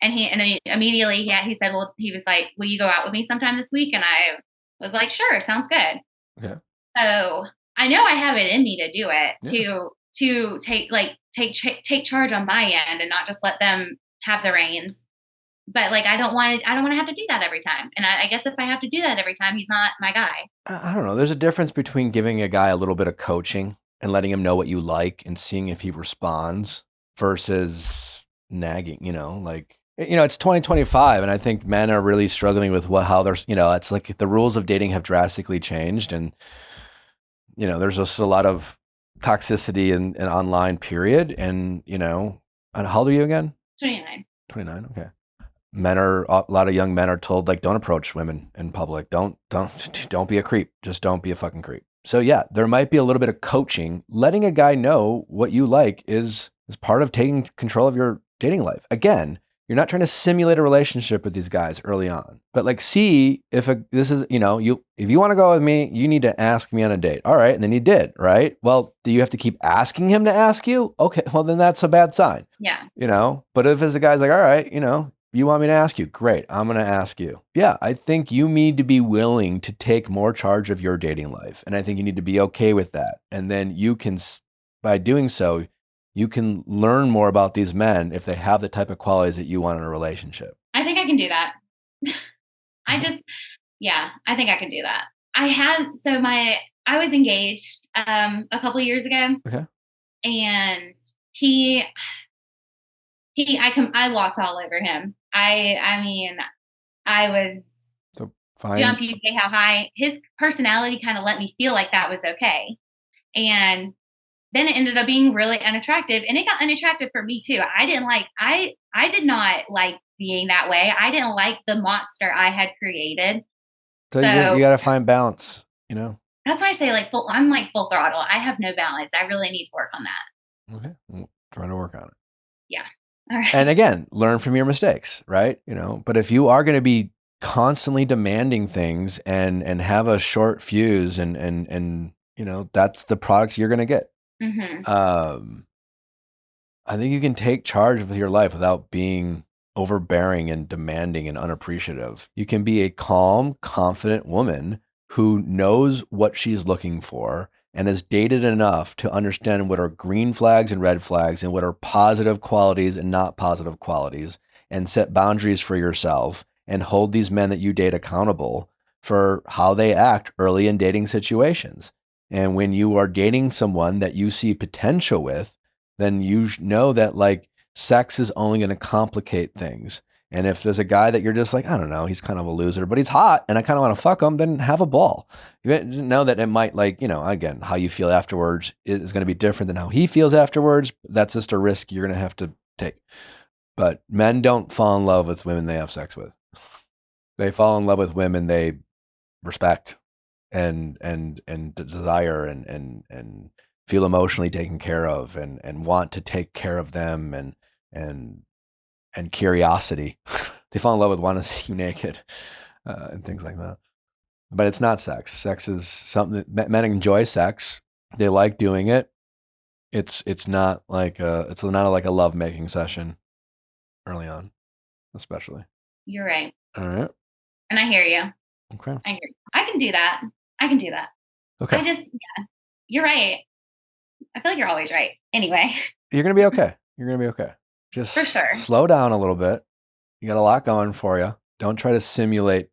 And immediately he said, well, he was like, will you go out with me sometime this week? And I was like, sure, sounds good. Okay. So I know I have it in me to do it, to take charge on my end and not just let them have the reins. But like, I don't want to have to do that every time. And I guess if I have to do that every time, he's not my guy. I don't know. There's a difference between giving a guy a little bit of coaching and letting him know what you like and seeing if he responds versus nagging, it's 2025. And I think men are really struggling with how they're, it's like the rules of dating have drastically changed. And, there's just a lot of toxicity in online period. And, and how old are you again? 29. 29. Okay. A lot of young men are told, like, don't approach women in public. Don't be a creep. Just don't be a fucking creep. So yeah, there might be a little bit of coaching. Letting a guy know what you like is part of taking control of your dating life. Again, you're not trying to simulate a relationship with these guys early on, but like, see if if you want to go with me, you need to ask me on a date. All right. And then you did, right? Well, do you have to keep asking him to ask you? Okay. Well, then that's a bad sign. Yeah. But if it's a guy's like, all right, you want me to ask you? Great. I'm going to ask you. Yeah. I think you need to be willing to take more charge of your dating life. And I think you need to be okay with that. And then you can, by doing so, you can learn more about these men if they have the type of qualities that you want in a relationship. I think I can do that. I think I can do that. I was engaged a couple of years ago. Okay. And I walked all over him. I was so fine. Jump, you say how high. His personality kind of let me feel like that was okay. And then it ended up being really unattractive, and it got unattractive for me too. I did not like being that way. I didn't like the monster I had created. So you got to find balance, That's why I say I'm like full throttle. I have no balance. I really need to work on that. Okay. Well, try to work on it. Yeah. All right. And again, learn from your mistakes, right? But if you are going to be constantly demanding things and have a short fuse and that's the product you're going to get. Mm-hmm. I think you can take charge of your life without being overbearing and demanding and unappreciative. You can be a calm, confident woman who knows what she's looking for and has dated enough to understand what are green flags and red flags and what are positive qualities and not positive qualities, and set boundaries for yourself and hold these men that you date accountable for how they act early in dating situations. And when you are dating someone that you see potential with, then you know that like sex is only going to complicate things. And if there's a guy that you're just like, I don't know, he's kind of a loser, but he's hot and I kind of want to fuck him, then have a ball. You know that it might again, how you feel afterwards is going to be different than how he feels afterwards. That's just a risk you're going to have to take. But men don't fall in love with women they have sex with. They fall in love with women they respect and desire and feel emotionally taken care of and want to take care of them and curiosity. They fall in love with wanting to see you naked and things like that. But it's not sex. Sex is something that men enjoy sex. They like doing it. It's not like a love making session early on, especially. You're right. All right. And I hear you. Okay. I hear you. I can do that. Okay. Yeah, you're right. I feel like you're always right. Anyway. You're going to be okay. You're going to be okay. Just For sure. Slow down a little bit. You got a lot going for you. Don't try to simulate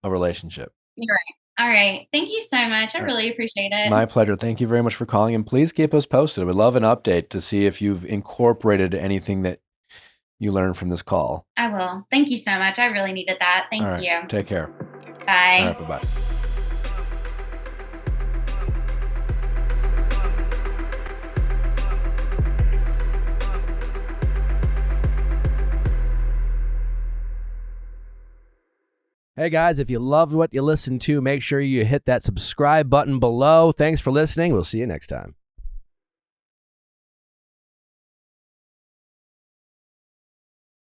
a relationship. You're right. All right. Thank you so much. I really appreciate it. My pleasure. Thank you very much for calling, and please keep us posted. We'd love an update to see if you've incorporated anything that you learned from this call. I will. Thank you so much. I really needed that. Thank you. Take care. Bye. All right, bye-bye. Hey guys, if you loved what you listened to, make sure you hit that subscribe button below. Thanks for listening. We'll see you next time.